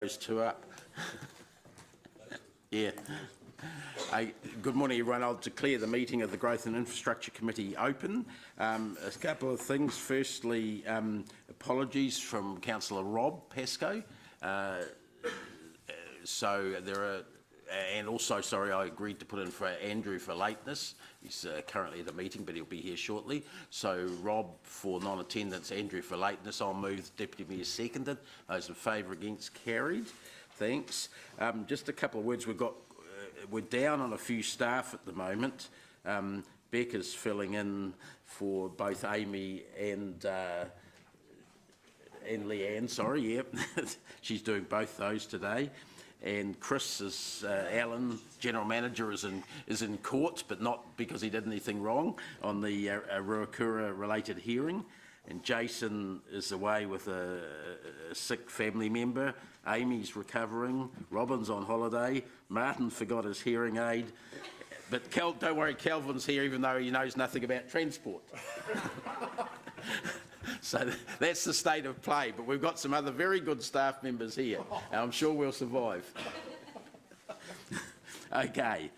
Those two up. Yeah. Good morning, everyone. I'll declare the meeting of the Growth and Infrastructure Committee open. A couple of things. Firstly, apologies from Councillor Rob Pascoe. So there are, and also, sorry, I agreed to put in for Andrew for lateness. He's currently at a meeting, but he'll be here shortly. So Rob for non-attendance, Andrew for lateness. I'll move. The Deputy Mayor seconded. Those in favour, against, carried. Thanks. Just a couple of words. We're down on a few staff at the moment. Becca's filling in for both Amy and Leanne. Sorry, yeah, she's doing both those today. And Chris is Alan, General Manager, is in court, but not because he did anything wrong on the Ruakura related hearing. And Jason is away with a sick family member. Amy's recovering. Robin's on holiday. Martin forgot his hearing aid. But don't worry, Calvin's here, even though he knows nothing about transport. So that's the state of play, but we've got some other very good staff members here, and I'm sure we'll survive. Okay.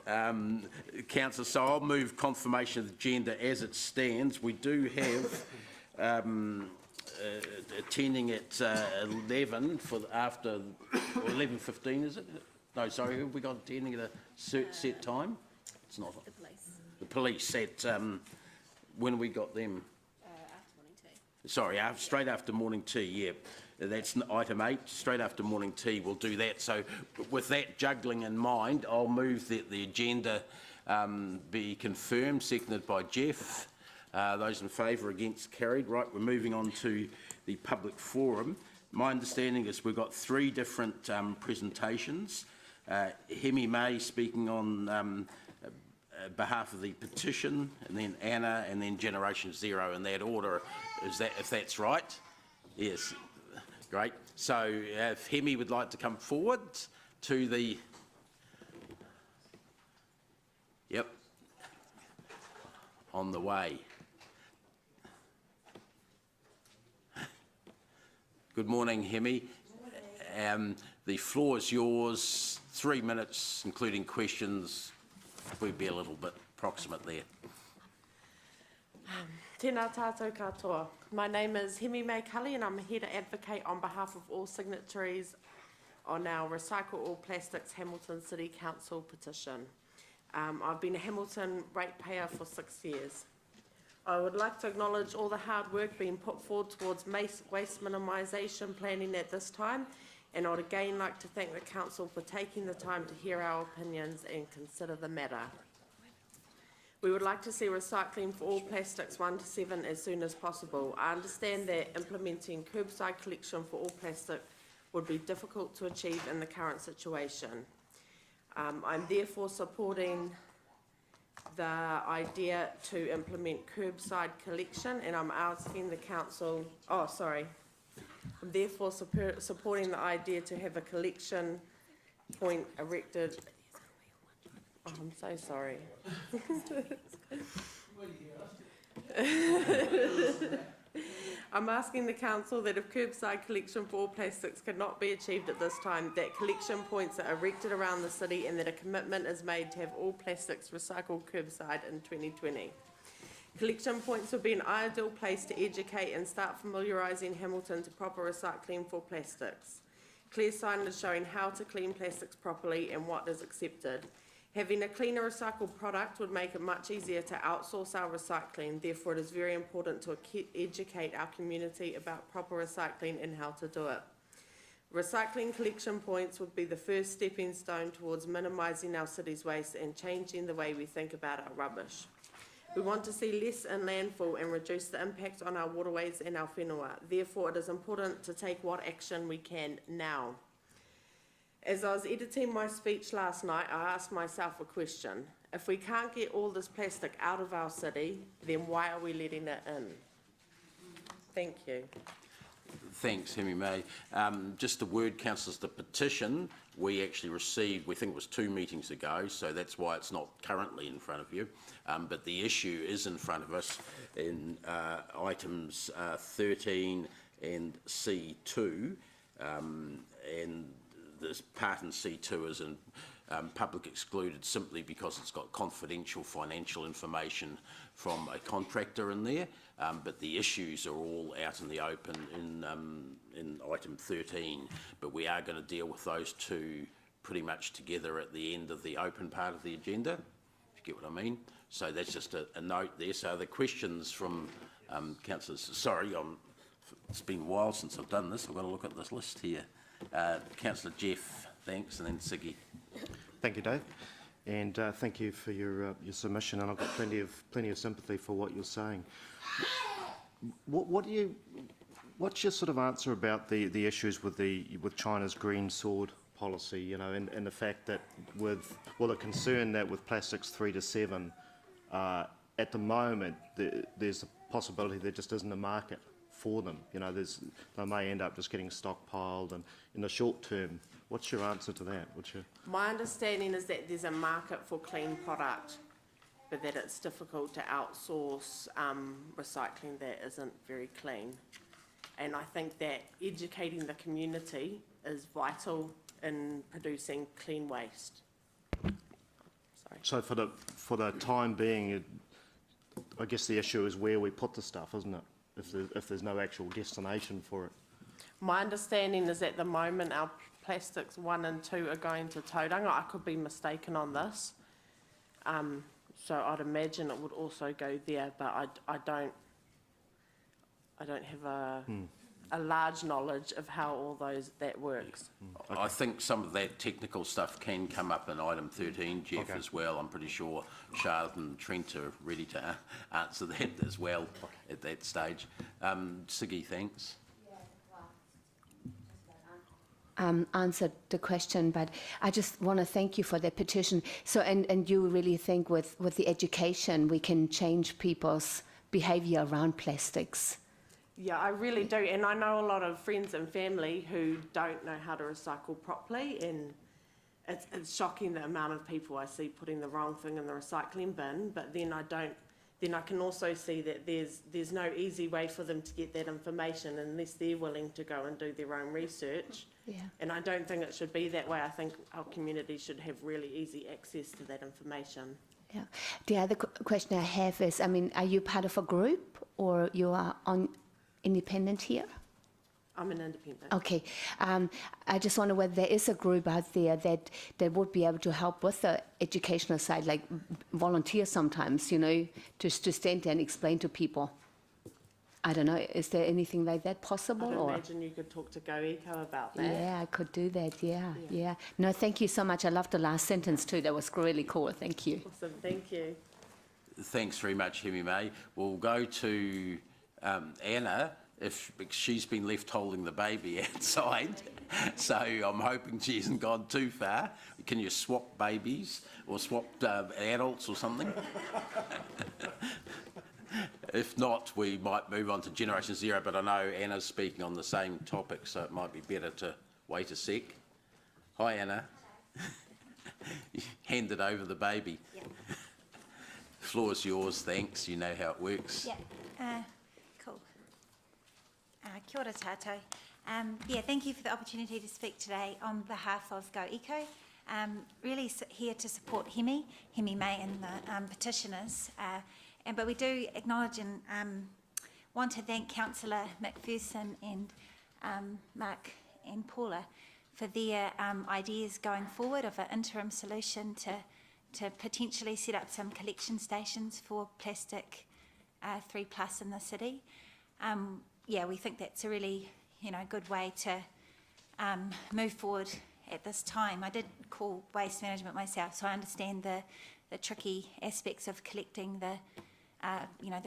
Councillor, so I'll move confirmation of the agenda as it stands. We do have attending at 11 for after, or 11:15, is it? No, sorry, who have we got attending at a set time? It's not. The police. The police at, when have we got them? Sorry, straight after morning tea, yeah. That's item 8, straight after morning tea, we'll do that. So with that juggling in mind, I'll move that the agenda be confirmed, seconded by Jeff. Those in favour, against, carried. Right, we're moving on to the public forum. My understanding is we've got 3 different presentations. Hemi May speaking on behalf of the petition, and then Anna, and then Generation Zero in that order. Is that, if that's right? Yes. Great. So if Hemi would like to come forward to the... Yep. On the way. Good morning, Hemi. The floor is yours. 3 minutes, including questions. We'll be a little bit proximate there. Tēnā tātou katoa. My name is Hemi May Cully and I'm here to advocate on behalf of all signatories on our Recycle All Plastics Hamilton City Council petition. I've been a Hamilton ratepayer for 6 years. I would like to acknowledge all the hard work being put forward towards waste minimisation planning at this time, and I would again like to thank the Council for taking the time to hear our opinions and consider the matter. We would like to see recycling for all plastics 1 to 7 as soon as possible. I understand that implementing curbside collection for all plastic would be difficult to achieve in the current situation. I'm therefore supporting the idea to implement curbside collection, and I'm asking the Council, I'm therefore supporting the idea to have a collection point erected. Oh, I'm so sorry. I'm asking the Council that if curbside collection for all plastics cannot be achieved at this time, that collection points are erected around the city and that a commitment is made to have all plastics recycled curbside in 2020. Collection points would be an ideal place to educate and start familiarising Hamilton to proper recycling for plastics. Clear signage showing how to clean plastics properly and what is accepted. Having a cleaner recycled product would make it much easier to outsource our recycling. Therefore, it is very important to educate our community about proper recycling and how to do it. Recycling collection points would be the first stepping stone towards minimising our city's waste and changing the way we think about our rubbish. We want to see less in landfill and reduce the impact on our waterways and our whenua. Therefore, it is important to take what action we can now. As I was editing my speech last night, I asked myself a question. If we can't get all this plastic out of our city, then why are we letting it in? Thank you. Thanks, Hemi May. Just a word, councillors, the petition we actually received, we think it was 2 meetings ago, so that's why it's not currently in front of you. But the issue is in front of us in items 13 and C2, and this part in C2 is in public excluded simply because it's got confidential financial information from a contractor in there, but the issues are all out in the open in item 13, but we are going to deal with those two pretty much together at the end of the open part of the agenda, if you get what I mean. So that's just a note there. So the questions from councillors, sorry, it's been a while since I've done this, I've got to look at this list here. Councillor Jeff, thanks, and then Siggy. Thank you, Dave, and thank you for your submission. And I've got plenty of sympathy for what you're saying. What's your sort of answer about the issues with China's green sword policy? You know, and the fact that the concern that with plastics 3 to 7, at the moment there's a possibility there just isn't a market for them. You know, they may end up just getting stockpiled, and in the short term, what's your answer to that? My understanding is that there's a market for clean product, but that it's difficult to outsource recycling that isn't very clean. And I think that educating the community is vital in producing clean waste. Sorry. So for the time being, I guess the issue is where we put the stuff, isn't it? If there's no actual destination for it. My understanding is at the moment our plastics 1 and 2 are going to Tauranga. I could be mistaken on this. So I'd imagine it would also go there, but I don't have a large knowledge of how all that works. Okay. I think some of that technical stuff can come up in item 13, Jeff, as well. I'm pretty sure Charlotte and Trent are ready to answer that as well at that stage. Siggy, thanks. Answered the question, but I just want to thank you for the petition. So, and you really think with the education we can change people's behaviour around plastics? Yeah, I really do, and I know a lot of friends and family who don't know how to recycle properly, and it's shocking the amount of people I see putting the wrong thing in the recycling bin. But then I can also see that there's no easy way for them to get that information unless they're willing to go and do their own research. Yeah. And I don't think it should be that way. I think our community should have really easy access to that information. Yeah. The other question I have is, I mean, are you part of a group or you are independent here? I'm an independent. Okay. I just wonder whether there is a group out there that would be able to help with the educational side, like volunteer sometimes, you know, just to stand there and explain to people. I don't know, is there anything like that possible? I'd imagine you could talk to Go Eco about that. Yeah, I could do that, yeah. No, thank you so much. I loved the last sentence too. That was really cool. Thank you. Awesome, thank you. Thanks very much, Hemi May. We'll go to Anna, if she's been left holding the baby outside, so I'm hoping she hasn't gone too far. Can you swap babies or swap adults or something? If not, we might move on to Generation Zero, but I know Anna's speaking on the same topic, so it might be better to wait a sec. Hi, Anna. Handed over the baby. Yep. Floor's yours, thanks. You know how it works. Yeah, cool. Kia ora tātou. Thank you for the opportunity to speak today on behalf of Go Eco. Really here to support Hemi May and the petitioners. But we do acknowledge and want to thank Councillor McPherson and Mark and Paula for their ideas going forward of an interim solution to potentially set up some collection stations for plastic 3+ in the city. We think that's a really good way to move forward at this time. I did call waste management myself, so I understand the tricky aspects of collecting the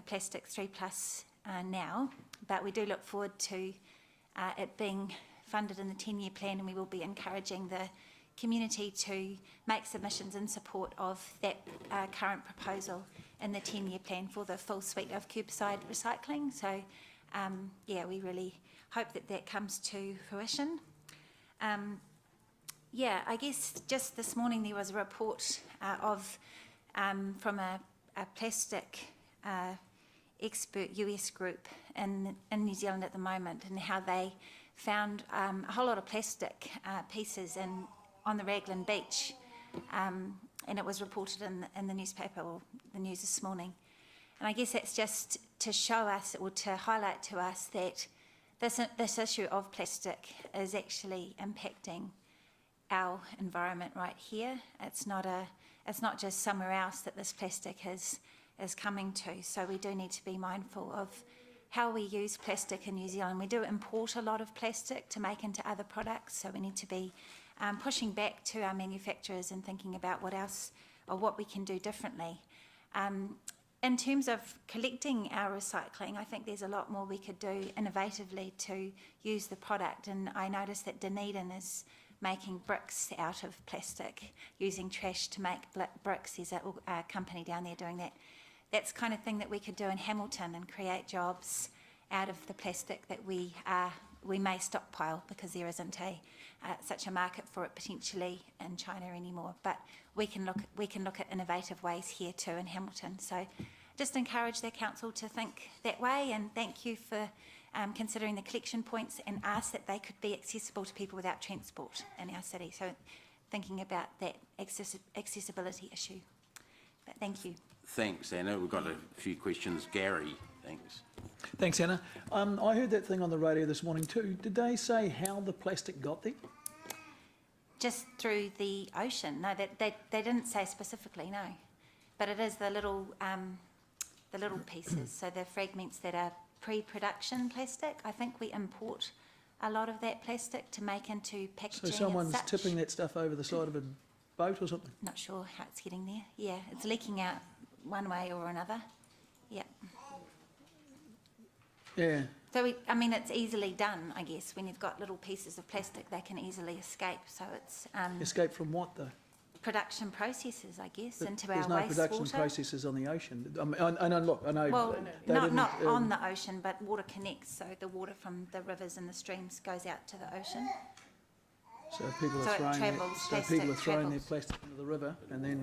plastic 3+ now, but we do look forward to it being funded in the 10-year plan, and we will be encouraging the community to make submissions in support of that current proposal in the 10-year plan for the full suite of curbside recycling. So we really hope that comes to fruition. I guess just this morning there was a report from a plastic expert US group in New Zealand at the moment, and how they found a whole lot of plastic pieces on the Raglan beach, and it was reported in the newspaper or the news this morning. And I guess that's just to show us, or to highlight to us, that this issue of plastic is actually impacting our environment right here. It's not just somewhere else that this plastic is coming to. So we do need to be mindful of how we use plastic in New Zealand. We do import a lot of plastic to make into other products, so we need to be pushing back to our manufacturers and thinking about what else or what we can do differently. In terms of collecting our recycling, I think there's a lot more we could do innovatively to use the product. And I noticed that Dunedin is making bricks out of plastic, using trash to make bricks. There's a company down there doing that. That's the kind of thing that we could do in Hamilton and create jobs out of the plastic that we may stockpile, because there isn't such a market for it potentially in China anymore. But we can look at innovative ways here too in Hamilton. So just encourage the council to think that way, and thank you for considering the collection points, and ask that they could be accessible to people without transport in our city. So thinking about that accessibility issue. But thank you. Thanks, Anna. We've got a few questions. Gary, thanks. Thanks, Anna. I heard that thing on the radio this morning too. Did they say how the plastic got there? Just through the ocean. No, they didn't say specifically, no. But it is the little pieces, so the fragments that are pre-production plastic. I think we import a lot of that plastic to make into packaging. So someone's and such. tipping that stuff over the side of a boat or something? Not sure how it's getting there. Yeah, it's leaking out one way or another. Yeah. Yeah. So it's easily done, I guess. When you've got little pieces of plastic, they can easily escape. So it's Escape from what though? production processes, I guess, But into our there's no wastewater. production processes on the ocean. I know, look, I know. Well, they didn't, not on the ocean, but water connects. So the water from the rivers and the streams goes out to the ocean. So people so are it throwing travels, so plastic people are throwing their travels. plastic into the river, and then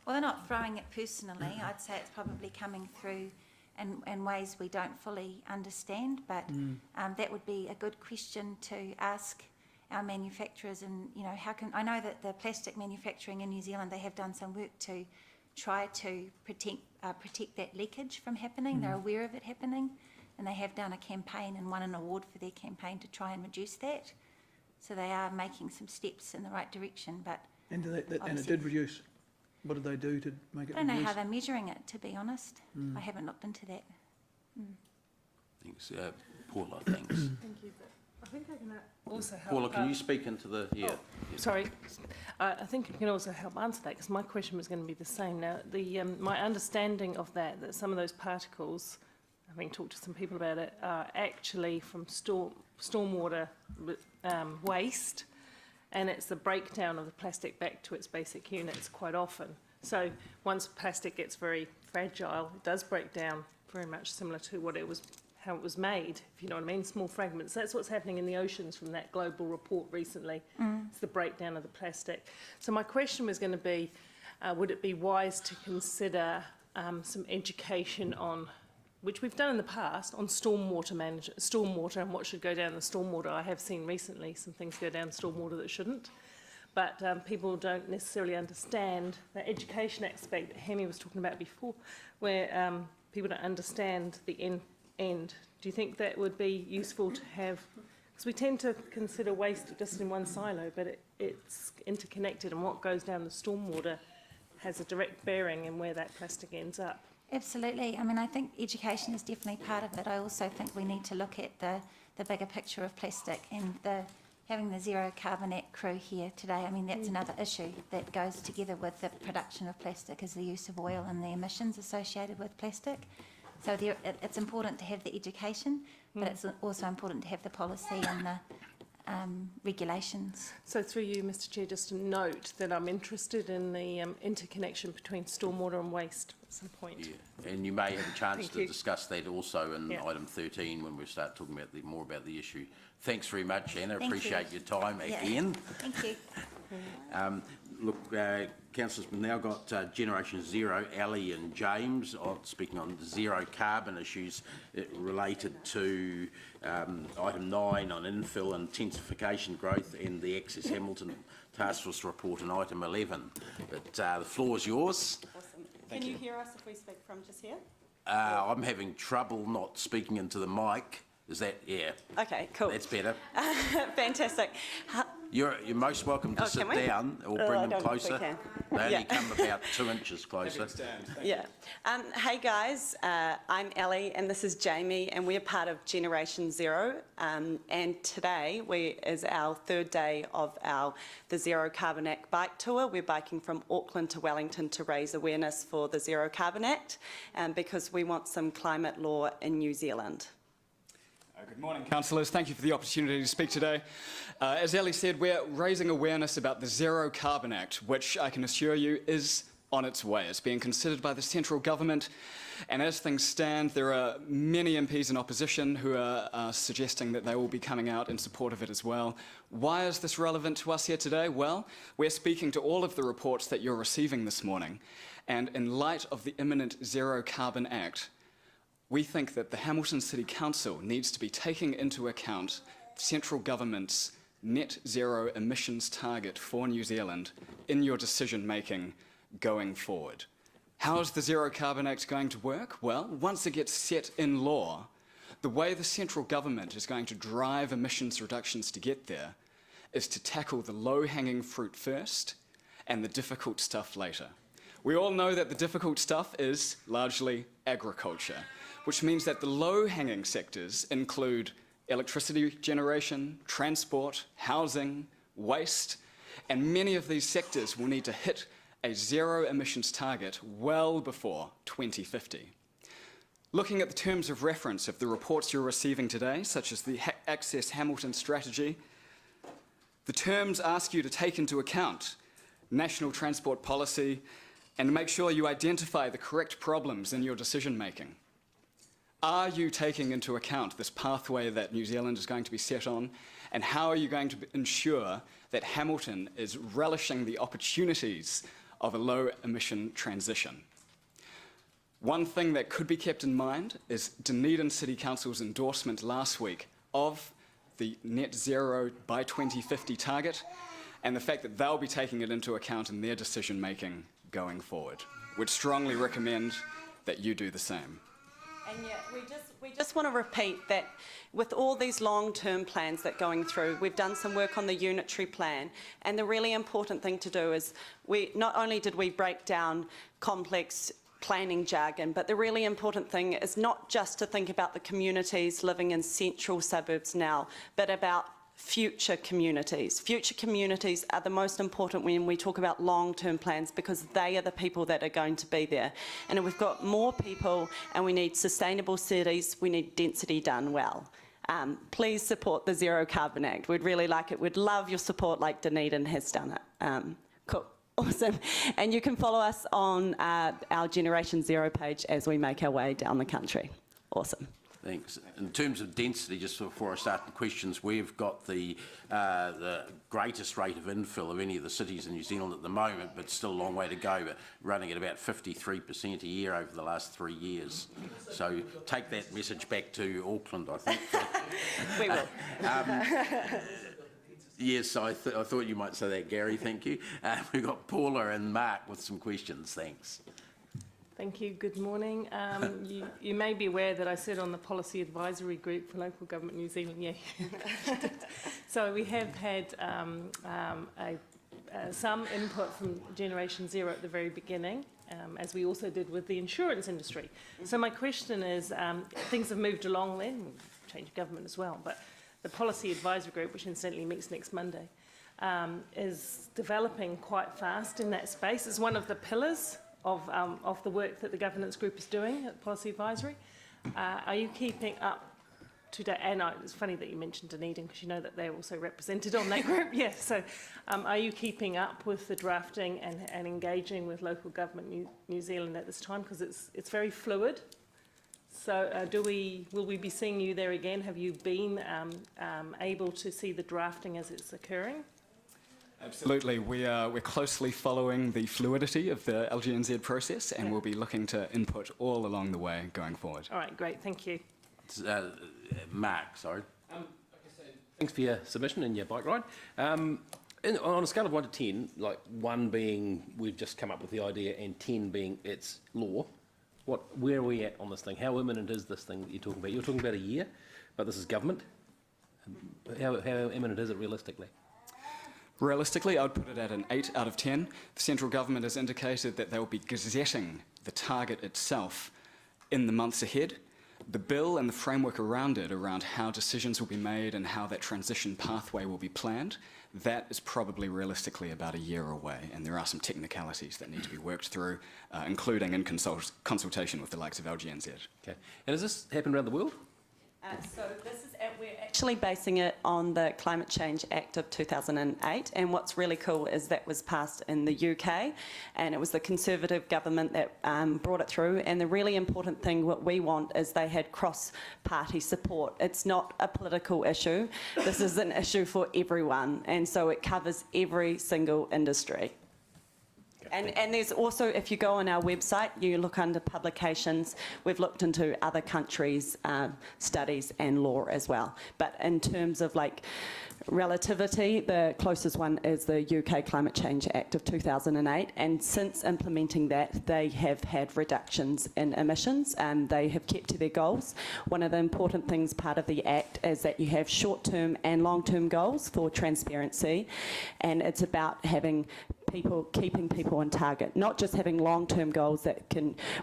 Well, they're not throwing it personally. I'd say it's probably coming through in ways we don't fully understand. But that would be a good question to ask our manufacturers. And I know that the plastic manufacturing in New Zealand, they have done some work to try to protect that leakage from happening. They're aware of it happening, and they have done a campaign and won an award for their campaign to try and reduce that. So they are making some steps in the right direction. But and it obviously- did reduce. What did they do to make it I don't know reduce? how they're measuring it, to be honest. I haven't looked into that. Thanks. Paula, thanks. Thank you, but I think I can also help. Paula, can you speak into the... Yeah. Sorry, I think you can also help answer that, because my question was going to be the same. Now, my understanding of that some of those particles, having talked to some people about it, are actually from stormwater waste, and it's the breakdown of the plastic back to its basic units quite often. So once plastic gets very fragile, it does break down very much similar to how it was made, if you know what I mean, small fragments. That's what's happening in the oceans from that global report recently. It's the breakdown of the plastic. So my question was going to be, would it be wise to consider some education on, which we've done in the past, on stormwater and what should go down the stormwater. I have seen recently some things go down stormwater that shouldn't, but people don't necessarily understand the education aspect that Hemi was talking about before, where people don't understand the end. Do you think that would be useful to have? Because we tend to consider waste just in one silo, but it's interconnected, and what goes down the stormwater has a direct bearing in where that plastic ends up. Absolutely. I think education is definitely part of it. I also think we need to look at the bigger picture of plastic, and having the zero carbon act crew here today. That's another issue that goes together with the production of plastic, is the use of oil and the emissions associated with plastic. So it's important to have the education, but it's also important to have the policy and the regulations. So through you, Mr Chair, just to note that I'm interested in the interconnection between stormwater and waste at some point. Yeah. And you may have a chance Thank to you. discuss that also in Yeah. item 13 when we start talking about more about the issue. Thanks very much, Anna. Thank Appreciate you. your time Yeah. again. Thank you. Look, councillors, we've now got Generation Zero, Ali and James, speaking on zero carbon issues related to item 9 on infill intensification growth and the Access Hamilton Task Force report in item 11. But the floor is yours. Awesome. Can you hear us if we speak from just here? I'm having trouble not speaking into the mic. Is that, yeah. Okay, cool. That's better. Fantastic. You're most welcome to sit down or bring I them don't think we closer. can. They only Yeah. come about 2 inches closer. Yeah. Hey guys, I'm Ellie and this is Jamie and we're part of Generation Zero. And today is our third day of the Zero Carbon Act bike tour. We're biking from Auckland to Wellington to raise awareness for the Zero Carbon Act because we want some climate law in New Zealand. Good morning, councillors. Thank you for the opportunity to speak today. As Ellie said, we're raising awareness about the Zero Carbon Act, which I can assure you is on its way. It's being considered by the central government, and as things stand, there are many MPs in opposition who are suggesting that they will be coming out in support of it as well. Why is this relevant to us here today? Well, we're speaking to all of the reports that you're receiving this morning, and in light of the imminent Zero Carbon Act, we think that the Hamilton City Council needs to be taking into account central government's net zero emissions target for New Zealand in your decision making going forward. How is the Zero Carbon Act going to work? Well, once it gets set in law, the way the central government is going to drive emissions reductions to get there is to tackle the low-hanging fruit first and the difficult stuff later. We all know that the difficult stuff is largely agriculture, which means that the low-hanging sectors include electricity generation, transport, housing, waste, and many of these sectors will need to hit a zero emissions target well before 2050. Looking at the terms of reference of the reports you're receiving today, such as the Access Hamilton strategy, the terms ask you to take into account national transport policy and make sure you identify the correct problems in your decision making. Are you taking into account this pathway that New Zealand is going to be set on, and how are you going to ensure that Hamilton is relishing the opportunities of a low-emission transition? One thing that could be kept in mind is Dunedin City Council's endorsement last week of the net zero by 2050 target, and the fact that they'll be taking it into account in their decision-making going forward. We'd strongly recommend that you do the same. And yeah, we just want to repeat that with all these long-term plans that are going through, we've done some work on the unitary plan, and the really important thing to do is not only did we break down complex planning jargon, but the really important thing is not just to think about the communities living in central suburbs now, but about future communities. Future communities are the most important when we talk about long-term plans because they are the people that are going to be there. And if we've got more people and we need sustainable cities, we need density done well. Please support the Zero Carbon Act. We'd really like it. We'd love your support like Dunedin has done it. Cool. Awesome. And you can follow us on our Generation Zero page as we make our way down the country. Awesome. Thanks. In terms of density, just before I start the questions, we've got the greatest rate of infill of any of the cities in New Zealand at the moment, but still a long way to go, but running at about 53% a year over the last 3 years. So take that message back to Auckland, I think. We will. Yes, I thought you might say that, Gary, thank you. We've got Paula and Mark with some questions, thanks. Thank you. Good morning. You may be aware that I sit on the Policy Advisory Group for Local Government New Zealand. Yeah. So we have had some input from Generation Zero at the very beginning, as we also did with the insurance industry. So my question is, things have moved along then, we've changed government as well, but the Policy Advisory Group, which incidentally meets next Monday, is developing quite fast in that space. It's one of the pillars of the work that the governance group is doing at Policy Advisory. Are you keeping up to date? And it's funny that you mentioned Dunedin because you know that they're also represented on that group. Yes. So are you keeping up with the drafting and engaging with local government New Zealand at this time? Because it's very fluid. So will we be seeing you there again? Have you been able to see the drafting as it's occurring? Absolutely. We're closely following the fluidity of the LGNZ process, and we'll be looking to input all along the way going forward. All right, great, thank you. Mark, sorry. Thanks for your submission and your bike ride. On a scale of 1 to 10, like 1 being we've just come up with the idea and 10 being it's law, where are we at on this thing? How imminent is this thing that you're talking about? You're talking about a year, but this is government. How imminent is it realistically? Realistically, I'd put it at an 8 out of 10. The central government has indicated that they'll be gazetting the target itself in the months ahead. The bill and the framework around it, around how decisions will be made and how that transition pathway will be planned, that is probably realistically about a year away, and there are some technicalities that need to be worked through, including in consultation with the likes of LGNZ. Okay. And has this happened around the world? So this is, we're actually basing it on the Climate Change Act of 2008, and what's really cool is that was passed in the UK, and it was the Conservative government that brought it through, and the really important thing what we want is they had cross-party support. It's not a political issue, this is an issue for everyone, and so it covers every single industry. And there's also, if you go on our website, you look under publications, we've looked into other countries' studies and law as well. But in terms of like relativity, the closest one is the UK Climate Change Act of 2008, and since implementing that, they have had reductions in emissions and they have kept to their goals. One of the important things part of the Act is that you have short-term and long-term goals for transparency, and it's about having keeping people on target, not just having long-term goals that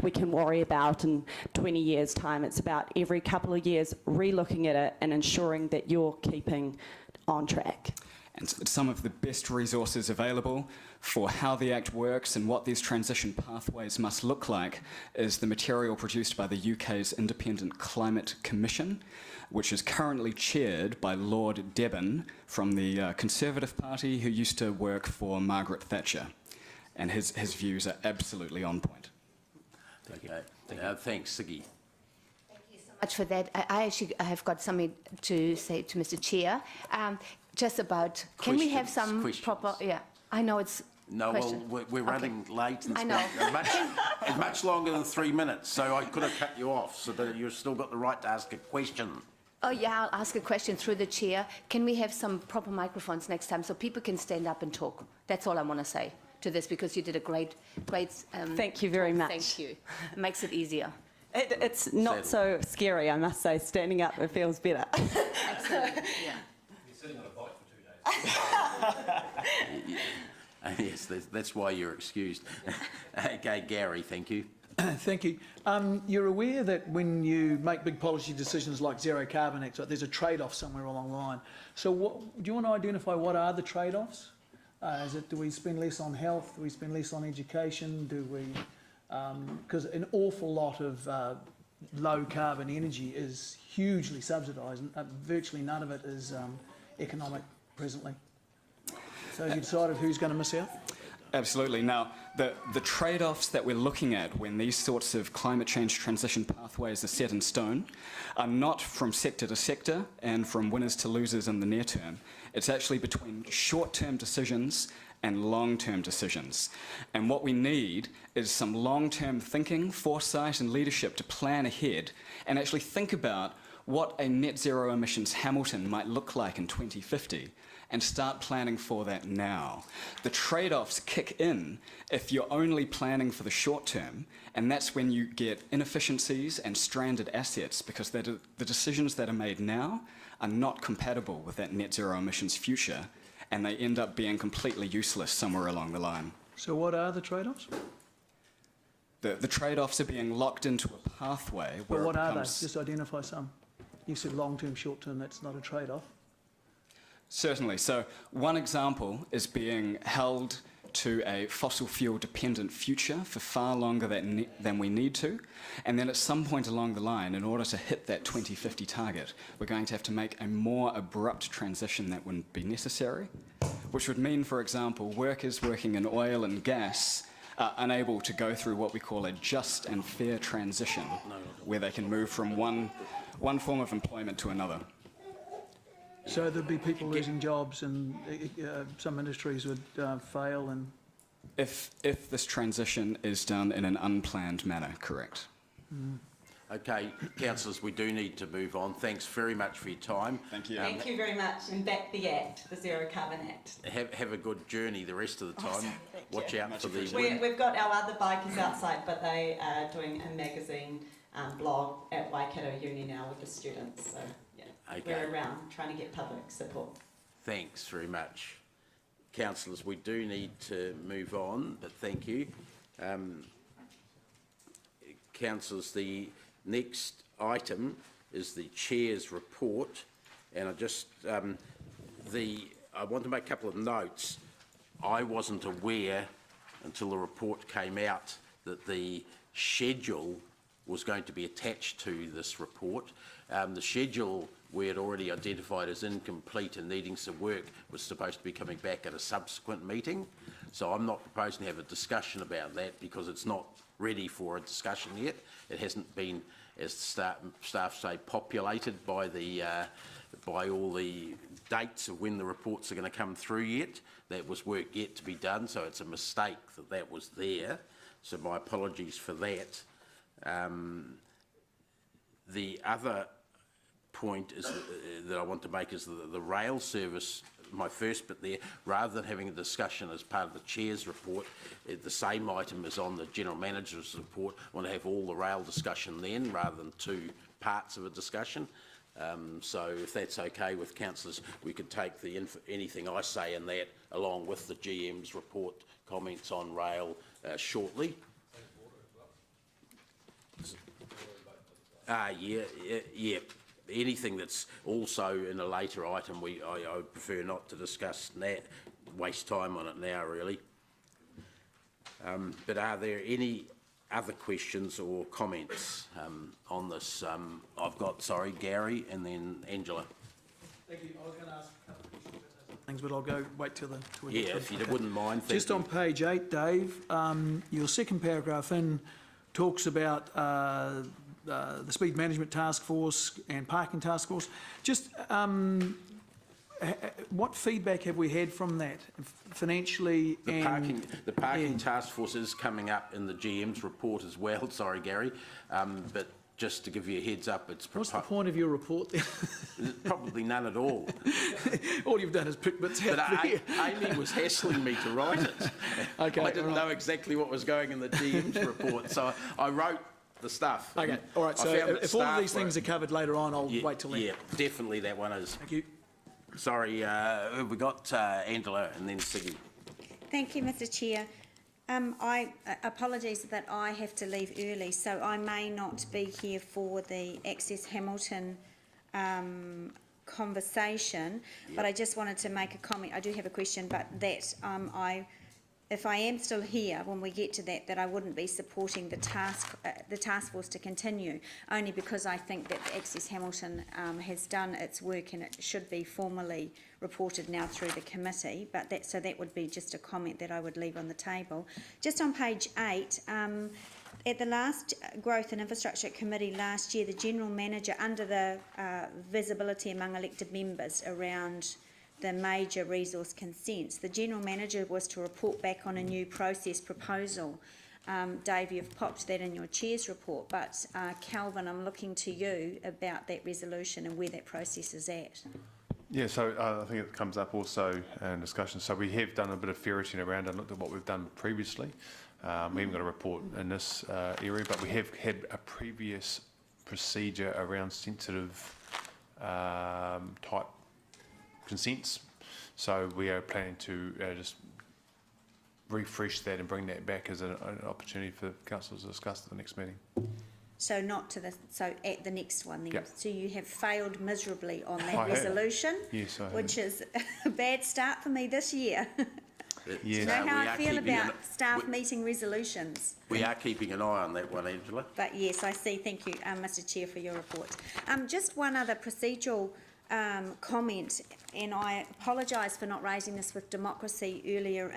we can worry about in 20 years' time. It's about every couple of years re-looking at it and ensuring that you're keeping on track. And some of the best resources available for how the Act works and what these transition pathways must look like is the material produced by the UK's Independent Climate Commission, which is currently chaired by Lord Debon from the Conservative Party, who used to work for Margaret Thatcher. And his views are absolutely on point. Okay. Thanks, Siggy. Much for that. I have got something to say to Mr. Chair. Just about, can we have some proper, yeah, I know it's No, question. well, we're running late and I know. it's much longer than 3 minutes, so I could have cut you off so that you've still got the right to ask a question. Oh, yeah, I'll ask a question through the chair. Can we have some proper microphones next time so people can stand up and talk? That's all I want to say to this, because you did a great Thank you very much. Thank you. It makes it easier. It's not so scary, I must say. Standing up, it feels better. Absolutely, yeah. You're sitting on a bike for 2 days. Yes, that's why you're excused. Okay, Gary, thank you. Thank you. You're aware that when you make big policy decisions like Zero Carbon Act, there's a trade-off somewhere along the line. So do you want to identify what are the trade-offs? Do we spend less on health? Do we spend less on education? Do we... Because an awful lot of low-carbon energy is hugely subsidised, and virtually none of it is economic presently. So have you decided who's going to miss out? Absolutely. Now, the trade-offs that we're looking at when these sorts of climate change transition pathways are set in stone are not from sector to sector and from winners to losers in the near term. It's actually between short-term decisions and long-term decisions. And what we need is some long-term thinking, foresight and leadership to plan ahead and actually think about what a net zero emissions Hamilton might look like in 2050 and start planning for that now. The trade-offs kick in if you're only planning for the short term, and that's when you get inefficiencies and stranded assets, because the decisions that are made now are not compatible with that net zero emissions future, and they end up being completely useless somewhere along the line. So what are the trade-offs? The trade-offs are being locked into a pathway where But what it are they? becomes... Just identify some. You said long-term, short-term, that's not a trade-off. Certainly. So one example is being held to a fossil fuel dependent future for far longer than we need to, and then at some point along the line, in order to hit that 2050 target, we're going to have to make a more abrupt transition that wouldn't be necessary, which would mean, for example, workers working in oil and gas are unable to go through what we call a just and fair transition, where they can move from one form of employment to another. So there'd be people losing jobs and some industries would fail and... If this transition is done in an unplanned manner, correct? Okay, councillors, we do need to move on. Thanks very much for your time. Thank you. Thank you very much, and back the Act, the Zero Carbon Act. Have a good journey the rest of the time. Watch out for the wind. We've got our other bikers outside, but they are doing a magazine blog at Waikato Uni now with the students, so yeah, Okay. we're around trying to get public support. Thanks very much. Councillors, we do need to move on, but thank you. Councillors, the next item is the Chair's report, and I want to make a couple of notes. I wasn't aware until the report came out that the schedule was going to be attached to this report. The schedule we had already identified as incomplete and needing some work was supposed to be coming back at a subsequent meeting. So I'm not proposing to have a discussion about that because it's not ready for a discussion yet. It hasn't been, as staff say, populated by all the dates of when the reports are going to come through yet. That was work yet to be done, so it's a mistake that was there. So my apologies for that. The other point is that I want to make is the rail service, my first bit there, rather than having a discussion as part of the Chair's report, the same item is on the General Manager's report. I want to have all the rail discussion then rather than two parts of a discussion. So if that's okay with councillors, we could take anything I say in that along with the GM's report comments on rail shortly. Yeah. Anything that's also in a later item, I prefer not to discuss that, waste time on it now, really. But are there any other questions or comments on this? I've got, Gary and then Angela. Thank you. I was going to ask a couple of questions about those things, but I'll go wait till we Yeah, if you wouldn't mind. Thank Just you. on page 8, Dave, your second paragraph in talks about the Speed Management Task Force and Parking Task Force. Just what feedback have we had from that financially? The parking task force is coming up in the GM's report as well. Sorry, Gary, but just to give you a heads up, it's What's the point of your report then? probably none at all. All you've done is pick bits out. But Amy was hassling me to write it. Okay, I didn't know exactly what was going in the GM's report, so I wrote the stuff. Okay, all right. So if all of these things are covered later on, I'll wait till then. Yeah, definitely that one is. Thank you. Sorry, we got Angela and then Siggy. Thank you, Mr. Chair. I apologise that I have to leave early, so I may not be here for the Access Hamilton conversation, but I just wanted to make a comment. I do have a question, but that if I am still here when we get to that I wouldn't be supporting the task force to continue, only because I think that the Access Hamilton has done its work and it should be formally reported now through the committee. But that would be just a comment that I would leave on the table. Just on page 8, at the last Growth and Infrastructure Committee last year, the General Manager, under the visibility among elected members around the major resource consents, the General Manager was to report back on a new process proposal. Dave, you've popped that in your Chair's report, but Calvin, I'm looking to you about that resolution and where that process is at. Yeah, so I think it comes up also in discussion. So we have done a bit of ferreting around and looked at what we've done previously. We haven't got a report in this area, but we have had a previous procedure around sensitive type consents. So we are planning to just refresh that and bring that back as an opportunity for councillors to discuss at the next meeting. So at the next one then. Yep. So you have failed miserably on that I have. resolution. Yes, I have. Which is a bad start for me this year. Yes. You know how I feel about staff meeting resolutions. We are keeping an eye on that one, Angela. But yes, I see. Thank you, Mr. Chair, for your report. Just one other procedural comment, and I apologise for not raising this with Democracy earlier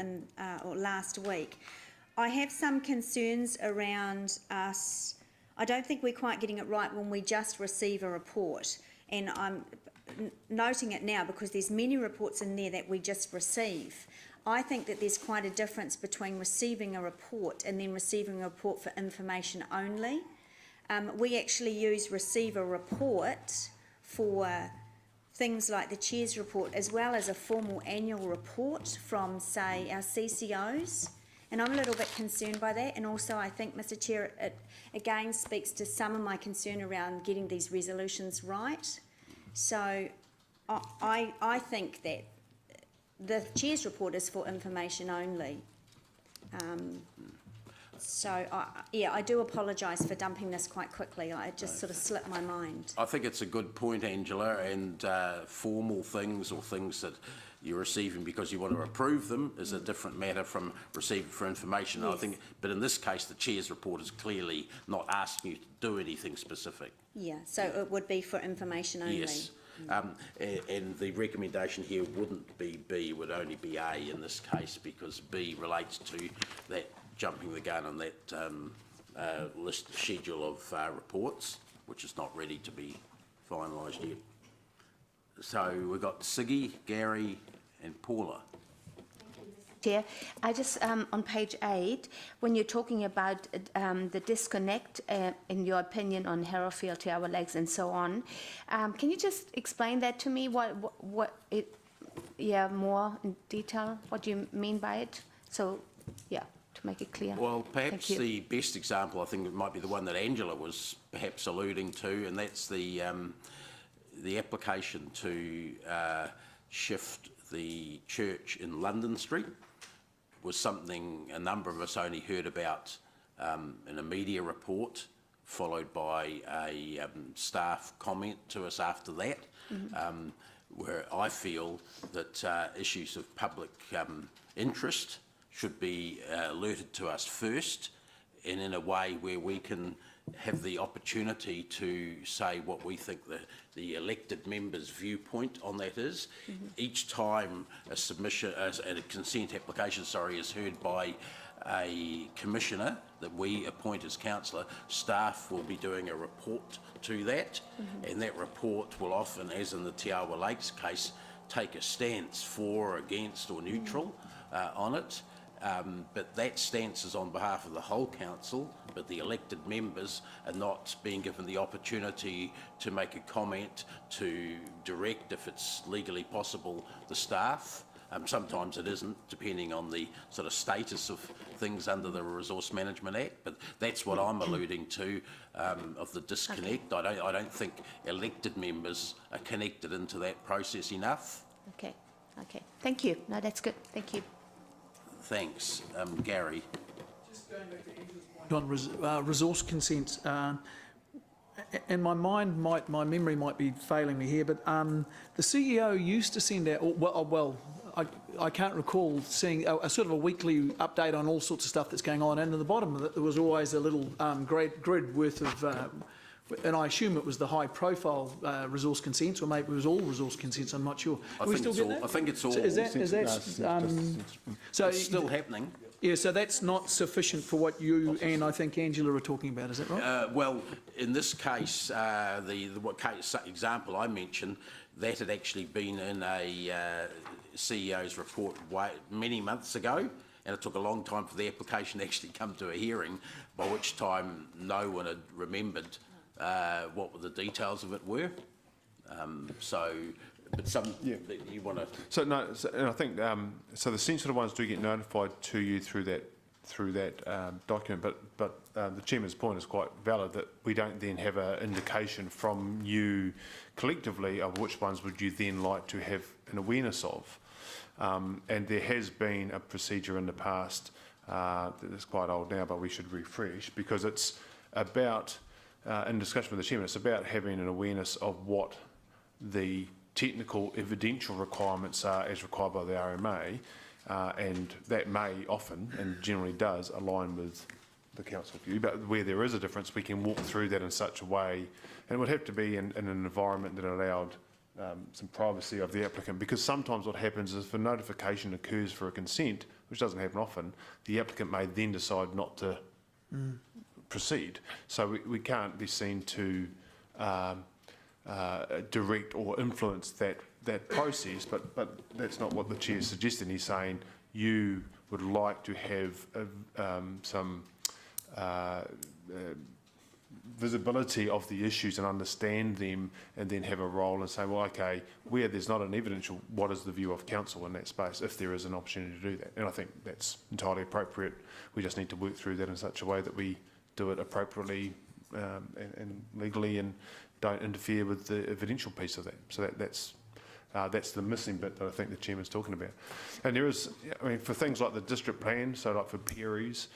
or last week. I have some concerns around us. I don't think we're quite getting it right when we just receive a report, and noting it now because there's many reports in there that we just receive. I think that there's quite a difference between receiving a report and then receiving a report for information only. We actually receive a report for things like the Chair's report, as well as a formal annual report from, say, our CCOs. And I'm a little bit concerned by that. And also, I think, Mr. Chair, it again speaks to some of my concern around getting these resolutions right. So I think that the Chair's report is for information only. I do apologise for dumping this quite quickly. It just sort of slipped my mind. I think it's a good point, Angela, and formal things or things that you're receiving because you want to approve them is a different matter from receiving for information. Yes. I think, but in this case, the Chair's report is clearly not asking you to do anything specific. Yeah, so it would be for information only. Yes. And the recommendation here wouldn't be B, would only be A in this case, because B relates to that jumping the gun on that list schedule of reports, which is not ready to be finalised yet. So we've got Siggy, Gary and Paula. Chair, I just, on page 8, when you're talking about the disconnect, in your opinion, on Harrowfield, Tower Lakes and so on, can you just explain that to me, more in detail, what you mean by it? So, yeah, to make it clear. Well, perhaps the best example, I think, it might be the one that Angela was perhaps alluding to, and that's the application to shift the church in London Street. Was something a number of us only heard about in a media report, followed by a staff comment to us after that, where I feel that issues of public interest should be alerted to us first, and in a way where we can have the opportunity to say what we think the elected members' viewpoint on that is. Each time a submission, a consent application, is heard by a commissioner that we appoint as councillor, staff will be doing a report to that, and that report will often, as in the Te Awa Lakes case, take a stance for, against or neutral on it. But that stance is on behalf of the whole council, but the elected members are not being given the opportunity to make a comment, to direct, if it's legally possible, the staff. Sometimes it isn't, depending on the sort of status of things under the Resource Management Act, but that's what I'm alluding to, of the disconnect. I don't think elected members are connected into that process enough. Okay, thank you. No, that's good, thank you. Thanks. Gary. Just going back to Angela's point on resource consents, and my memory might be failing me here, but the CEO used to send out, I can't recall seeing a sort of a weekly update on all sorts of stuff that's going on, and at the bottom of it there was always a little grid worth of, and I assume it was the high-profile resource consents, or maybe it was all resource consents. I'm not sure. I think it's all. So is that so it's still happening. Yeah, so that's not sufficient for what you and I think Angela are talking about. Is that right? Well, in this case, the example I mentioned, that had actually been in a CEO's report many months ago, and it took a long time for the application to actually come to a hearing, by which time no one had remembered what the details of it were. But some you want to. And I think so. The sensitive ones do get notified to you through that document. But the chairman's point is quite valid, that we don't then have an indication from you collectively of which ones would you then like to have an awareness of. And there has been a procedure in the past that is quite old now, but we should refresh, because it's about, in discussion with the chairman, it's about having an awareness of what the technical evidential requirements are as required by the RMA, and that may often, and generally does, align with the council view. But where there is a difference, we can walk through that in such a way, and it would have to be in an environment that allowed some privacy of the applicant, because sometimes what happens is if a notification occurs for a consent, which doesn't happen often, the applicant may then decide not to proceed. So we can't be seen to direct or influence that process, but that's not what the chair is suggesting. He's saying you would like to have some visibility of the issues and understand them, and then have a role and say, well, okay, where there's not an evidential, what is the view of council in that space, if there is an opportunity to do that? And I think that's entirely appropriate. We just need to work through that in such a way that we do it appropriately and legally, and don't interfere with the evidential piece of that. So that's the missing bit that I think the chairman's talking about. And there is, I mean, for things like the district plan, so like for peries,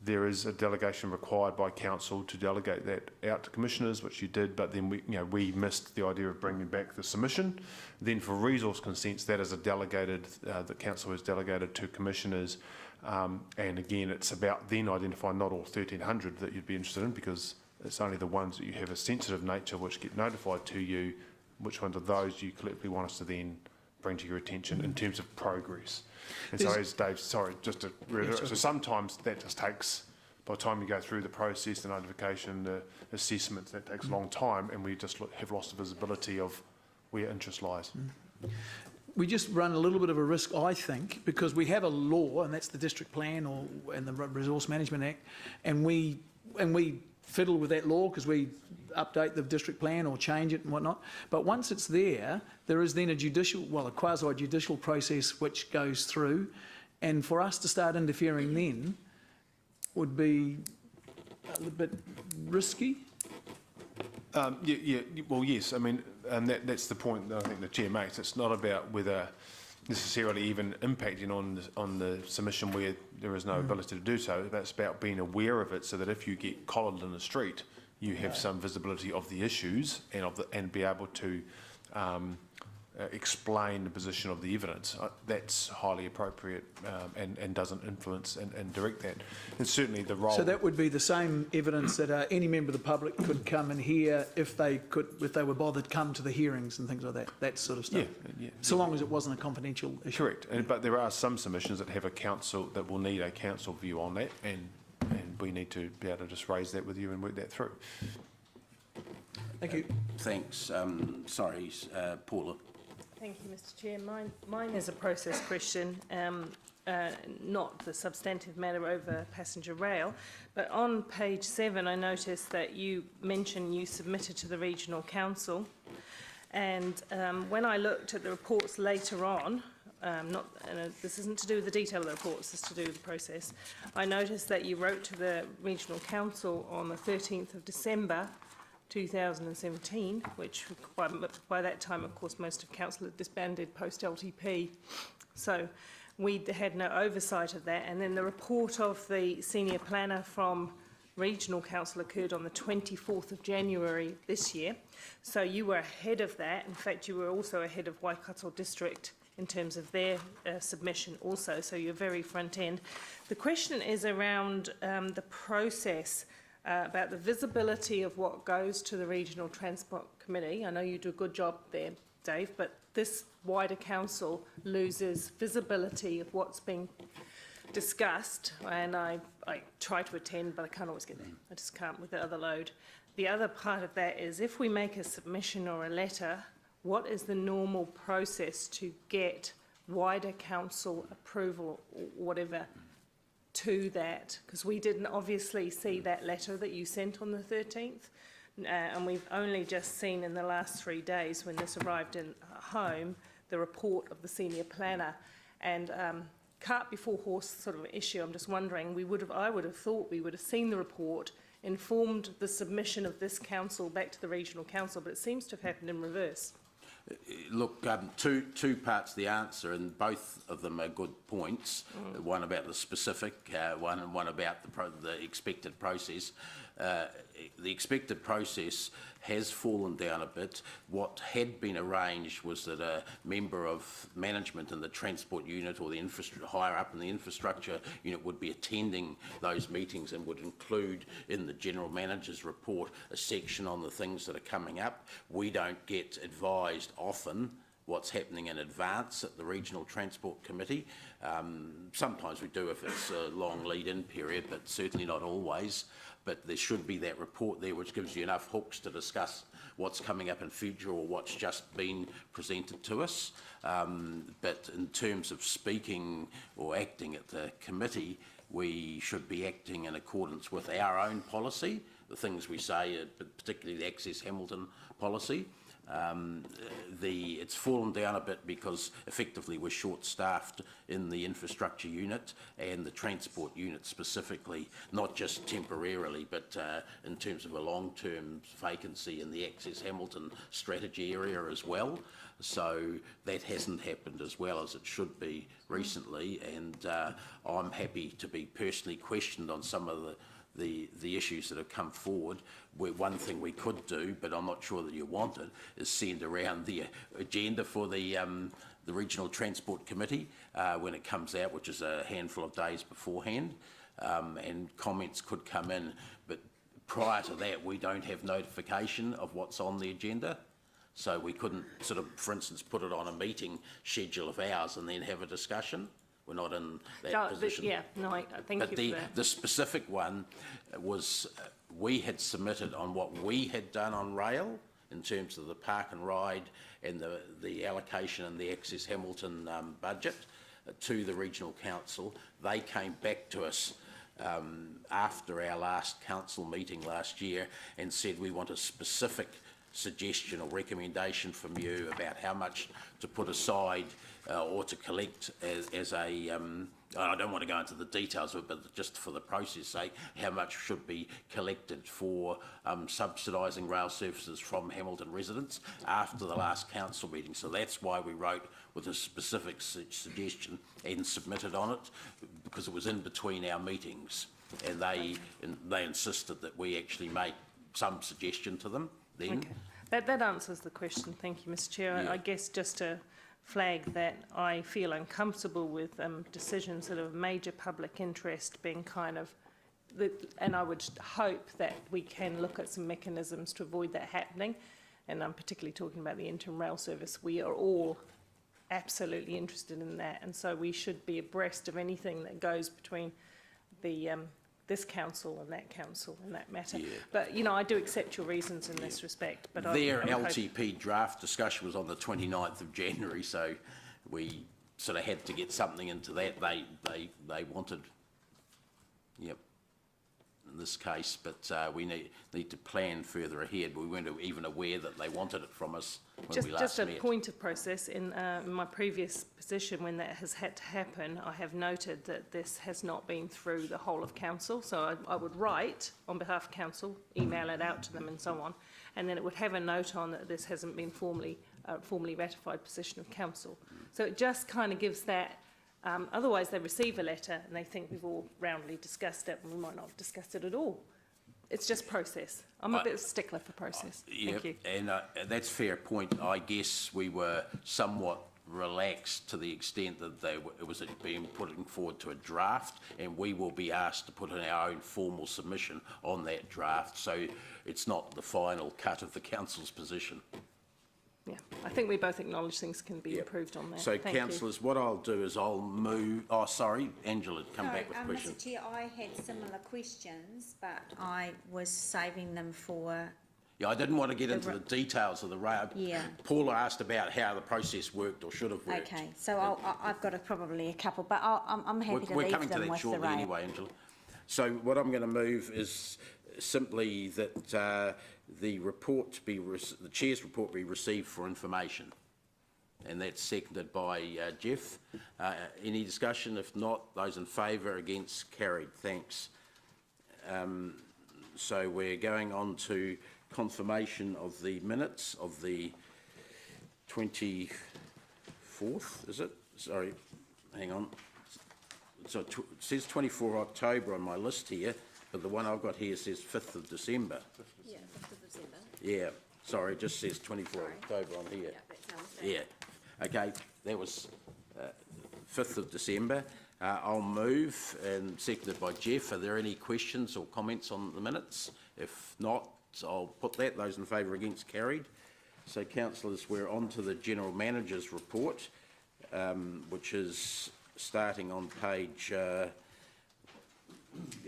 there is a delegation required by council to delegate that out to commissioners, which you did, but then we missed the idea of bringing back the submission. Then for resource consents, that is a delegated, the council has delegated to commissioners, and again, it's about then identifying not all 1,300 that you'd be interested in, because it's only the ones that you have a sensitive nature which get notified to you. Which ones of those do you collectively want us to then bring to your attention in terms of progress? And so, as Dave, sorry, just to reiterate, so sometimes that just takes, by the time you go through the process, the notification, the assessments, that takes a long time, and we just have lost the visibility of where interest lies. We just run a little bit of a risk, I think, because we have a law, and that's the District Plan and the Resource Management Act, and we fiddle with that law because we update the district plan or change it and whatnot. But once it's there, there is then a quasi-judicial process which goes through, and for us to start interfering then would be a little bit risky. Well, yes. I mean, and that's the point that I think the chair makes. It's not about whether necessarily even impacting on the submission where there is no ability to do so. That's about being aware of it, so that if you get collared in the street, you have some visibility of the issues and be able to explain the position of the evidence. That's highly appropriate and doesn't influence and direct that. And certainly the role. So that would be the same evidence that any member of the public could come and hear if they were bothered, come to the hearings and things like that. That sort of stuff. Yeah. So long as it wasn't a confidential issue. Correct. But there are some submissions that have a council that will need a council view on that, and we need to be able to just raise that with you and work that through. Thank you. Thanks. Sorry, Paula. Thank you, Mr Chair. Mine is a process question, not the substantive matter over passenger rail, but on page 7 I noticed that you mentioned you submitted to the Regional Council, and when I looked at the reports later on, this isn't to do with the detail of the reports, it's to do with the process, I noticed that you wrote to the Regional Council on the 13th of December 2017, which by that time, of course, most of council had disbanded post-LTP. So we had no oversight of that. And then the report of the senior planner from Regional Council occurred on the 24th of January this year. So you were ahead of that. In fact, you were also ahead of Waikato District in terms of their submission also. So you're very front end. The question is around the process about the visibility of what goes to the Regional Transport Committee. I know you do a good job there, Dave, but this wider council loses visibility of what's being discussed, and I try to attend, but I can't always get there. I just can't with the other load. The other part of that is if we make a submission or a letter, what is the normal process to get wider council approval or whatever to that? Because we didn't obviously see that letter that you sent on the 13th, and we've only just seen in the last 3 days when this arrived in home the report of the senior planner, and cart before horse sort of issue. I'm just wondering, I would have thought we would have seen the report, informed the submission of this council back to the Regional Council, but it seems to have happened in reverse. Look, two parts of the answer, and both of them are good points. One about the specific, one about the expected process. The expected process has fallen down a bit. What had been arranged was that a member of management in the transport unit or the higher up in the infrastructure unit would be attending those meetings and would include in the general manager's report a section on the things that are coming up. We don't get advised often what's happening in advance at the Regional Transport Committee. Sometimes we do if it's a long lead-in period, but certainly not always. But there should be that report there which gives you enough hooks to discuss what's coming up in future or what's just been presented to us. But in terms of speaking or acting at the committee, we should be acting in accordance with our own policy, the things we say, particularly the Access Hamilton policy. It's fallen down a bit because effectively we're short-staffed in the infrastructure unit and the transport unit specifically, not just temporarily, but in terms of a long-term vacancy in the Access Hamilton strategy area as well. So that hasn't happened as well as it should be recently, and I'm happy to be personally questioned on some of the issues that have come forward. One thing we could do, but I'm not sure that you want it, is send around the agenda for the Regional Transport Committee when it comes out, which is a handful of days beforehand, and comments could come in. But prior to that, we don't have notification of what's on the agenda. So we couldn't sort of, for instance, put it on a meeting schedule of ours and then have a discussion. We're not in that position. Yeah, no, thank you for that. The specific one was we had submitted on what we had done on rail in terms of the park and ride and the allocation and the Access Hamilton budget to the Regional Council. They came back to us after our last council meeting last year and said we want a specific suggestion or recommendation from you about how much to put aside or to collect as a, I don't want to go into the details of it, but just for the process sake, how much should be collected for subsidising rail services from Hamilton residents after the last council meeting. So that's why we wrote with a specific suggestion and submitted on it, because it was in between our meetings, and they insisted that we actually make some suggestion to them then. Okay. That answers the question. Thank you, Mr. Chair. Yeah. I guess just to flag that I feel uncomfortable with decisions that are of major public interest being kind of, and I would hope that we can look at some mechanisms to avoid that happening. And I'm particularly talking about the interim rail service. We are all absolutely interested in that, and so we should be abreast of anything that goes between the this council and that matter. Yeah. But, you know, I do accept your reasons in this respect. But Their LTP draft discussion was on the 29th of January, so we sort of had to get something into that. They wanted, yep, in this case, but we need to plan further ahead. We weren't even aware that they wanted it from us when we last met. Just a point of process, in my previous position when that has had to happen, I have noted that this has not been through the whole of council, so I would write on behalf of council, email it out to them and so on, and then it would have a note on that this hasn't been formally ratified position of council. So it just kind of gives that, otherwise they receive a letter and they think we've all roundly discussed it and we might not have discussed it at all. It's just process. I'm a bit of a stickler for process. Thank you. And that's a fair point. I guess we were somewhat relaxed to the extent that it was being putting forward to a draft, and we will be asked to put in our own formal submission on that draft. So it's not the final cut of the council's position. Yeah, I think we both acknowledge things can be improved on that. So, Thank you. councillors, what I'll do is I'll move. Oh, sorry, Angela, come back with a question. Mr. Chair, I had similar questions, but I was saving them for. Yeah, I didn't want to get into the details of the rail. Yeah. Paula asked about how the process worked or should have worked. Okay, so I've got probably a couple, but I'm happy to We're leave coming to them that with the shortly rail. anyway, Angela. So what I'm going to move is simply that the chair's report be received for information, and that's seconded by Jeff. Any discussion? If not, those in favour, against, carried. Thanks. So we're going on to confirmation of the minutes of the 24th, is it? Sorry, hang on. So it says 24 October on my list here, but the one I've got here says 5th of December. Yeah, 5th of December. Yeah, sorry, it just says 24 October on here. Yeah, that's our mistake. Yeah, okay, that was 5th of December. I'll move, and seconded by Jeff. Are there any questions or comments on the minutes? If not, I'll put that. Those in favour, against, carried. So councillors, we're on to the General Manager's report, which is starting on page, get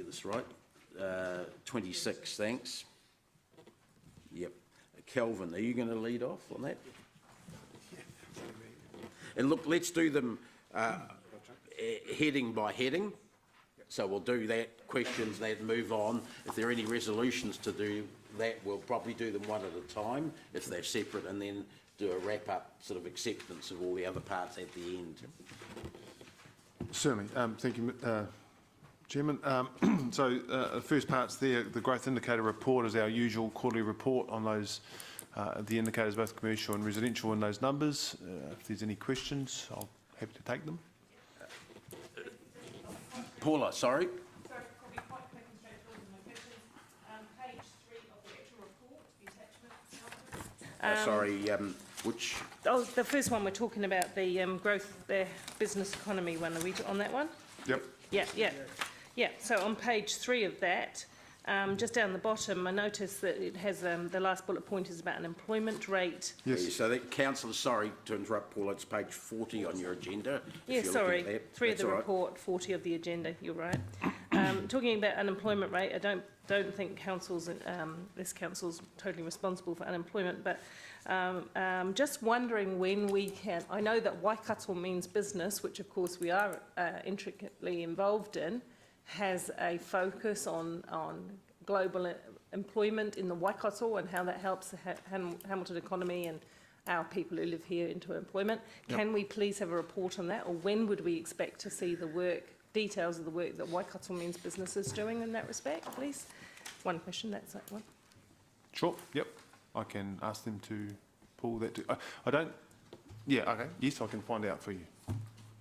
this right, 26, thanks. Yep. Kelvin, are you going to lead off on that? And look, let's do them heading by heading. So we'll do that, questions, that, move on. If there are any resolutions to do that, we'll probably do them one at a time, if they're separate, and then do a wrap-up sort of acceptance of all the other parts at the end. Certainly. Thank you, Chairman. So the first part's there. The growth indicator report is our usual quarterly report on those, the indicators, both commercial and residential, in those numbers. If there's any questions, I'll be happy to take them. Paula, sorry. Sorry, probably quite quick and straightforward with my questions. Page 3 of the actual report, the attachments. Sorry, which? Oh, the first one, we're talking about the growth, the business economy one. Are we on that one? Yep. Yeah, so on page 3 of that, just down the bottom, I noticed that it has, the last bullet point is about an employment rate. Yes. So that, councillor, sorry to interrupt, Paula, it's page 40 on your agenda. Yeah, sorry, 3 of the That's all right. report, 40 of the agenda, you're right. Talking about unemployment rate, I don't think council's, this council's totally responsible for unemployment, but just wondering when we can, I know that Waikato means business, which of course we are intricately involved in, has a focus on global employment in the Waikato and how that helps the Hamilton economy and our people who live here into employment. Yep. Can we please have a report on that, or when would we expect to see the work, details of the work that Waikato means business is doing in that respect, please? One question, that's that one. Sure. Yep. I can ask them to pull that. I don't. Yeah. Okay. Yes, I can find out for you.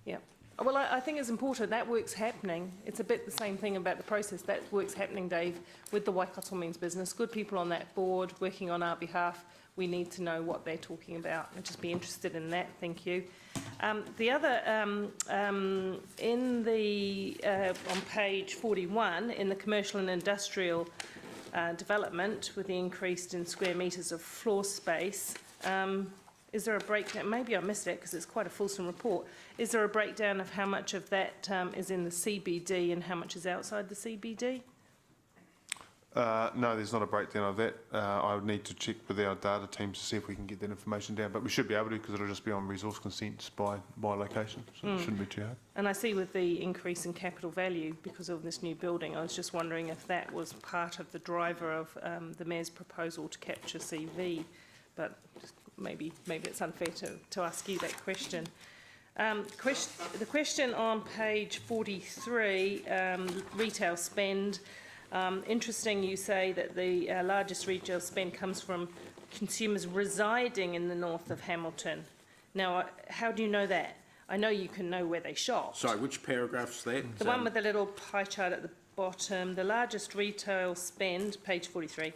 Yeah. Well, I think it's important. That work's happening. It's a bit the same thing about the process. That work's happening, Dave, with the Waikato Means Business. Good people on that board working on our behalf. We need to know what they're talking about. I'd just be interested in that. Thank you. The other, in the, on page 41, in the commercial and industrial development, with the increase in square metres of floor space, is there a breakdown? Maybe I missed it because it's quite a fulsome report. Is there a breakdown of how much of that is in the CBD and how much is outside the CBD? No, there's not a breakdown of that. I would need to check with our data teams to see if we can get that information down, but we should be able to because it'll just be on resource consents by location, so it shouldn't be too hard. And I see with the increase in capital value because of this new building, I was just wondering if that was part of the driver of the Mayor's proposal to capture CV, but maybe it's unfair to ask you that question. The question on page 43, retail spend. Interesting, you say that the largest retail spend comes from consumers residing in the north of Hamilton. Now, how do you know that? I know you can know where they shop. Sorry, which paragraph's that? The one with the little pie chart at the bottom. The largest retail spend, page 43,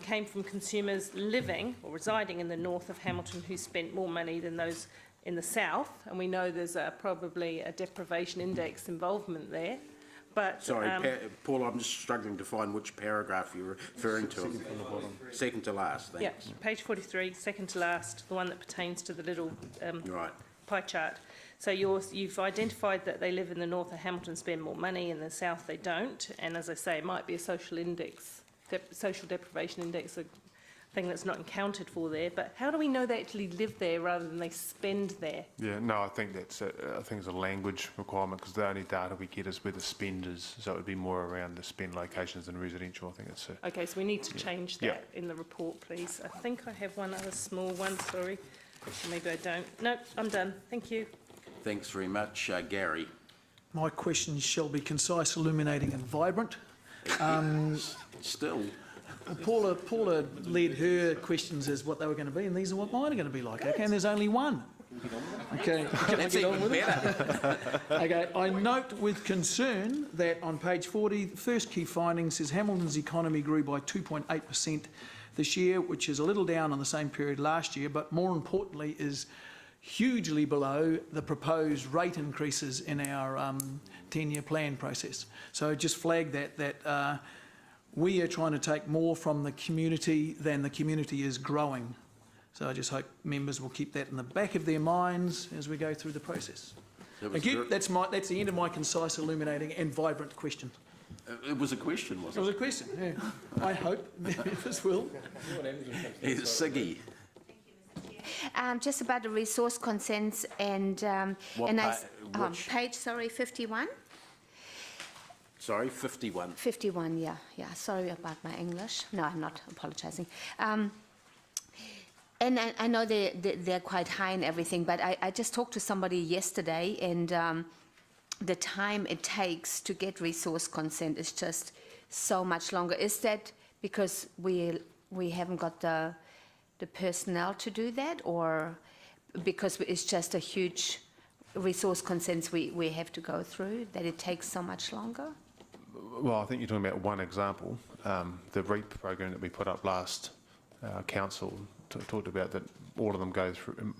came from consumers living or residing in the north of Hamilton who spent more money than those in the south. And we know there's probably a deprivation index involvement there. But, sorry, Paul, I'm just struggling to find which paragraph you're referring to. Second from the bottom. Second to last, thanks. Yeah, page 43, second to last, the one that pertains to the little right. pie chart. So you've identified that they live in the north of Hamilton, spend more money, in the south they don't. And as I say, it might be a social index, social deprivation index, a thing that's not accounted for there. But how do we know they actually live there rather than they spend there? Yeah, no, I think that's I think it's a language requirement because the only data we get is where the spend is, so it would be more around the spend locations than residential. I think it's okay, so we need to change that in the report, please. I think I have one other small one, sorry. Maybe I don't. No, I'm done. Thank you. Thanks very much. Gary. My questions shall be concise, illuminating and vibrant. Still. Paula led her questions as what they were going to be, and these are what mine are going to be like. Okay, and there's only one. Okay, can I get on with it? Okay, I note with concern that on page 40, the first key finding says Hamilton's economy grew by 2.8% this year, which is a little down on the same period last year, but more importantly is hugely below the proposed rate increases in our 10-year plan process. So just flag that we are trying to take more from the community than the community is growing. So I just hope members will keep that in the back of their minds as we go through the process. Thank you. That's the end of my concise, illuminating and vibrant question. It was a question, It wasn't was a question, yeah. I hope members will. it? Siggy. Just about the resource consents and, What and which- page, sorry, 51? Sorry, 51. 51, yeah. Sorry about my English. No, I'm not apologising. And I know they're quite high and everything, but I just talked to somebody yesterday, and the time it takes to get resource consent is just so much longer. Is that because we haven't got the personnel to do that, or because it's just a huge resource consents we have to go through that it takes so much longer? Well, I think you're talking about one example. The REAP program that we put up last council talked about that all of them go through,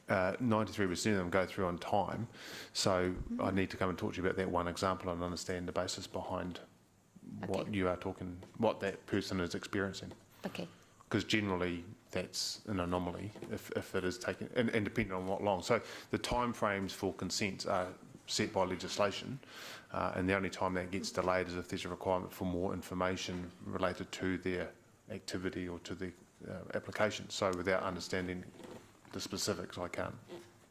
93% of them go through on time. So I need to come and talk to you about that one example and understand the basis behind what you are talking, what that person is experiencing. Okay. Because generally that's an anomaly if it is taken, and depending on what long. So the timeframes for consents are set by legislation, and the only time that gets delayed is if there's a requirement for more information related to their activity or to the application. So without understanding the specifics, I can't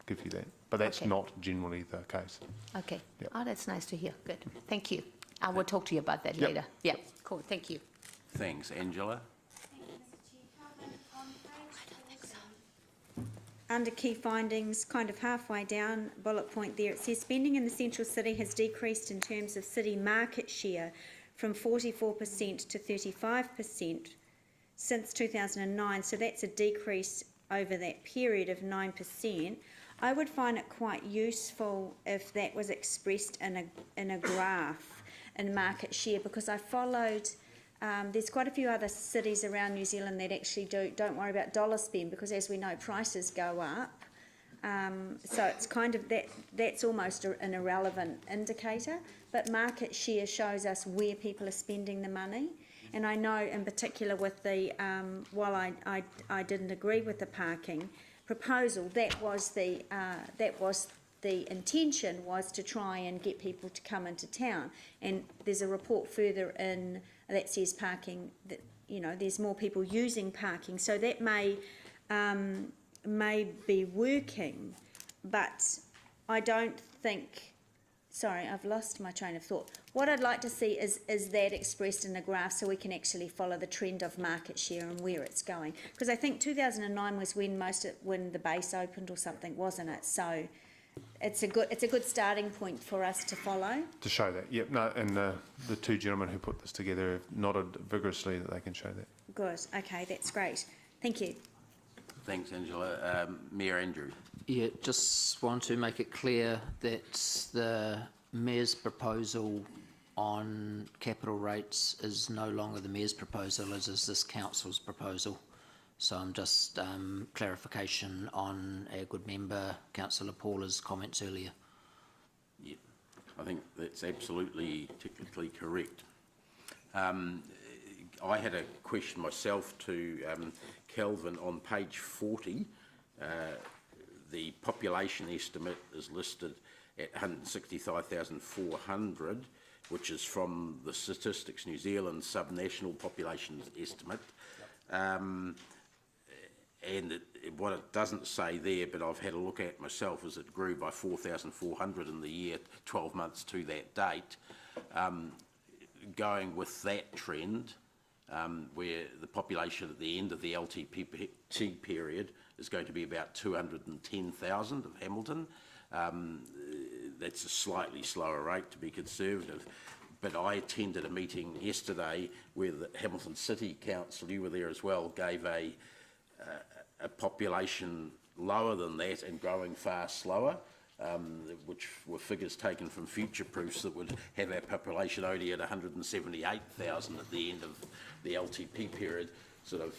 give you that. But that's not generally the case. Okay. Yep. Oh, that's nice to hear. Good. Thank you. I will talk to you about that Yep. later. Yeah, cool. Thank you. Thanks. Angela? Under key findings, kind of halfway down, bullet point there, it says spending in the central city has decreased in terms of city market share from 44% to 35% since 2009. So that's a decrease over that period of 9%. I would find it quite useful if that was expressed in a graph in market share, because I followed. There's quite a few other cities around New Zealand that actually don't worry about dollar spend, because as we know, prices go up. So it's kind of that's almost an irrelevant indicator. But market share shows us where people are spending the money. And I know in particular with the, while I didn't agree with the parking proposal, that was the intention was to try and get people to come into town. And there's a report further in that says parking, that, you know, there's more people using parking. So that may be working, but I don't think, sorry, I've lost my train of thought. What I'd like to see is that expressed in a graph so we can actually follow the trend of market share and where it's going. Because I think 2009 was when the base opened or something, wasn't it? So it's a good starting point for us to follow. To show that, yep. No, and the two gentlemen who put this together have nodded vigorously that they can show that. Good. Okay, that's great. Thank you. Thanks, Angela. Mayor Andrew. Yeah, just want to make it clear that the Mayor's proposal on capital rates is no longer the Mayor's proposal, as is this Council's proposal. So I'm just clarification on our good member, Councillor Paula's comments earlier. Yeah, I think that's absolutely technically correct. I had a question myself to Kelvin on page 40. The population estimate is listed at 165,400, which is from the Statistics New Zealand subnational population estimate. And what it doesn't say there, but I've had a look at myself, is it grew by 4,400 in the year 12 months to that date. Going with that trend, where the population at the end of the LTPT period is going to be about 210,000 of Hamilton. That's a slightly slower rate, to be conservative. But I attended a meeting yesterday where the Hamilton City Council, you were there as well, gave a population lower than that and growing far slower, which were figures taken from future proofs that would have our population only at 178,000 at the end of the LTP period, sort of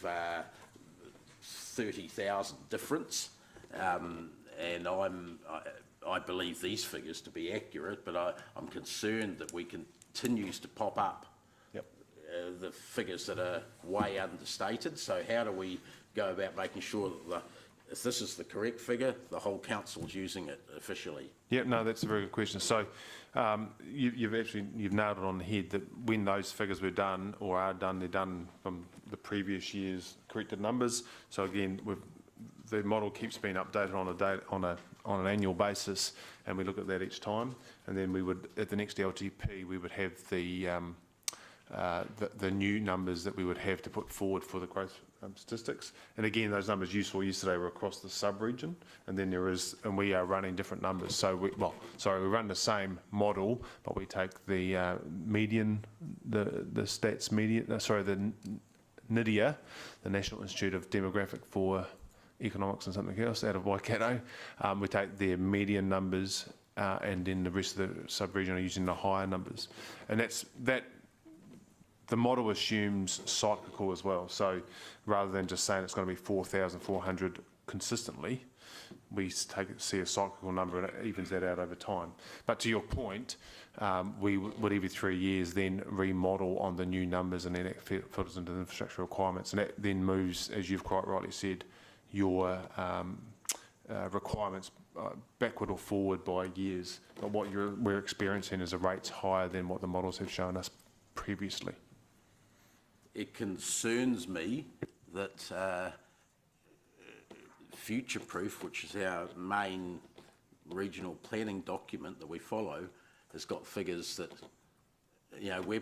30,000 difference. And I believe these figures to be accurate, but I'm concerned that we continues to pop up the figures that are way understated. So how do we go about making sure that if this is the correct figure, the whole council's using it officially? Yeah, no, that's a very good question. So you've nailed it on the head that when those figures were done or are done, they're done from the previous year's corrected numbers. So again, the model keeps being updated on an annual basis, and we look at that each time. And then we would, at the next LTP, we would have the new numbers that we would have to put forward for the growth statistics. And again, those numbers you saw yesterday were across the sub-region, and then we are running different numbers. So we run the same model, but we take the median, the stats median, the NIDIA, the National Institute of Demographic for Economics and something else, out of Waikato. We take their median numbers, and then the rest of the sub-region are using the higher numbers. And the model assumes cyclical as well. So rather than just saying it's going to be 4,400 consistently, we see a cyclical number and it evens that out over time. But to your point, we would every 3 years then remodel on the new numbers, and then it filters into the infrastructure requirements. And that then moves, as you've quite rightly said, your requirements backward or forward by years. But what we're experiencing is a rates higher than what the models have shown us previously. It concerns me that Future Proof, which is our main regional planning document that we follow, has got figures that, you know, we're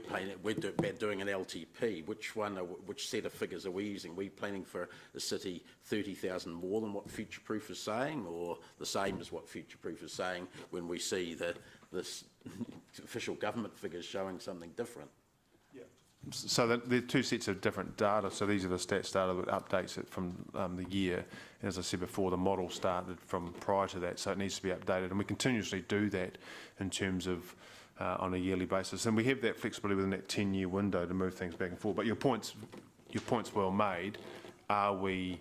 doing an LTP. Which set of figures are we using? Are we planning for a city 30,000 more than what Future Proof is saying, or the same as what Future Proof is saying when we see this official government figures showing something different? So there are two sets of different data. So these are the stats data that updates it from the year. And as I said before, the model started from prior to that, so it needs to be updated. And we continuously do that in terms of on a yearly basis. And we have that flexibility within that 10-year window to move things back and forth. But your point's well made. Are we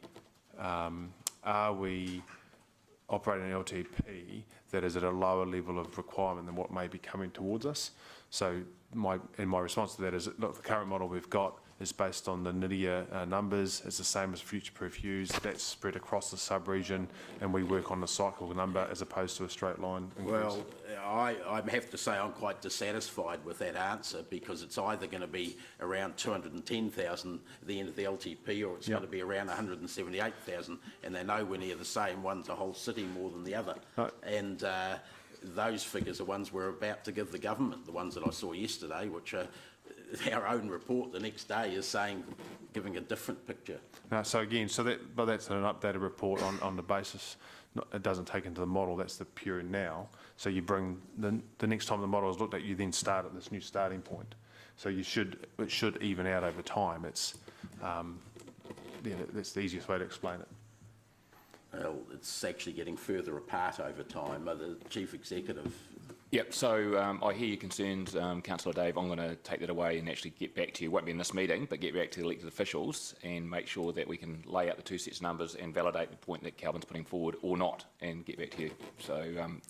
operating an LTP that is at a lower level of requirement than what may be coming towards us? So my response to that is, look, the current model we've got is based on the NIDIA numbers. It's the same as Future Proof use. That's spread across the sub-region, and we work on the cyclical number as opposed to a straight line increase. Well, I have to say I'm quite dissatisfied with that answer, because it's either going to be around 210,000 at the end of the LTP, or it's going to be around 178,000, and they're nowhere near the same. One's a whole city more than the other. Right. And those figures are ones we're about to give the government, the ones that I saw yesterday, which are our own report the next day is giving a different picture. No, so again, that's an updated report on the basis. It doesn't take into the model. That's the pure now. So you bring the next time the model is looked at, you then start at this new starting point. So it should even out over time. It's that's the easiest way to explain it. Well, it's actually getting further apart over time. The Chief Executive. Yep, so I hear your concerns, Councillor Dave. I'm going to take that away and actually get back to you. Won't be in this meeting, but get back to the elected officials and make sure that we can lay out the two sets of numbers and validate the point that Calvin's putting forward or not, and get back to you. So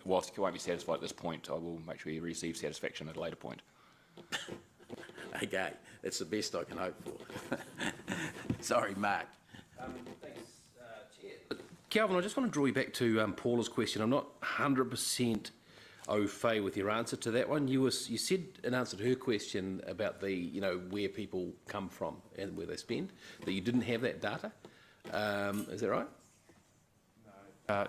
whilst you won't be satisfied at this point, I will make sure you receive satisfaction at a later point. Okay, that's the best I can hope for. Sorry, Mark. Thanks, Chair. Calvin, I just want to draw you back to Paula's question. I'm not 100% au fait with your answer to that one. You said in answer to her question about where people come from and where they spend, that you didn't have that data. Is that right?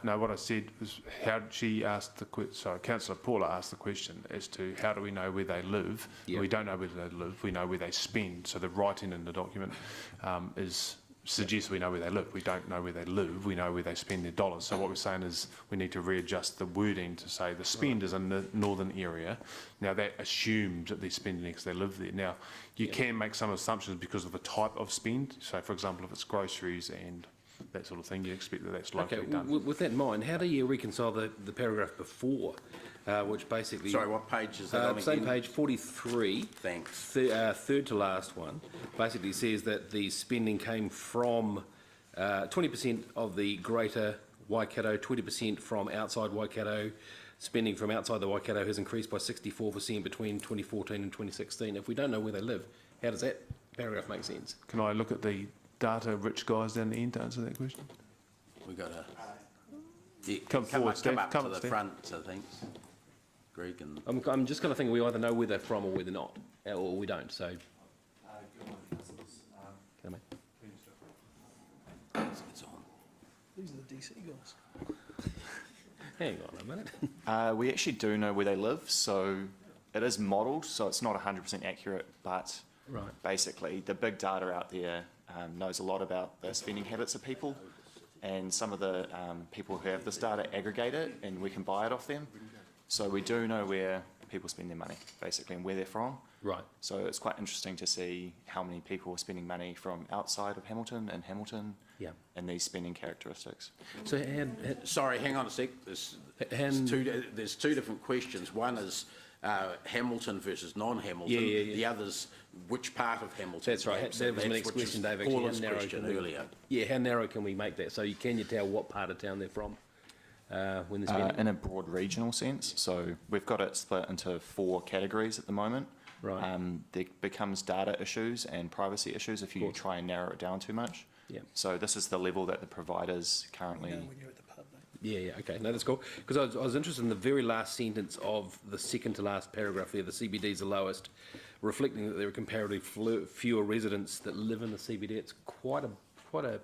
No, what I said was how she asked the question. Sorry, Councillor Paula asked the question as to how do we know where they live. Yep. We don't know where they live. We know where they spend. So the writing in the document suggests we know where they live. We don't know where they live. We know where they spend their dollars. So what we're saying is we need to readjust the wording to say the spend is in the northern area. Now that assumes that they're spending because they live there. Now you can make some assumptions because of the type of spend. So for example, if it's groceries and that sort of thing, you expect that that's locally done. With that in mind, how do you reconcile the paragraph before, which basically... Sorry, what page is that on again? Same page, 43. Thanks. Third to last one, basically says that the spending came from 20% of the greater Waikato, 20% from outside Waikato, spending from outside the Waikato has increased by 64% between 2014 and 2016. If we don't know where they live, how does that paragraph make sense? Can I look at the data-rich guys down the end to answer that question? We've got to... Yeah, Come forward, Steve. Come up Come to up, the Steve. front, I think. Greg and... I'm just kind of thinking we either know where they're from or where they're not, or we don't, so... Can I make- It's on. These are the DC guys. Hang on a minute. We actually do know where they live, so it is modelled, so it's not 100% accurate, but Right. basically the big data out there knows a lot about the spending habits of people, and some of the people who have this data aggregate it, and we can buy it off them. So we do know where people spend their money, basically, and where they're from. Right. So it's quite interesting to see how many people are spending money from outside of Hamilton and Hamilton, Yeah. and these spending characteristics. So, Sorry, hang on a sec. There's two different questions. One is Hamilton versus non-Hamilton. Yeah. The other's which part of Hamilton. That's right. perhaps, That and was my that's next which is question, Dave. Actually, Paula's how narrow question can we- earlier. Yeah, how narrow can we make that? So can you tell what part of town they're from when they're spending? In a broad regional sense, so we've got it split into 4 categories at the moment. Right. There becomes data issues and privacy issues if you try and narrow it down too much. Yeah. So this is the level that the providers currently... You know when you're at the pub, mate. Yeah, okay. No, that's cool. Because I was interested in the very last sentence of the second to last paragraph there, the CBD is the lowest, reflecting that there are comparatively fewer residents that live in the CBD. It's quite a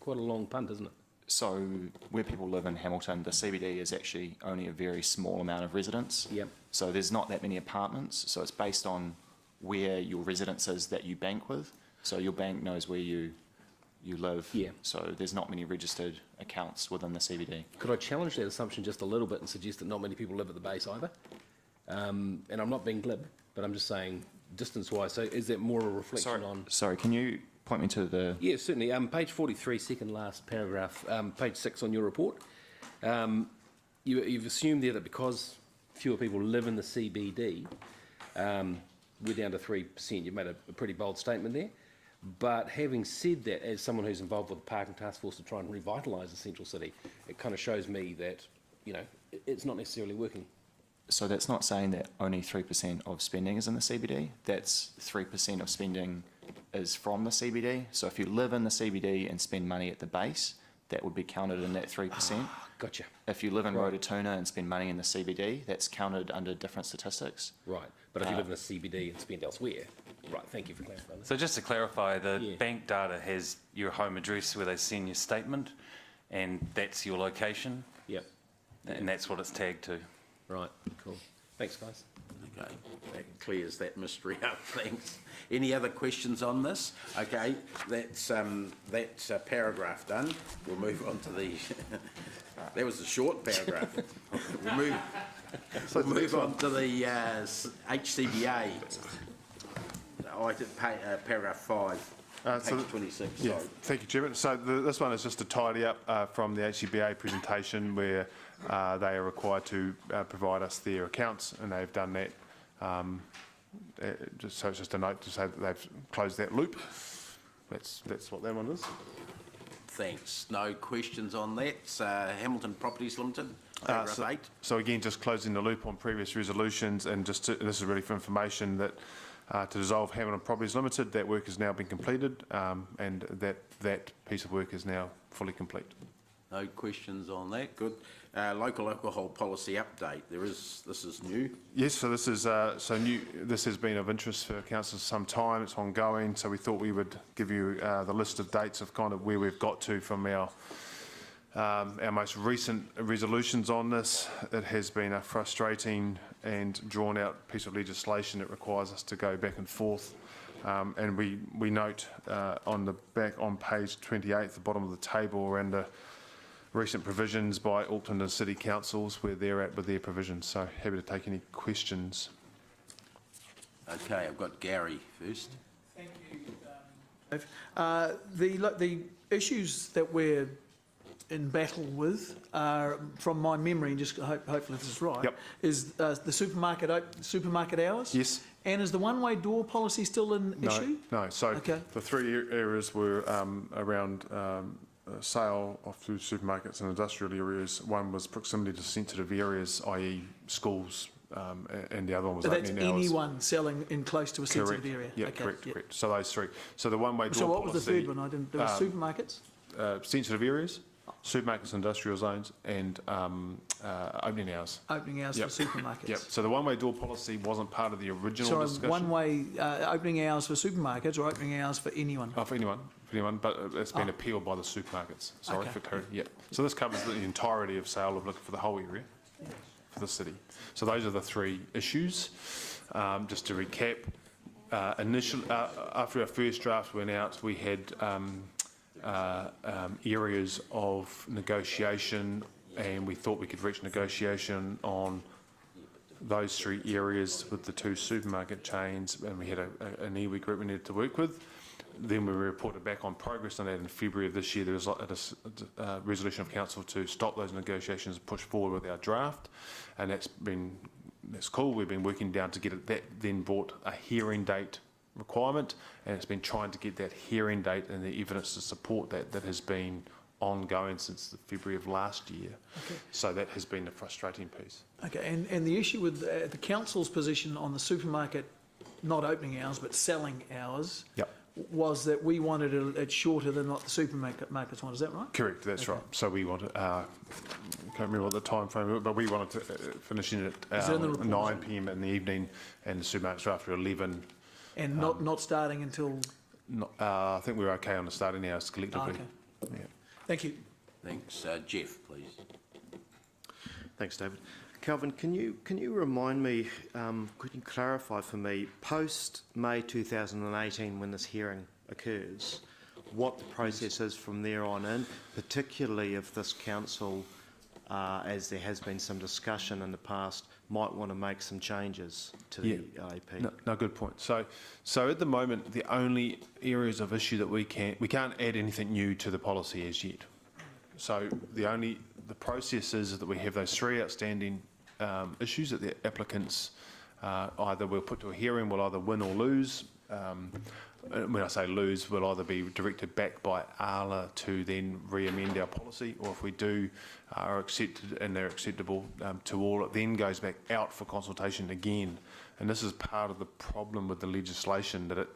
long punt, isn't it? So where people live in Hamilton, the CBD is actually only a very small amount of residents. Yep. So there's not that many apartments. So it's based on where your residence is that you bank with. So your bank knows where you live. Yeah. So there's not many registered accounts within the CBD. Could I challenge that assumption just a little bit and suggest that not many people live at the base either? And I'm not being glib, but I'm just saying distance-wise. So is that more a reflection on... Sorry, can you point me to the... Yeah, certainly. Page 43, second last paragraph, page 6 on your report. You've assumed there that because fewer people live in the CBD, we're down to 3%. You've made a pretty bold statement there. But having said that, as someone who's involved with the Parking Task Force to try and revitalise the central city, it kind of shows me that, you know, it's not necessarily working. So that's not saying that only 3% of spending is in the CBD. That's 3% of spending is from the CBD. So if you live in the CBD and spend money at the base, that would be counted in that 3%. Gotcha. If you live in Right. Rototuna and spend money in the CBD, that's counted under different statistics. Right. But if you live in the CBD and spend elsewhere, right, thank you for clarifying that. So just to clarify, the Yeah. bank data has your home address where they send your statement, and that's your location, Yep. and that's what it's tagged to. Right, cool. Thanks, guys. Okay, that clears that mystery up, thanks. Any other questions on this? Okay, that's paragraph done. We'll move on to the, that was a short paragraph. We'll move on to the HCBA. Paragraph 5, page 26, Yeah, sorry. thank you, Chairman. So this one is just a tidy up from the HCBA presentation where they are required to provide us their accounts, and they've done that. So it's just a note to say that they've closed that loop. That's what that one is. Thanks. No questions on that. Hamilton Properties Limited, paragraph 8. So again, just closing the loop on previous resolutions, and just to, this is really for information that to dissolve Hamilton Properties Limited, that work has now been completed, and that piece of work is now fully complete. No questions on that. Good. Local alcohol policy update. This is new. Yes, so this is new. This has been of interest for council for some time. It's ongoing, so we thought we would give you the list of dates of kind of where we've got to from our most recent resolutions on this. It has been a frustrating and drawn-out piece of legislation. It requires us to go back and forth, and we note on the back on page 28, the bottom of the table, around the recent provisions by Auckland and City Councils, where they're at with their provisions. So happy to take any questions. Okay, I've got Gary first. Thank you, Dave. The issues that we're in battle with are, from my memory, just hopefully this is right, Yep. is the supermarket hours? Yes. And is the one-way door policy still an issue? No. So Okay. the three areas were around sale of food supermarkets in industrial areas. One was proximity to sensitive areas, i.e. schools, and the other one was So that's opening hours. anyone selling in close to a sensitive area? Yeah, Okay, correct, yeah. correct. So those three. So the one-way door So what was the policy, third one? I didn't, there was supermarkets? sensitive areas, supermarkets, industrial zones, and opening hours. Opening hours Yep. for supermarkets? Yep. So the one-way door policy wasn't part of the original Sorry, discussion. one-way, opening hours for supermarkets or opening hours for anyone? Oh, for anyone, but it's been appealed by the supermarkets. Sorry, Okay. for clarity. Yeah. So this covers the entirety of sale of liquor for the whole area, for the city. So those are the three issues. Just to recap, after our first draft went out, we had areas of negotiation, and we thought we could reach negotiation on those three areas with the two supermarket chains, and we had an iwi group we needed to work with. Then we reported back on progress on that in February of this year. There was a resolution of council to stop those negotiations and push forward with our draft, and that's cool. We've been working down to get it. That then brought a hearing date requirement, and it's been trying to get that hearing date and the evidence to support that has been ongoing since the February of last year. Okay. So that has been the frustrating piece. Okay, and the issue with the council's position on the supermarket, not opening hours, but selling hours, Yep. was that we wanted it shorter than what the supermarkets want, is that right? Correct, that's right. So we wanted, I can't remember what the time frame was, but we wanted to finish it Is it in the at report? 9 p.m. in the evening, and the supermarkets are after 11. And not starting until, I think we were okay on the starting hours collectively. okay. Yeah. Thank you. Thanks. Jeff, please. Thanks, David. Calvin, can you remind me, could you clarify for me, post-May 2018, when this hearing occurs, what the process is from there on in, particularly if this council, as there has been some discussion in the past, might want to make some changes to the IEP? No, good point. So at the moment, the only areas of issue that we can't add anything new to the policy as yet. So the process is that we have those three outstanding issues that the applicants either will put to a hearing, will either win or lose. When I say lose, will either be directed back by ALA to then re-amend our policy, or if we do are accepted and they're acceptable to all, it then goes back out for consultation again. And this is part of the problem with the legislation, that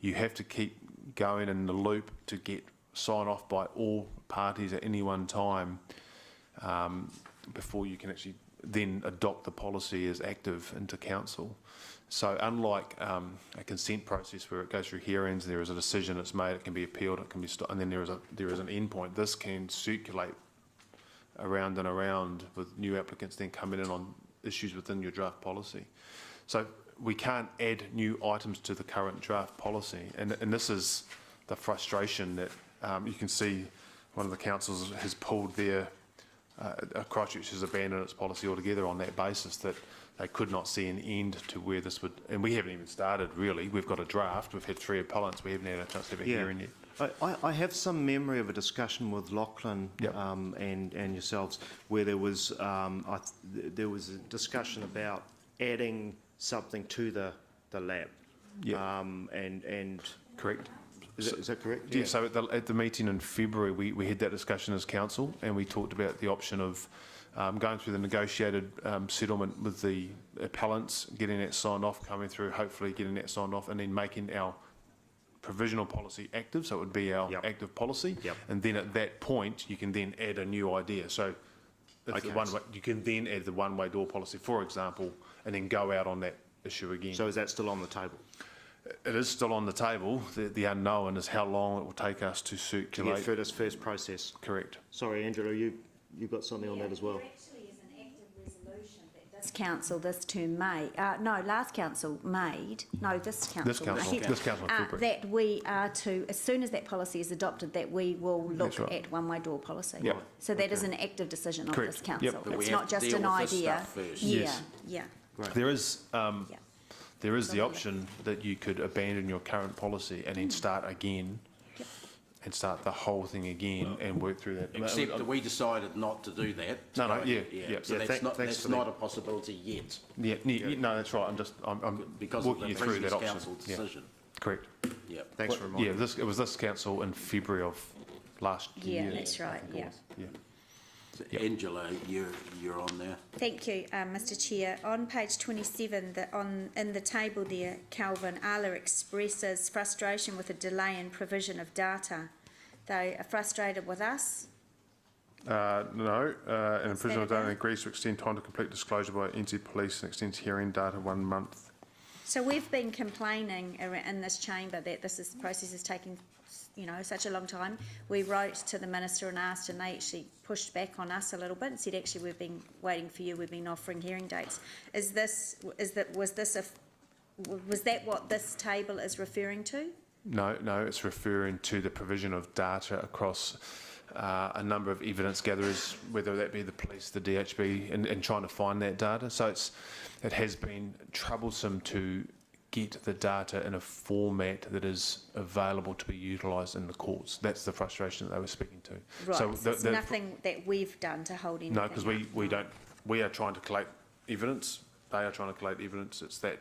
you have to keep going in the loop to get sign-off by all parties at any one time before you can actually then adopt the policy as active into council. So unlike a consent process where it goes through hearings, there is a decision that's made, it can be appealed, it can be stopped, and then there is an end point. This can circulate around and around with new applicants then coming in on issues within your draft policy. So we can't add new items to the current draft policy, and this is the frustration that you can see. One of the councils has pulled their Christchurch has abandoned its policy altogether on that basis, that they could not see an end to where this would, and we haven't even started really. We've got a draft, we've had 3 appellants, we haven't had a chance to have a hearing yet. I have some memory of a discussion with Lachlan and yourselves where there was a discussion about adding something to the lab. Yeah. And correct. Is that correct? Yeah. So at the meeting in February, we had that discussion as council, and we talked about the option of going through the negotiated settlement with the appellants, getting that signed off, coming through, hopefully getting that signed off, and then making our provisional policy active, so it would be our active policy. And then at that point, you can then add a new idea. So if you can then add the one-way door policy, for example, and then go out on that issue again. So is that still on the table? It is still on the table. The unknown is how long it will take us to circulate. To get through this first process. Correct. Sorry, Angela, you've got something on that as well. There actually is an active resolution that this council this term made, last council made, this council This council in February. that we are to, as soon as that policy is adopted, that we will look That's right. at one-way door policy. Yep. So that is an active decision of Correct. this council. Yep. But we It's have not to just deal an with this idea. stuff first. Yes. Yeah. There is the option that you could abandon your current policy and then start again, and start the whole thing again and work through that. Except that we decided not to do that. No, So that's not a possibility yet. No, that's right. I'm Because of walking the you through that previous option. council decision. Correct. Yep. Thanks for reminding me. It was this council in February of last year. Yeah, that's right, yeah. Yeah. Angela, you're on there. Thank you, Mr Chair. On page 27, in the table there, Calvin, ALA expresses frustration with a delay in provision of data. They are frustrated with us. No, and What's provisional that data about? agrees to extend time to complete disclosure by NZ Police and extends hearing data 1 month. So we've been complaining in this chamber that this process is taking, such a long time. We wrote to the minister and asked, and they actually pushed back on us a little bit and said, actually, we've been waiting for you. We've been offering hearing dates. Was that what this table is referring to? No, it's referring to the provision of data across a number of evidence gatherers, whether that be the police, the DHB, and trying to find that data. So it has been troublesome to get the data in a format that is available to be utilised in the courts. That's the frustration that they were speaking to. Right, so it's nothing that we've done to hold anything. No, because we are trying to collate evidence. They are trying to collate evidence. It's that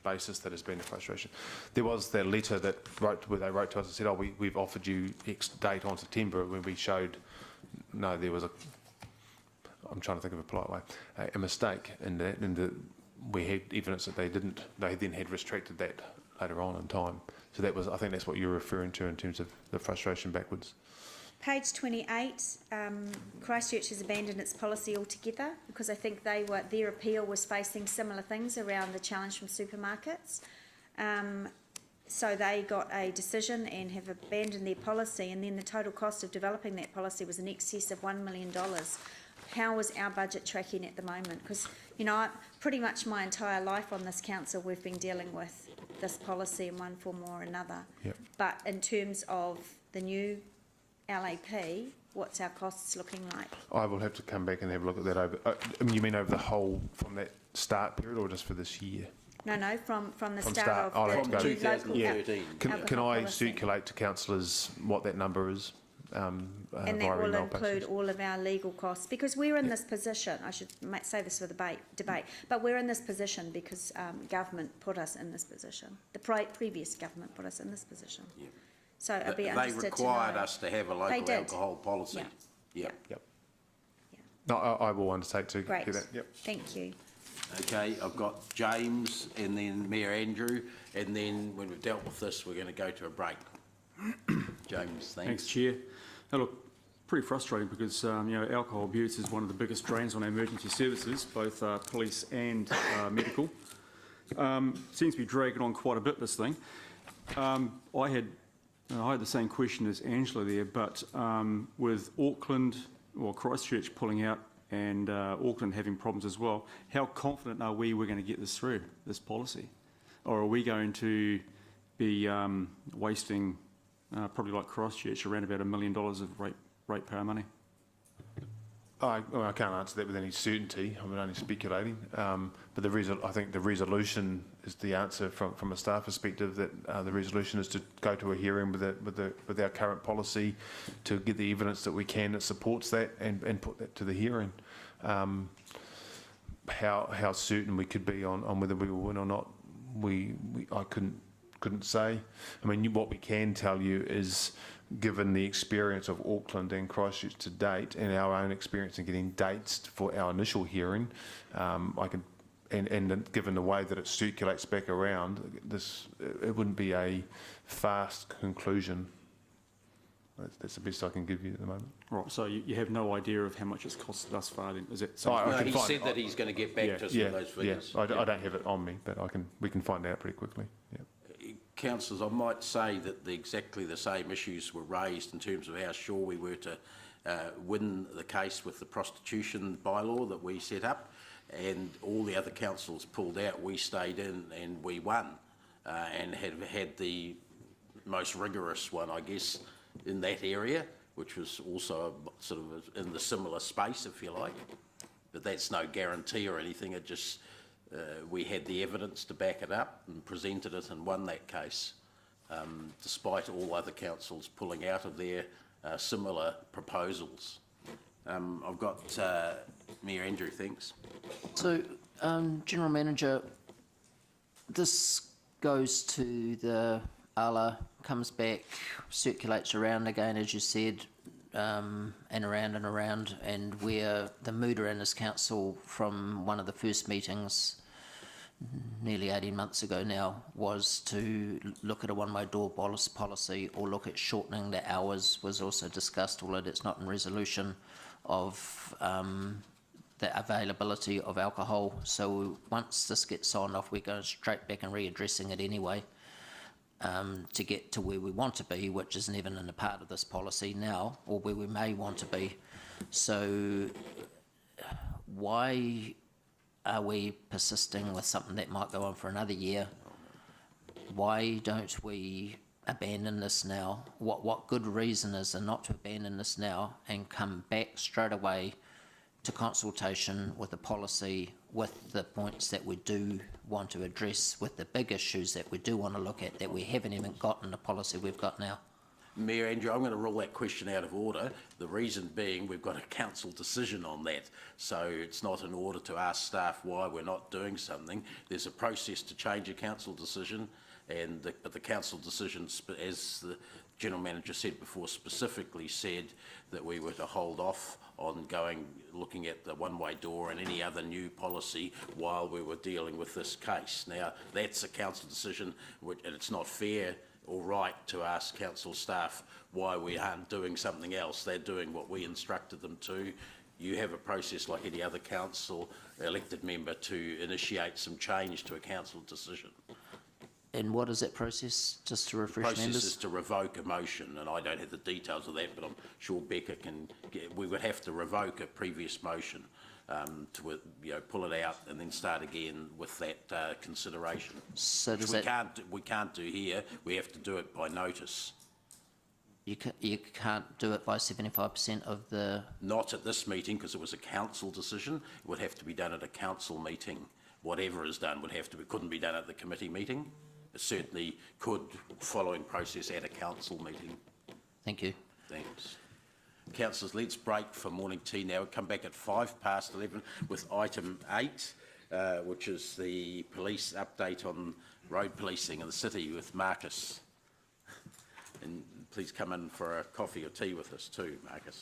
basis that has been the frustration. There was that letter where they wrote to us and said, oh, we've offered you X date on September, when we showed, no, there was I'm trying to think of a polite way, a mistake in that, we had evidence that they then had restricted that later on in time. So I think that's what you're referring to in terms of the frustration backwards. Page 28, Christchurch has abandoned its policy altogether because I think their appeal was facing similar things around the challenge from supermarkets. So they got a decision and have abandoned their policy, and then the total cost of developing that policy was in excess of $1 million. How is our budget tracking at the moment? Because, pretty much my entire life on this council, we've been dealing with this policy in one form or another. Yep. But in terms of the new LAP, what's our costs looking like? I will have to come back and have a look at that over. You mean over the whole, from that start period, or just for this year? No, from the From start I'll have of to the go. local Can alcohol I policy. circulate to councillors what that number is? And via that will email include basis? all of our legal costs, because we're in this position, I should say this for the debate, but we're in this position because government put us in this position. The previous government put us in this position. Yep. So I'd be They interested to know. required us to have a They local did. alcohol policy. Yeah. Yep. No, I will undertake to Great. get that. Yep. Thank you. Okay, I've got James and then Mayor Andrew, and then when we've dealt with this, we're going to go to a break. James, Thanks, Chair. Now, look, pretty frustrating because alcohol abuse is one of the biggest drains on our emergency services, both police and medical. Seems to be dragging on quite a bit, this thing. I had the same question as Angela there, but with Auckland or Christchurch pulling out and Auckland having problems as well, how confident are we're going to get this through, this policy? Or are we going to be wasting, probably like Christchurch, around about $1 million of ratepayer money? I can't answer that with any certainty. I'm only speculating. But I think the resolution is the answer from a staff perspective. That the resolution is to go to a hearing with our current policy to get the evidence that we can that supports that and put that to the hearing. How certain we could be on whether we will win or not, I couldn't say. I mean, what we can tell you is, given the experience of Auckland and Christchurch to date, and our own experience in getting dates for our initial hearing, and given the way that it circulates back around, it wouldn't be a fast conclusion. That's the best I can give you at the moment. Right, so you have no idea of how much it's costed thus far then? Is it He said that he's going to get back to us with those figures. I don't have it on me, but we can find out pretty quickly. Yeah. Councillors, I might say that exactly the same issues were raised in terms of how sure we were to win the case with the prostitution bylaw that we set up, and all the other councils pulled out. We stayed in and we won, and have had the most rigorous one, I guess, in that area, which was also sort of in the similar space, if you like. But that's no guarantee or anything. It just we had the evidence to back it up and presented it and won that case, despite all other councils pulling out of their similar proposals. I've got Mayor Andrew, thanks. So, General Manager, this goes to the ALA comes back, circulates around again, as you said, and around, and where the mood around this council from one of the first meetings nearly 18 months ago now was to look at a one-way door policy or look at shortening the hours was also discussed, although it's not in resolution, of the availability of alcohol. So once this gets signed off, we're going straight back and readdressing it anyway to get to where we want to be, which isn't even in a part of this policy now, or where we may want to be. So why are we persisting with something that might go on for another year? Why don't we abandon this now? What good reason is there not to abandon this now and come back straight away to consultation with the policy, with the points that we do want to address, with the big issues that we do want to look at that we haven't even got in the policy we've got now? Mayor Andrew, I'm going to rule that question out of order. The reason being we've got a council decision on that. So it's not in order to ask staff why we're not doing something. There's a process to change a council decision, but the council decision, as the General Manager said before, specifically said that we were to hold off on looking at the one-way door and any other new policy while we were dealing with this case. Now, that's a council decision, and it's not fair or right to ask council staff why we aren't doing something else. They're doing what we instructed them to. You have a process like any other council elected member to initiate some change to a council decision. And what is that process, just to refresh members? The process is to revoke a motion, and I don't have the details of that, but I'm sure Becca can we would have to revoke a previous motion to pull it out and then start again with that consideration. So does which we can't do here. We have to do it by notice. You can't do it by 75% of the... Not at this meeting, because it was a council decision. It would have to be done at a council meeting. Whatever is done couldn't be done at the committee meeting. It certainly could, following process, at a council meeting. Thank you. Thanks. Councillors, let's break for morning tea now. We'll come back at 11:05 with item 8, which is the police update on road policing in the city with Marcus. And please come in for a coffee or tea with us too, Marcus.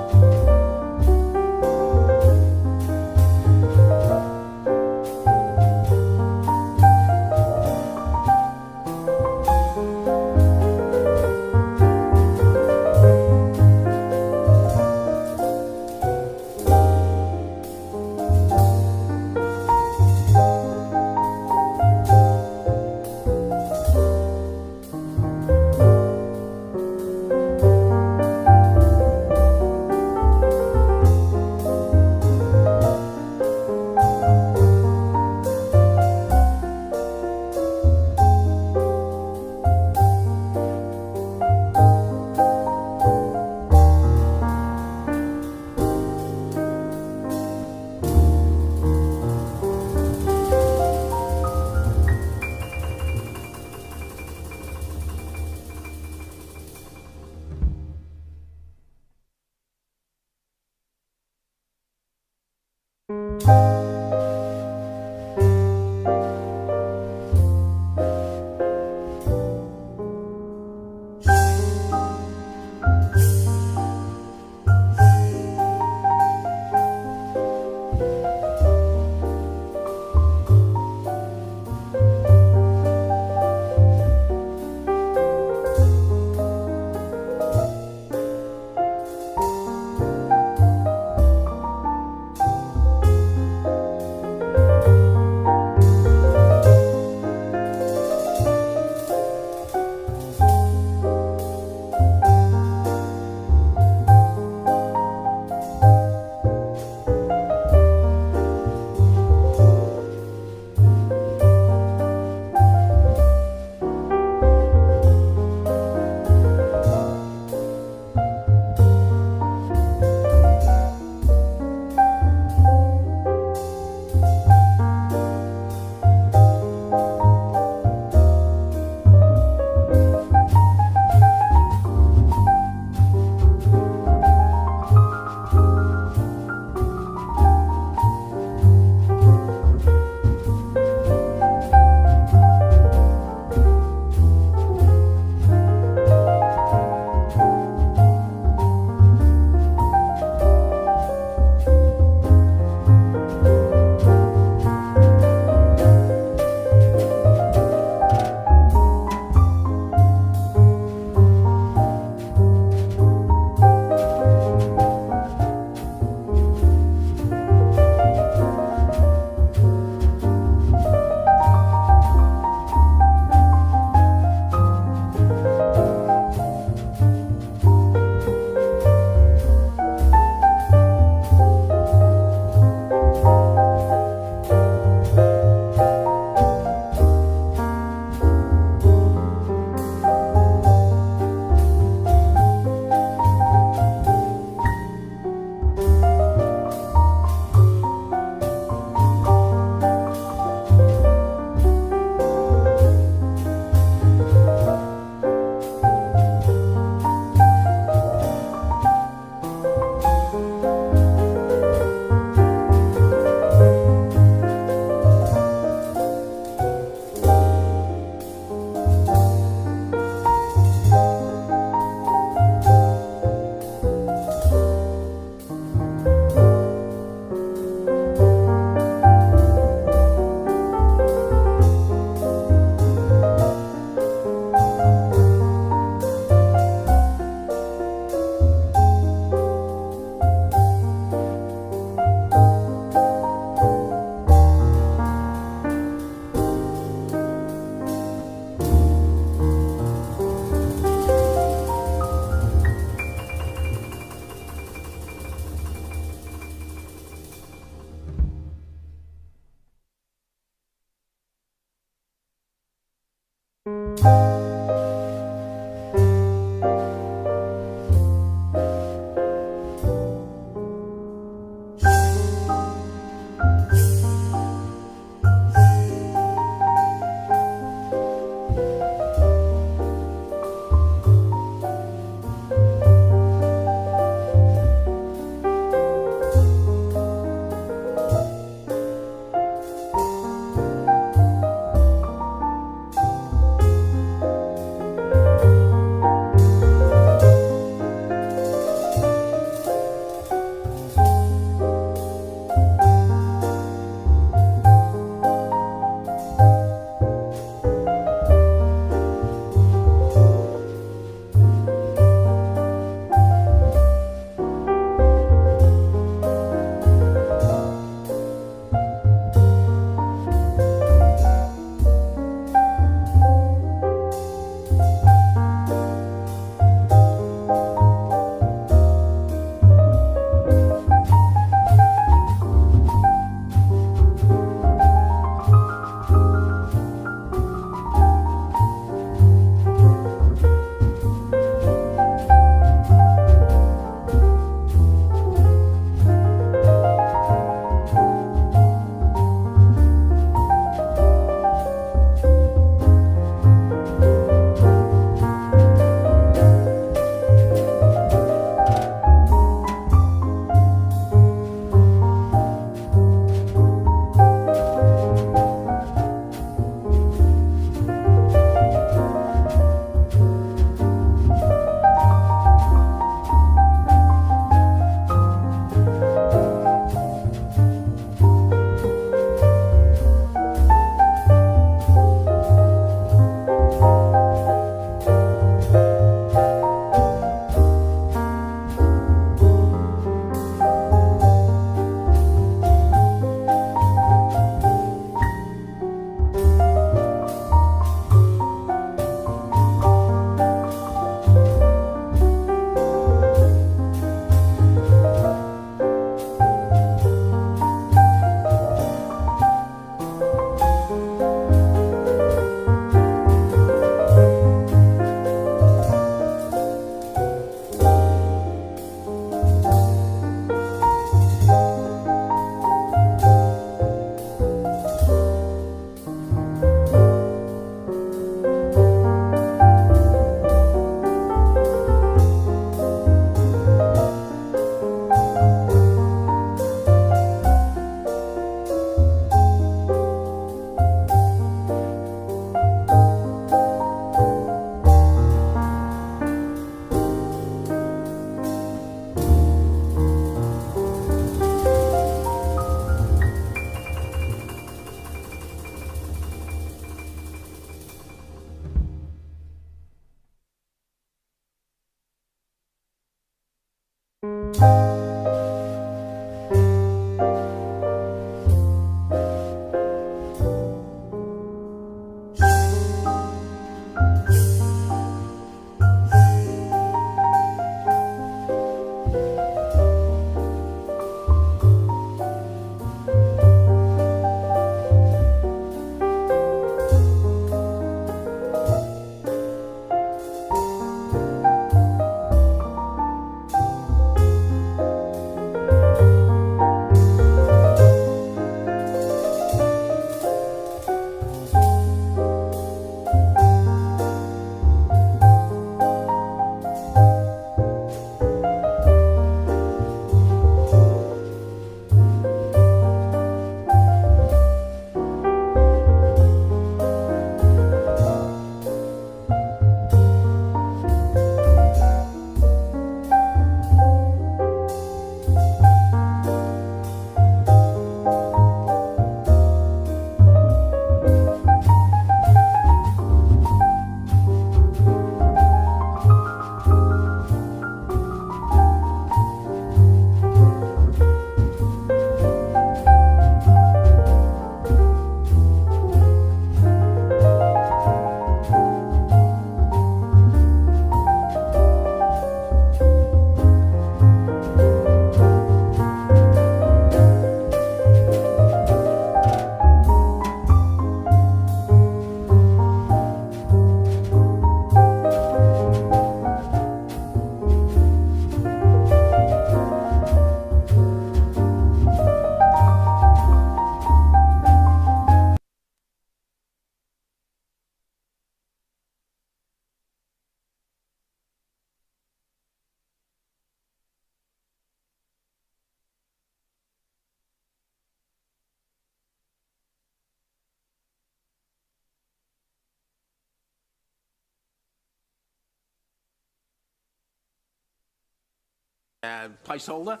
Placeholder,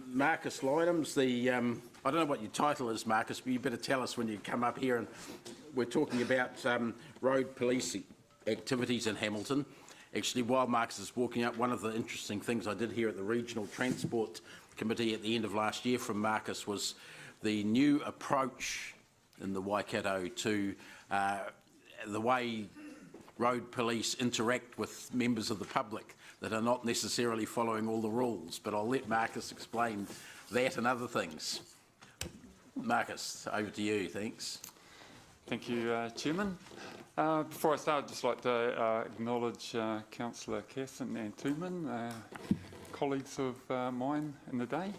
Marcus Lynham's the, I don't know what your title is, Marcus, but you better tell us when you come up here, and we're talking about road police activities in Hamilton. Actually, while Marcus is walking up, one of the interesting things I did hear at the Regional Transport Committee at the end of last year from Marcus was the new approach in the Waikato to the way road police interact with members of the public that are not necessarily following all the rules, but I'll let Marcus explain that and other things. Marcus, over to you, thanks. Thank you, Chairman. Before I start, I'd just like to acknowledge Councillor Cass and Ann Tooman, colleagues of mine in the day.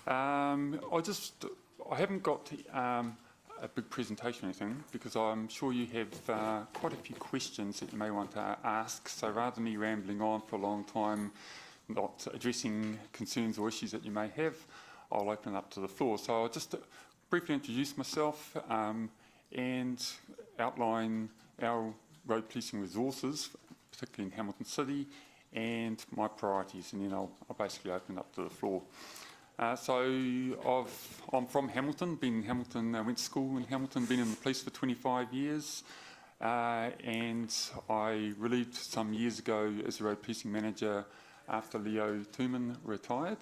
I haven't got a big presentation or anything, because I'm sure you have quite a few questions that you may want to ask. So rather than me rambling on for a long time, not addressing concerns or issues that you may have, I'll open it up to the floor. So I'll just briefly introduce myself and outline our road policing resources, particularly in Hamilton City, and my priorities, and then I'll basically open it up to the floor. I'm from Hamilton, been in Hamilton, went to school in Hamilton, been in the police for 25 years, and I relieved some years ago as a road policing manager after Leo Tooman retired,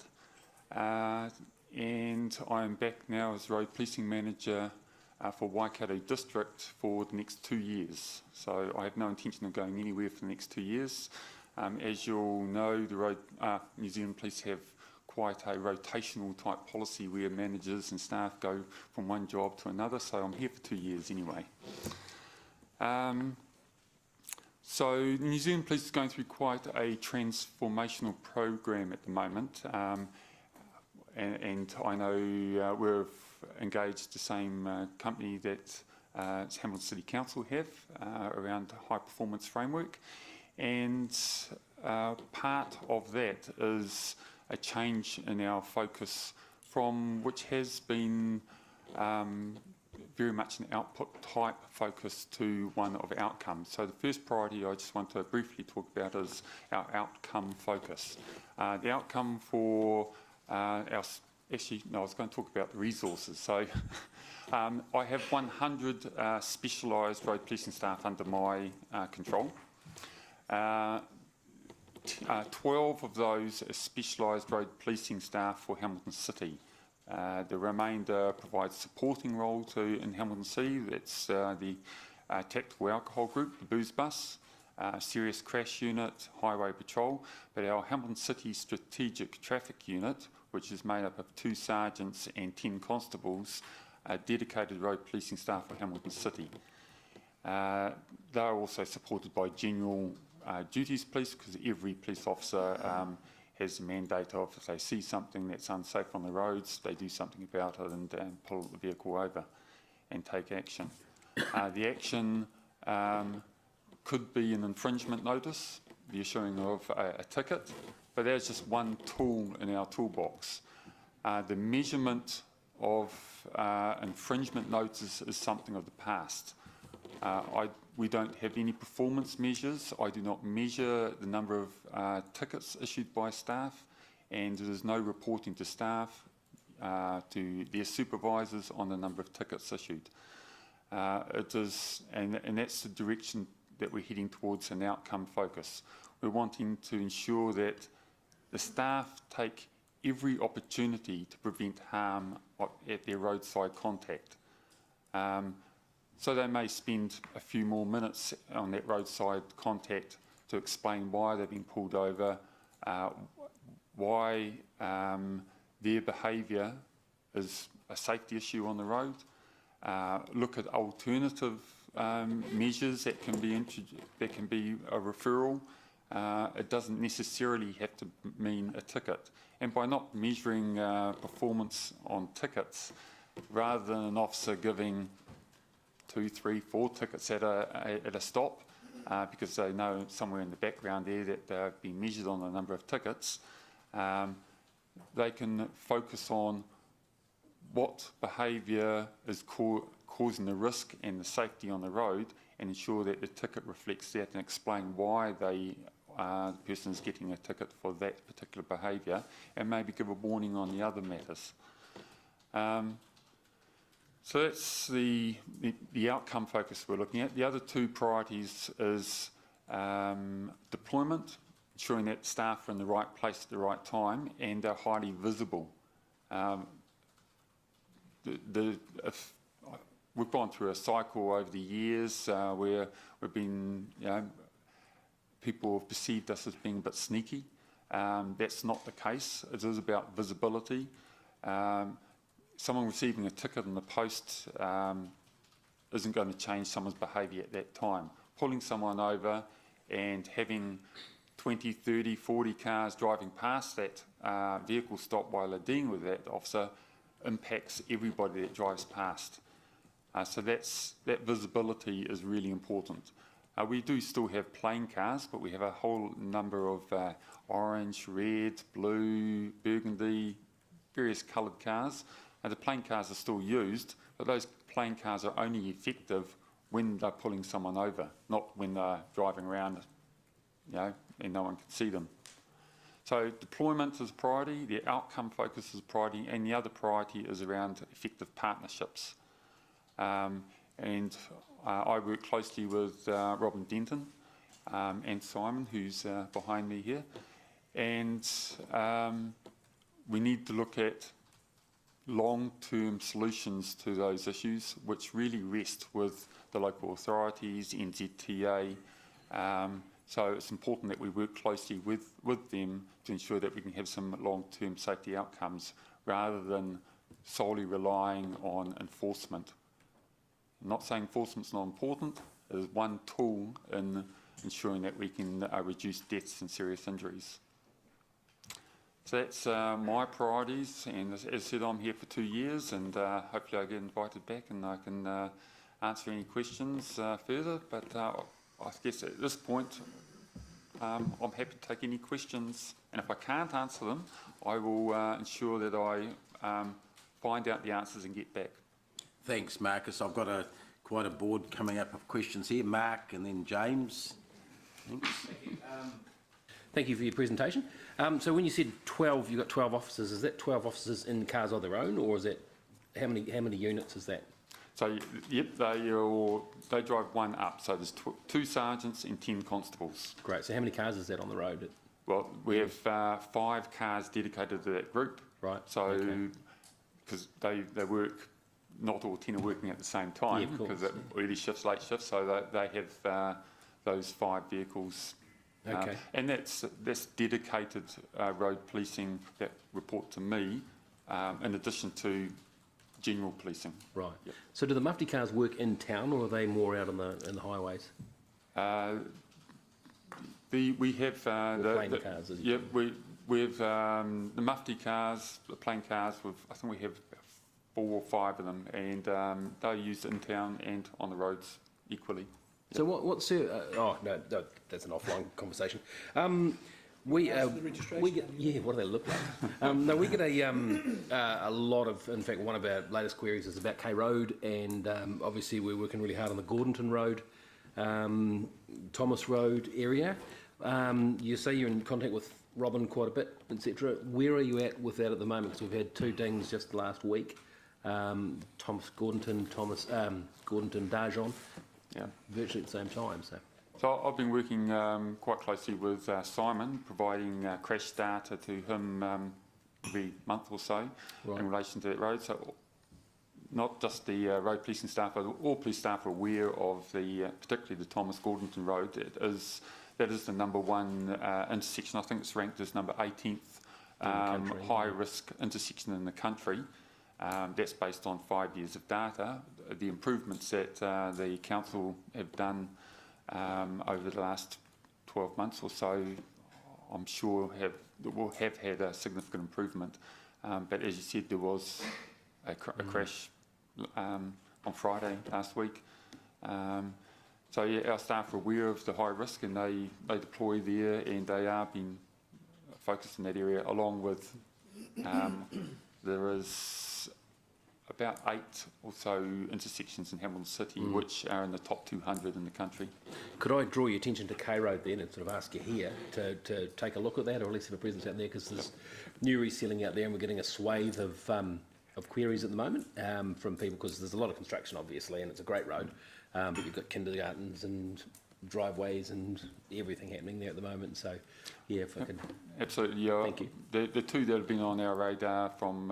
and I'm back now as road policing manager for Waikato District for the next 2 years. So I have no intention of going anywhere for the next 2 years. As you all know, the New Zealand Police have quite a rotational type policy where managers and staff go from one job to another, so I'm here for 2 years anyway. So New Zealand Police is going through quite a transformational program at the moment, and I know we've engaged the same company that Hamilton City Council have around high performance framework, and part of that is a change in our focus from which has been very much an output type focus to one of outcomes. So the first priority I just want to briefly talk about is our outcome focus. The outcome for I was going to talk about the resources. So I have 100 specialised road policing staff under my control. 12 of those are specialised road policing staff for Hamilton City. The remainder provides supporting role in Hamilton City. That's the tactical alcohol group, the booze bus, serious crash unit, highway patrol. But our Hamilton City strategic traffic unit, which is made up of 2 sergeants and 10 constables, are dedicated road policing staff for Hamilton City. They are also supported by general duties police, because every police officer has the mandate of, if they see something that's unsafe on the roads, they do something about it and pull the vehicle over and take action. The action could be an infringement notice, the issuing of a ticket, but that's just one tool in our toolbox. The measurement of infringement notices is something of the past. We don't have any performance measures. I do not measure the number of tickets issued by staff, and there is no reporting to staff, to their supervisors on the number of tickets issued. And that's the direction that we're heading towards, an outcome focus. We're wanting to ensure that the staff take every opportunity to prevent harm at their roadside contact. So they may spend a few more minutes on that roadside contact to explain why they've been pulled over, why their behaviour is a safety issue on the road, look at alternative measures that can be that can be a referral. It doesn't necessarily have to mean a ticket. And by not measuring performance on tickets, rather than an officer giving 2, 3, 4 tickets at a stop, because they know somewhere in the background there that they've been measured on the number of tickets, they can focus on what behaviour is causing the risk and the safety on the road, and ensure that the ticket reflects that, and explain why the person is getting a ticket for that particular behaviour, and maybe give a warning on the other matters. So that's the outcome focus we're looking at. The other 2 priorities is deployment, ensuring that staff are in the right place at the right time and are highly visible. We've gone through a cycle over the years where we've been, people have perceived us as being a bit sneaky. That's not the case. It is about visibility. Someone receiving a ticket in the post isn't going to change someone's behaviour at that time. Pulling someone over and having 20, 30, 40 cars driving past that vehicle stop while they're dealing with that officer impacts everybody that drives past. So that visibility is really important. We do still have plain cars, but we have a whole number of orange, red, blue, burgundy, various coloured cars. The plain cars are still used, but those plain cars are only effective when they're pulling someone over, not when they're driving around, and no one can see them. So deployment is a priority, the outcome focus is a priority, and the other priority is around effective partnerships. I work closely with Robin Denton and Simon, who's behind me here, and we need to look at long-term solutions to those issues, which really rest with the local authorities, NZTA. So it's important that we work closely with them to ensure that we can have some long-term safety outcomes, rather than solely relying on enforcement. I'm not saying enforcement's not important. It is one tool in ensuring that we can reduce deaths and serious injuries. So that's my priorities, and as I said, I'm here for 2 years, and hopefully I get invited back and I can answer any questions further, but I guess at this point I'm happy to take any questions, and if I can't answer them, I will ensure that I find out the answers and get back. Thanks, Marcus. I've got quite a board coming up of questions here. Mark and then James. Thanks. Thank you for your presentation. So when you said 12, you've got 12 officers, is that 12 officers in cars of their own, or is that, how many units is that? So, yep, they drive one up, so there's 2 sergeants and 10 constables. Great, so how many cars is that on the road? Well, we have 5 cars dedicated to that group. Right. So, because they work, not all 10 are working at the same time, because early shifts, late shifts, so they have those 5 vehicles. Okay. And that's dedicated road policing that report to me, in addition to general policing. Right. Yep. So do the mufti cars work in town, or are they more out on in the highways? We have plain cars, is it? Yep, we have the mufti cars, the plain cars. I think we have 4 or 5 of them, and they're used in town and on the roads equally. So what's oh no, that's an offline conversation. We get, what do they look like? No, we get a lot of, in fact, one of our latest queries is about K Road, and obviously we're working really hard on the Gordonton Road, Thomas Road area. You say you're in contact with Robin quite a bit, etc. Where are you at with that at the moment? Because we've had 2 dings just last week. Gordonton, Darjon, virtually at the same time. So I've been working quite closely with Simon, providing crash data to him every month or so in relation to that road. So not just the road policing staff, but all police staff are aware of particularly the Thomas Gordonton Road. That is the #1 intersection. I think it's ranked as number 18th high risk intersection in the country. That's based on 5 years of data. The improvements that the council have done over the last 12 months or so, I'm sure will have had a significant improvement. But as you said, there was a crash on Friday last week. So yeah, our staff are aware of the high risk, and they deploy there, and they are being focused in that area, along with there is about 8 or so intersections in Hamilton City which are in the top 200 in the country. Could I draw your attention to K Road then and sort of ask you here to take a look at that, or at least have a presence out there, because there's new resealing out there, and we're getting a swathe of queries at the moment from people, because there's a lot of construction obviously, and it's a great road, but you've got kindergartens and driveways and everything happening there at the moment. So yeah, if I could. Absolutely, thank you. The 2 that have been on our radar from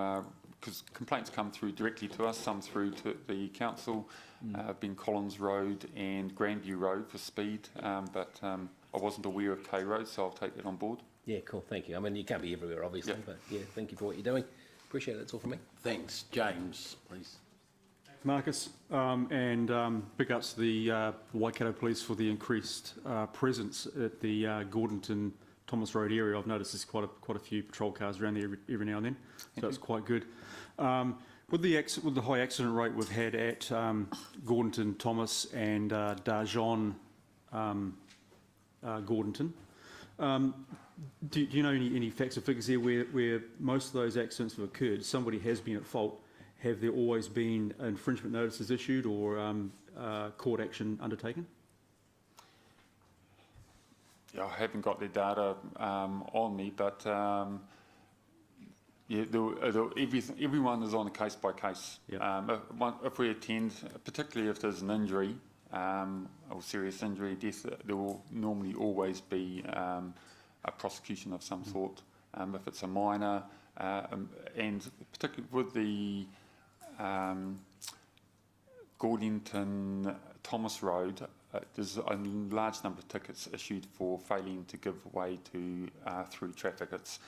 because complaints come through directly to us, some through to the council, been Collins Road and Grandview Road for speed, but I wasn't aware of K Road, so I'll take that on board. Yeah, cool, thank you. I mean, you can't be everywhere obviously, but yeah, thank you for what you're doing. Appreciate it, that's all from me. Thanks. James, please. Marcus, and big ups to the Waikato Police for the increased presence at the Gordonton Thomas Road area. I've noticed there's quite a few patrol cars around there every now and then, so it's quite good. With the high accident rate we've had at Gordonton Thomas and Darjon Gordonton, do you know any facts or figures there where most of those accidents have occurred? Somebody has been at fault. Have there always been infringement notices issued or court action undertaken? Yeah, I haven't got the data on me, but yeah, everyone is on a case by case. If we attend, particularly if there's an injury or serious injury, death, there will normally always be a prosecution of some sort. If it's a minor, and particularly with the Gordonton Thomas Road, there's a large number of tickets issued for failing to give way to through traffic. It's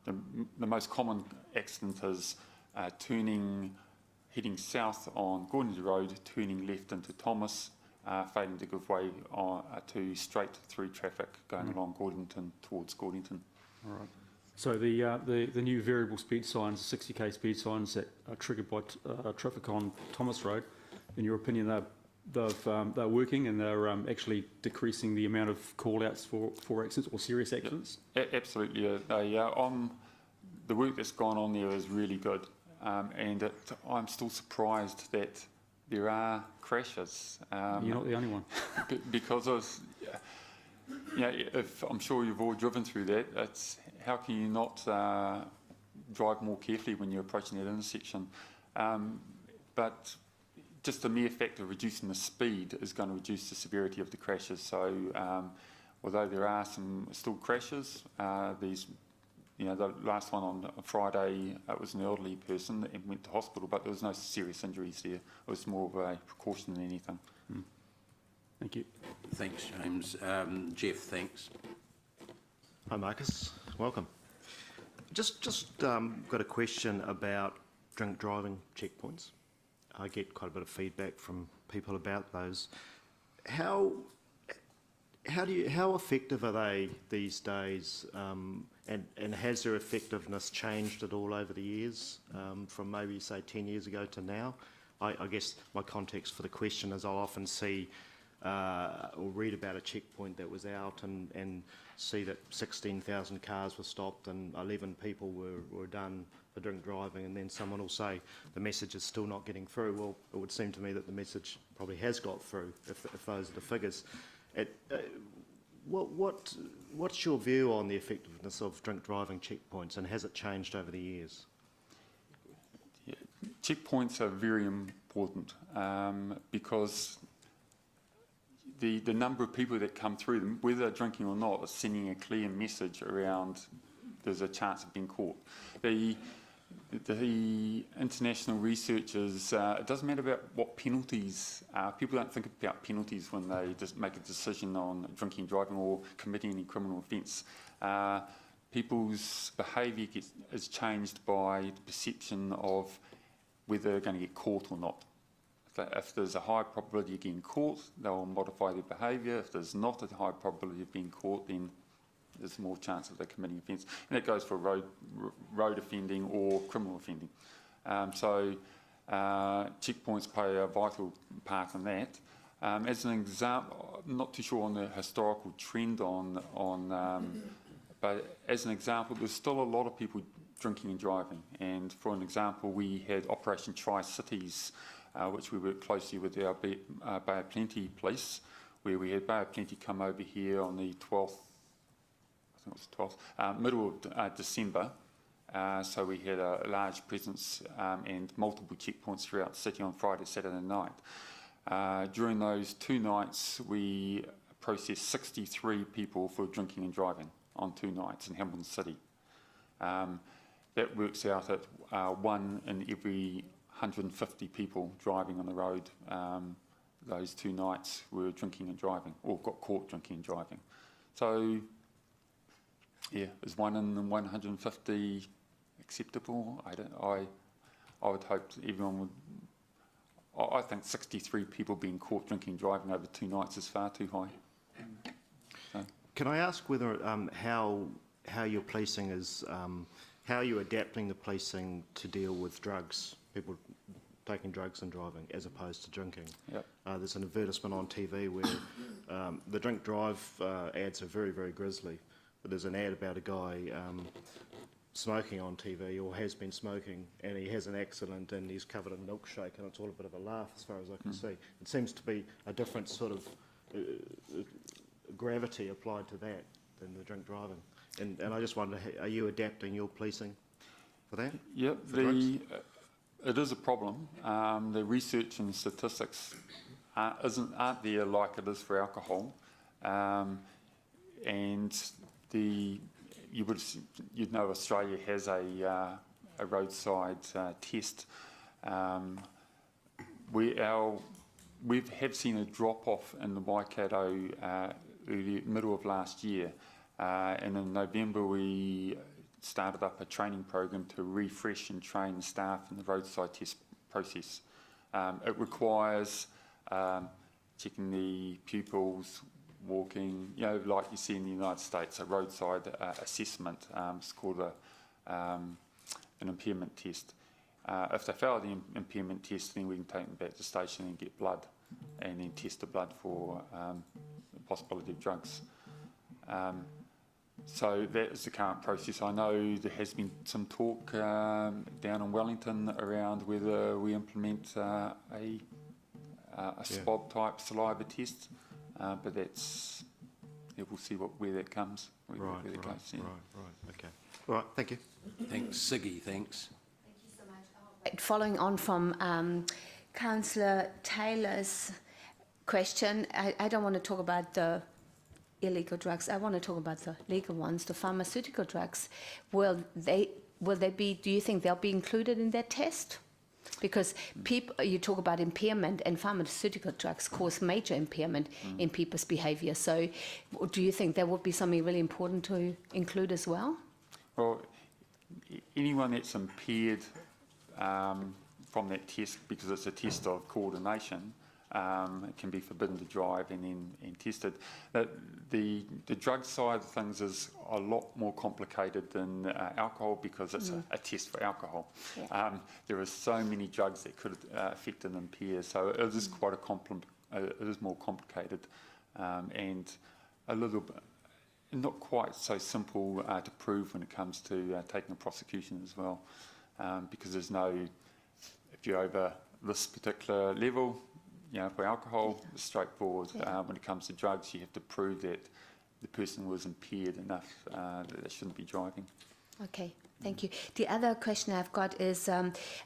the most common accident is heading south on Gordonton Road, turning left into Thomas, failing to give way to straight through traffic going along Gordonton towards Gordonton. All right. So the new variable speed signs, 60k speed signs that are triggered by traffic on Thomas Road, in your opinion, they're working and they're actually decreasing the amount of call-outs for accidents or serious accidents? Absolutely. The work that's gone on there is really good, and I'm still surprised that there are crashes. You're not the only one. Because of, if I'm sure you've all driven through that, it's how can you not drive more carefully when you're approaching that intersection? But just the mere fact of reducing the speed is going to reduce the severity of the crashes. So although there are some still crashes, these, you know, the last one on Friday, it was an elderly person and went to hospital, but there was no serious injuries there. It was more of a precaution than anything. Thank you. Thanks, James. Jeff, thanks. Hi, Marcus. Welcome. Just got a question about drink driving checkpoints. I get quite a bit of feedback from people about those. How effective are they these days? And has their effectiveness changed at all over the years, from maybe say 10 years ago to now? I guess my context for the question is I'll often see or read about a checkpoint that was out and see that 16,000 cars were stopped and 11 people were done for drink driving, and then someone will say the message is still not getting through. Well, it would seem to me that the message probably has got through if those are the figures. What's your view on the effectiveness of drink driving checkpoints, and has it changed over the years? Yeah, checkpoints are very important because the number of people that come through them, whether they're drinking or not, is sending a clear message around there's a chance of being caught. The international researchers, it doesn't matter about what penalties, people don't think about penalties when they just make a decision on drinking and driving or committing any criminal offence. People's behaviour is changed by the perception of whether they're going to get caught or not. If there's a high probability of getting caught, they'll modify their behaviour. If there's not a high probability of being caught, then there's more chance of they're committing offence. And that goes for road offending or criminal offending. So checkpoints play a vital part in that. As an example, I'm not too sure on the historical trend but as an example, there's still a lot of people drinking and driving. And for an example, we had Operation Tri-Cities, which we worked closely with our Bay of Plenty police, where we had Bay of Plenty come over here on the 12th, I think it was the 12th, middle of December. So we had a large presence and multiple checkpoints throughout the city on Friday, Saturday night. During those 2 nights, we processed 63 people for drinking and driving on 2 nights in Hamilton City. That works out at 1 in every 150 people driving on the road. Those 2 nights were drinking and driving, or got caught drinking and driving. So, yeah, is 1 in 150 acceptable? I would hope that everyone would. I think 63 people being caught drinking and driving over 2 nights is far too high. So. Can I ask whether how your policing is, how you're adapting the policing to deal with drugs, people taking drugs and driving as opposed to drinking? Yep. There's an advertisement on TV where the drink drive ads are very, very grisly. But there's an ad about a guy smoking on TV, or has been smoking, and he has an accident and he's covered in milkshake, and it's all a bit of a laugh as far as I can see. It seems to be a different sort of gravity applied to that than the drink driving. And I just wonder, are you adapting your policing for that? Yep, it is a problem. The research and statistics aren't there like it is for alcohol. And you'd know Australia has a roadside test. We have seen a drop off in the Waikato middle of last year, and in November we started up a training program to refresh and train staff in the roadside test process. It requires checking the pupils, walking, like you see in the United States, a roadside assessment. It's called an impairment test. If they fail the impairment test, then we can take them back to the station and get blood, and then test the blood for the possibility of drugs. So that is the current process. I know there has been some talk down in Wellington around whether we implement a swab-type saliva test. But we'll see where that comes. Right, okay. All right, thank you. Thanks, Siggy, thanks. Thank you so much. Following on from Councillor Taylor's question, I don't want to talk about the illegal drugs. I want to talk about the legal ones, the pharmaceutical drugs. Will they be, do you think they'll be included in that test? Because people, you talk about impairment, and pharmaceutical drugs cause major impairment in people's behaviour. So do you think that would be something really important to include as well? Well, anyone that's impaired from that test, because it's a test of coordination, it can be forbidden to drive and tested. The drug side of things is a lot more complicated than alcohol, because it's a test for alcohol. Yeah. There are so many drugs that could affect and impair, so it is quite it is more complicated and a little bit not quite so simple to prove when it comes to taking a prosecution as well, because there's no, if you're over this particular level, you know, for alcohol, it's straightforward. When it comes to drugs, you have to prove that the person was impaired enough that they shouldn't be driving. Okay, thank you. The other question I've got is,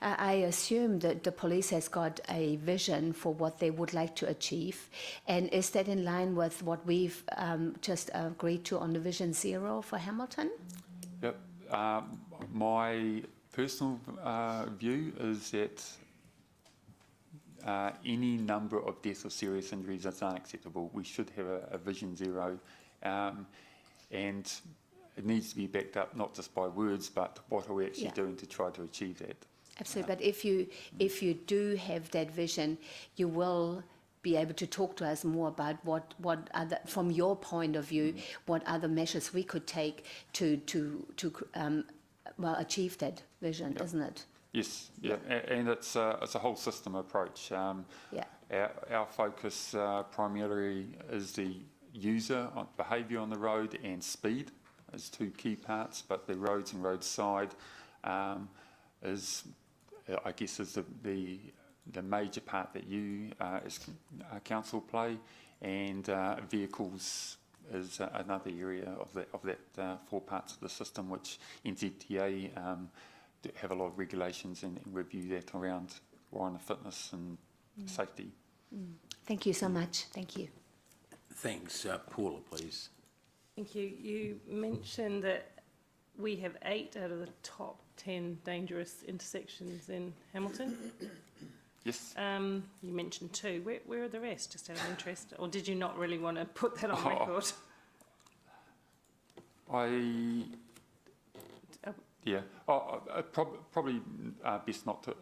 I assume that the police has got a vision for what they would like to achieve, and is that in line with what we've just agreed to on the Vision Zero for Hamilton? Yep. My personal view is that any number of deaths or serious injuries is unacceptable. We should have a Vision Zero, and it needs to be backed up not just by words, but what are we actually doing to try to achieve that. Absolutely, but if you do have that vision, you will be able to talk to us more about what other, from your point of view, what other measures we could take to well, achieve that vision, isn't it? Yes, yeah, and it's a whole system approach. Our focus primarily is the user behaviour on the road, and speed as two key parts, but the roads and roadside is, I guess, is the major part that you as council play, and vehicles is another area of that 4 parts of the system, which NZTA have a lot of regulations and review that around rider fitness and safety. Thank you so much. Thank you. Thanks. Paula, please. Thank you. You mentioned that we have 8 out of the top 10 dangerous intersections in Hamilton. Yes. You mentioned 2. Where are the rest, just out of interest? Or did you not really want to put that on record? Yeah, probably best not to.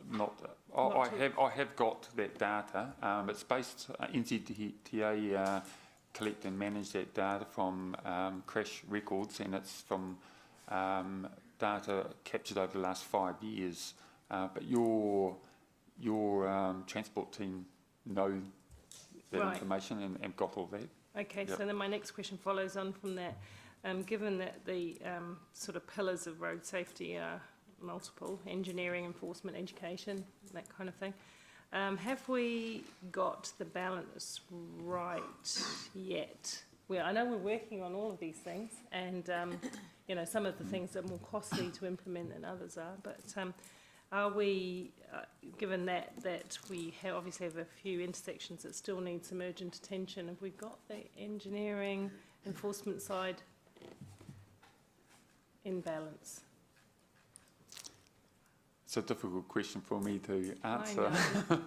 I have got that data. It's based NZTA collect and manage that data from crash records, and it's from data captured over the last 5 years. But your transport team know that information and got all that. Okay, so then my next question follows on from that. Given that the sort of pillars of road safety are multiple, engineering, enforcement, education, that kind of thing, have we got the balance right yet? Well, I know we're working on all of these things, and you know, some of the things are more costly to implement than others are, but are we, given that we obviously have a few intersections that still need some urgent attention, have we got the engineering, enforcement side in balance? It's a difficult question for me to answer.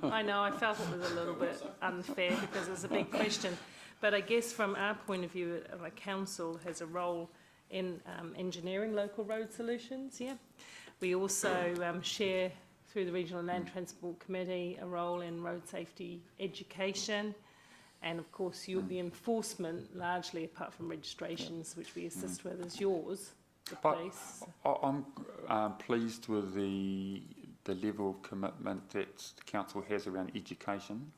I know, I felt it was a little bit unfair because it's a big question. But I guess from our point of view, a council has a role in engineering local road solutions, We also share, through the Regional Land Transport Committee, a role in road safety education. And of course, the enforcement, largely apart from registrations, which we assist with, is yours. I'm pleased with the level of commitment that the council has around education.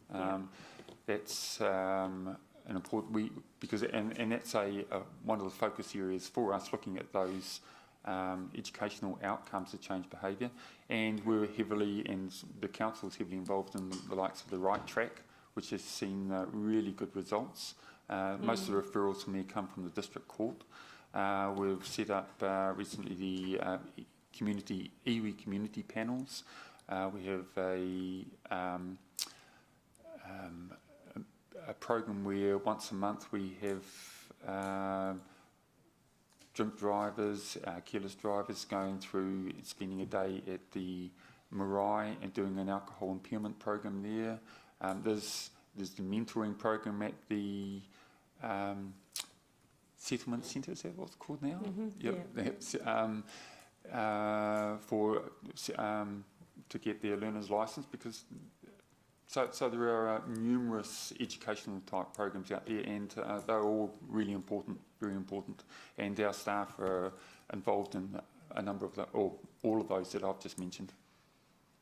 That's an important because that's one of the focus areas for us, looking at those educational outcomes to change behaviour. And we're heavily, and the council is heavily involved in the likes of the Right Track, which has seen really good results. Most of the referrals from there come from the district court. We've set up recently the iwi community panels. We have a program where once a month we have drink drivers, careless drivers going through, spending a day at the marae and doing an alcohol impairment program there. There's the mentoring program at the settlement centre, is that what it's called now? Yep. Yeah. That's, to get their learner's licence, because so there are numerous educational type programs out there, and they're all really important, very important, and our staff are involved in a number of them, or all of those that I've just mentioned.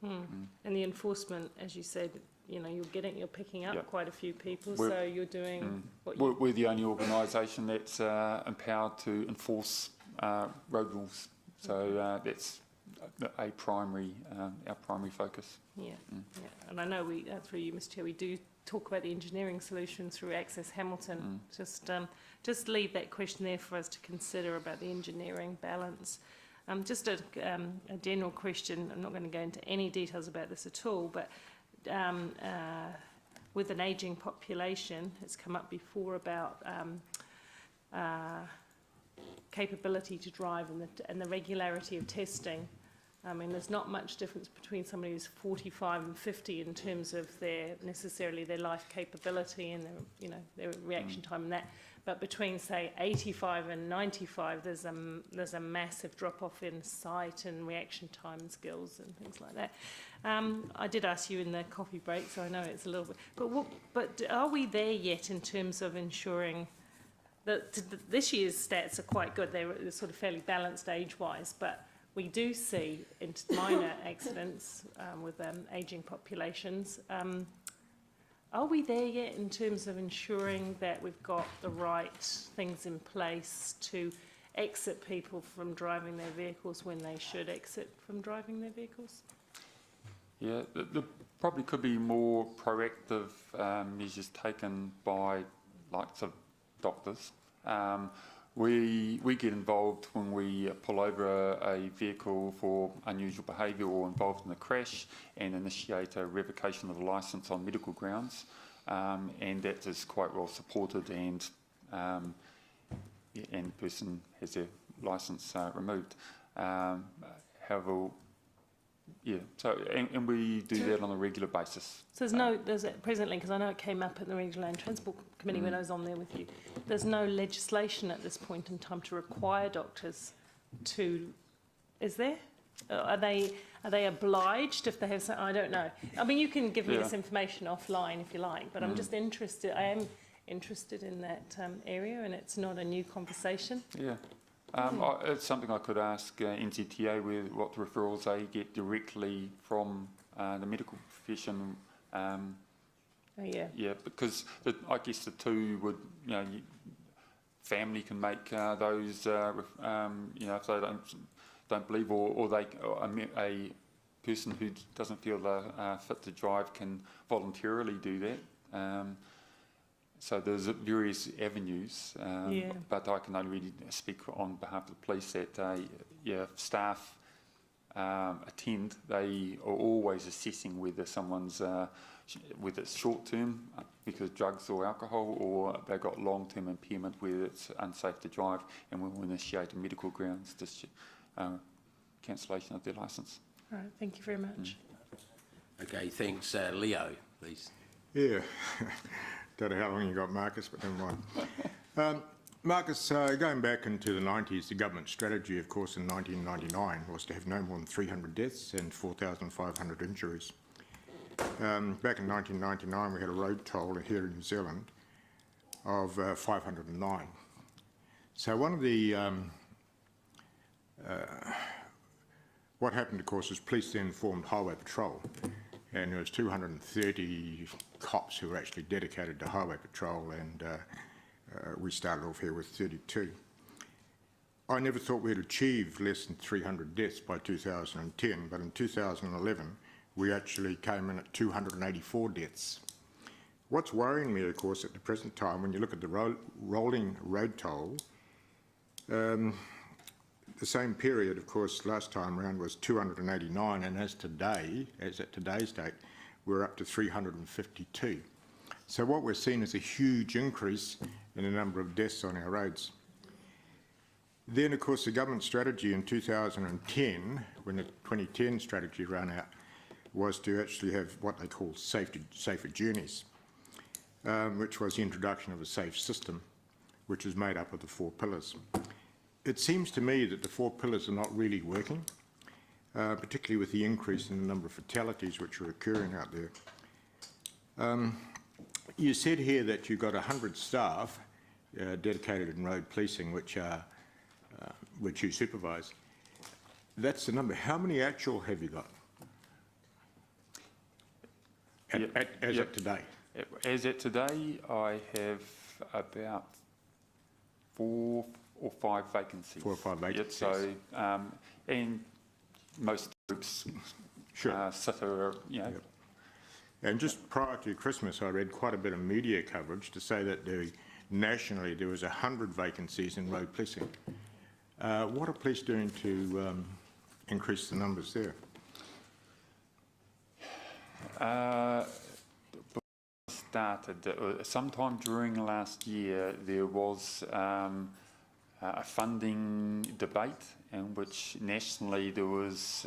And the enforcement, as you said, you know, you're picking up Yep. quite a few people, We're- so you're doing what you... We're the only organisation that's empowered to enforce road rules, so that's our primary focus. Yeah, yeah. And I know we, through you, Mr Chair, we do talk about the engineering solution through Access Hamilton. Just leave that question there for us to consider about the engineering balance. Just a general question, I'm not going to go into any details about this at all, but with an ageing population, it's come up before about capability to drive and the regularity of testing. I mean, there's not much difference between somebody who's 45 and 50 in terms of their life capability and their reaction time and that. But between, say, 85 and 95, there's a massive drop-off in sight and reaction time and skills and things like that. I did ask you in the coffee break, so I know it's a little bit... But are we there yet in terms of ensuring that this year's stats are quite good? They're sort of fairly balanced age-wise, but we do see minor accidents with ageing populations. Are we there yet in terms of ensuring that we've got the right things in place to exit people from driving their vehicles when they should exit from driving their vehicles? Yeah, there probably could be more proactive measures taken by likes of doctors. We get involved when we pull over a vehicle for unusual behaviour or involved in a crash and initiate a revocation of a licence on medical grounds, and that is quite well supported, and the person has their licence removed. However, yeah, so and we do that on a regular basis. So there's presently, because I know it came up at the Regional Land Transport Committee when I was on there with you, there's no legislation at this point in time to require doctors to, is there? Are they obliged if they have some, I don't know. I mean, you can give me this information offline if you like, but I'm just interested, I am interested in that area, and it's not a new conversation. Yeah. It's something I could ask NZTA with what referrals they get directly from the medical profession. Yeah, because I guess the two would, family can make those, if they don't believe, or a person who doesn't feel they're fit to drive can voluntarily do that. So there's various avenues, but I can only really speak on behalf of the police that, if staff attend, they are always assessing whether someone's, whether it's short term because drugs or alcohol, or they've got long term impairment where it's unsafe to drive, and we'll initiate a medical grounds cancellation of their licence. All right, thank you very much. Okay, thanks. Leo, please. Yeah. Don't know how long you got, Marcus, but never mind. Marcus, going back into the 90s, the government strategy, of course, in 1999 was to have no more than 300 deaths and 4,500 injuries. Back in 1999, we had a road toll here in New Zealand of 509. So one of the... what happened, of course, is police then formed Highway Patrol, and there was 230 cops who were actually dedicated to highway patrol, and we started off here with 32. I never thought we'd achieve less than 300 deaths by 2010, but in 2011 we actually came in at 284 deaths. What's worrying me, of course, at the present time, when you look at the rolling road toll, the same period, of course, last time around was 289, and as at today's date, we're up to 352. So what we're seeing is a huge increase in the number of deaths on our roads. Then, of course, the government strategy in 2010, when the 2010 strategy ran out, was to actually have what they call safer journeys, which was the introduction of a safe system, which is made up of the 4 pillars. It seems to me that the 4 pillars are not really working, particularly with the increase in the number of fatalities which are occurring out there. You said here that you've got 100 staff dedicated in road policing, which you supervise. That's the number. How many actual have you got as of today? As at today, I have about 4 or 5 vacancies. 4 or 5 vacancies. So, and most groups suffer, you know. And just prior to Christmas, I read quite a bit of media coverage to say that nationally there was 100 vacancies in road policing. What are police doing to increase the numbers there? Sometime during last year, there was a funding debate in which nationally there was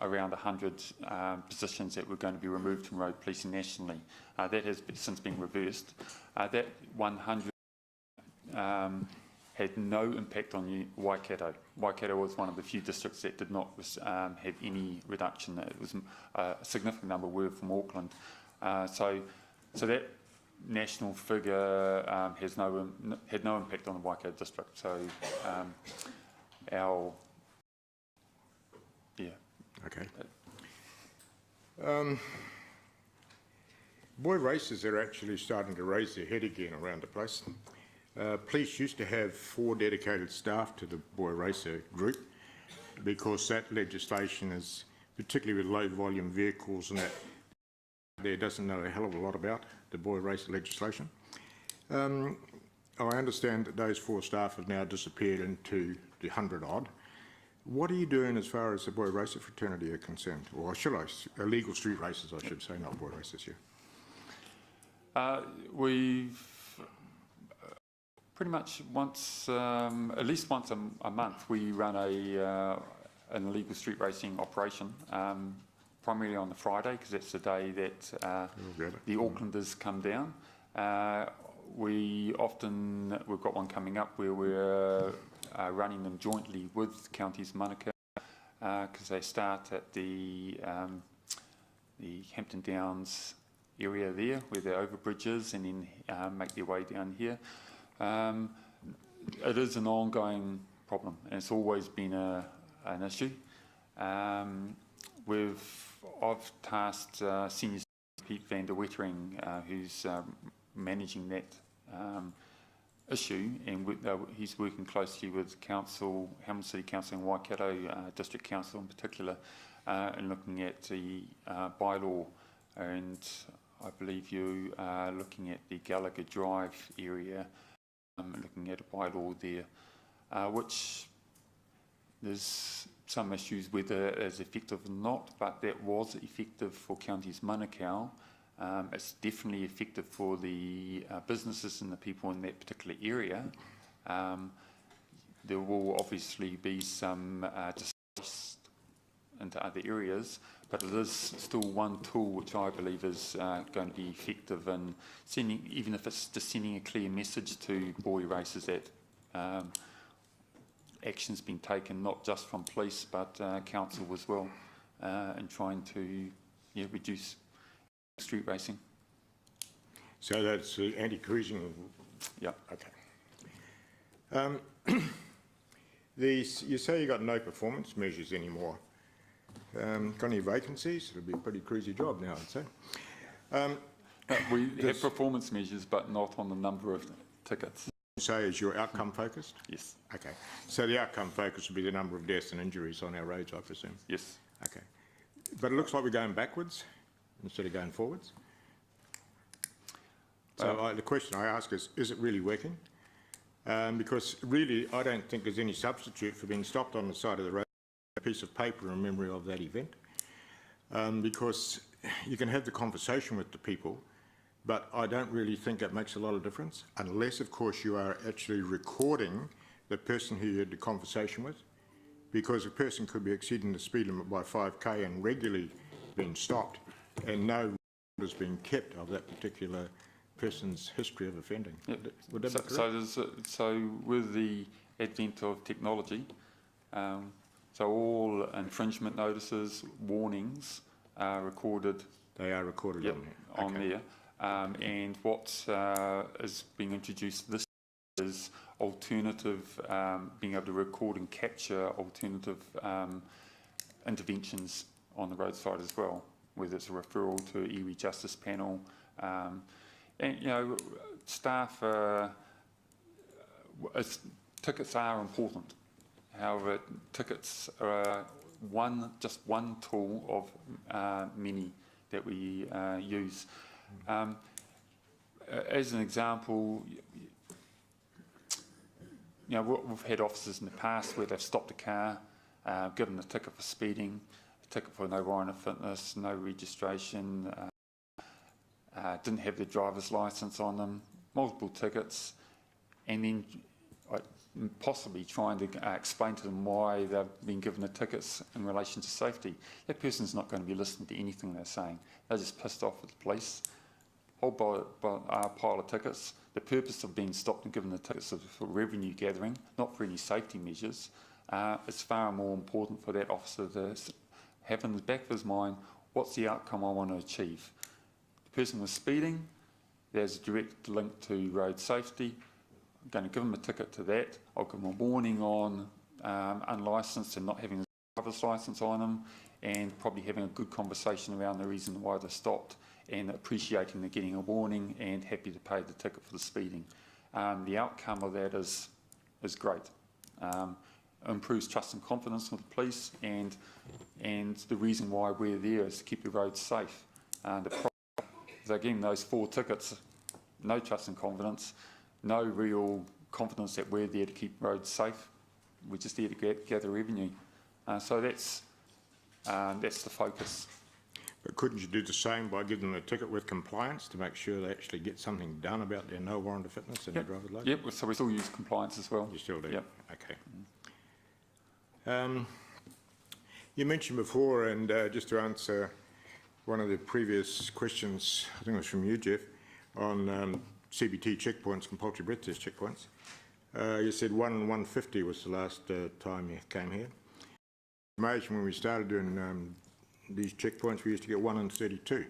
around 100 positions that were going to be removed from road policing nationally. That has since been reversed. That 100 had no impact on Waikato. Waikato was one of the few districts that did not have any reduction. It was a significant number were from Auckland. So that national figure had no impact on the Waikato district. So Okay. Boy races are actually starting to raise their head again around the place. Police used to have 4 dedicated staff to the boy racer group because that legislation is, particularly with low volume vehicles and that, there doesn't know a hell of a lot about the boy racer legislation. I understand that those 4 staff have now disappeared into the 100 odd. What are you doing as far as the boy racer fraternity are concerned? Or should I, illegal street races I should say, not boy races here. We've pretty much at least once a month, we run an illegal street racing operation, primarily on the Friday, because that's the day that the Aucklanders come down. We've got one coming up where we're running them jointly with counties Manukau, because they start at the Hampton Downs area there, where the overbridge is, and then make their way down here. It is an ongoing problem, and it's always been an issue. I've tasked Senior Pete van der Wettering, who's managing that issue, and he's working closely with Council, Hamilton City Council and Waikato District Council in particular, in looking at the bylaw, and I believe you are looking at the Gallagher Drive area, looking at a bylaw there, which there's some issues whether it's effective or not, but that was effective for counties Manukau. It's definitely effective for the businesses and the people in that particular area. There will obviously be some displaced into other areas, but it is still one tool which I believe is going to be effective in sending, even if it's just sending a clear message to boy racers that action's been taken, not just from police but council as well, in trying to reduce street racing. So that's anti-cruising? Yeah. Okay. You say you got no performance measures anymore. Got any vacancies? It'll be a pretty cruisy job now, I'd say. We have performance measures, but not on the number of tickets. So is your outcome focused? Yes. Okay. So the outcome focus will be the number of deaths and injuries on our roads, I presume? Yes. Okay. But it looks like we're going backwards instead of going forwards. So the question I ask is it really working? Because really, I don't think there's any substitute for being stopped on the side of the road, a piece of paper in memory of that event. Because you can have the conversation with the people, but I don't really think that makes a lot of difference, unless, of course, you are actually recording the person who you had the conversation with, because a person could be exceeding the speed limit by 5k and regularly being stopped, and no record has been kept of that particular person's history of offending. Yep. Would that be correct? So with the advent of technology, so all infringement notices, warnings are recorded. They are recorded on there. And what is being introduced this is alternative, being able to record and capture alternative interventions on the roadside as well, whether it's a referral to iwi Justice Panel. And, you know, staff, tickets are important. However, tickets are just one tool of many that we use. As an example, you know, we've had officers in the past where they've stopped a car, given a ticket for speeding, a ticket for no warrant of fitness, no registration, didn't have their driver's licence on them, multiple tickets, and then possibly trying to explain to them why they've been given the tickets in relation to safety. That person's not going to be listening to anything they're saying. They're just pissed off with the police. Whole pile of tickets. The purpose of being stopped and given the tickets is for revenue gathering, not for any safety measures. It's far more important for that officer to have in the back of his mind, what's the outcome I want to achieve? The person was speeding, there's a direct link to road safety. I'm going to give them a ticket to that. I'll give them a warning on unlicensed and not having a driver's licence on them, and probably having a good conversation around the reason why they stopped, and appreciating they're getting a warning and happy to pay the ticket for the speeding. The outcome of that is great. Improves trust and confidence with the police, and the reason why we're there is to keep the roads safe. So again, those 4 tickets, no trust and confidence, no real confidence that we're there to keep roads safe. We're just there to gather revenue. So that's the focus. But couldn't you do the same by giving them a ticket with compliance to make sure they actually get something done about their no warrant of fitness and their driver's license? Yep, so we still use compliance as well. You still do? Yep. Okay. You mentioned before, and just to answer one of the previous questions, I think it was from you, Jeff, on CBT checkpoints, compulsory breath test checkpoints. You said 1 in 150 was the last time you came here. Imagine when we started doing these checkpoints, we used to get 1 in 32.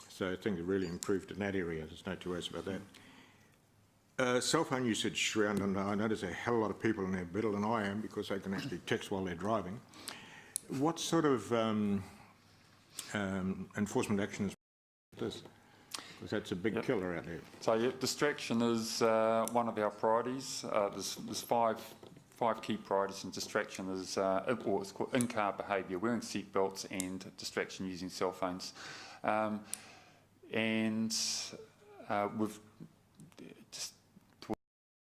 So things have really improved in that area. There's no two ways about that. Cell phone usage around, and I know there's a hell of a lot of people in there better than I am because they can actually text while they're driving. What sort of enforcement action is this? Because that's a big killer out there. So yeah, distraction is one of our priorities. There's five key priorities, and distraction is, or it's called in-car behaviour, wearing seat belts and distraction using cell phones. We've just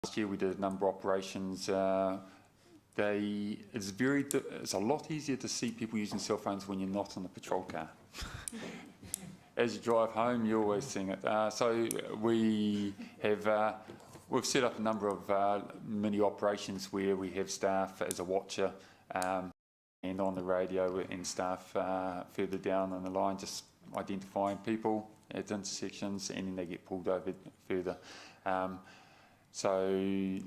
last year we did a number of operations. It's a lot easier to see people using cell phones when you're not in the patrol car. As you drive home, you're always seeing it. So we've set up a number of mini operations where we have staff as a watcher and on the radio, and staff further down on the line just identifying people at intersections, and then they get pulled over further. So you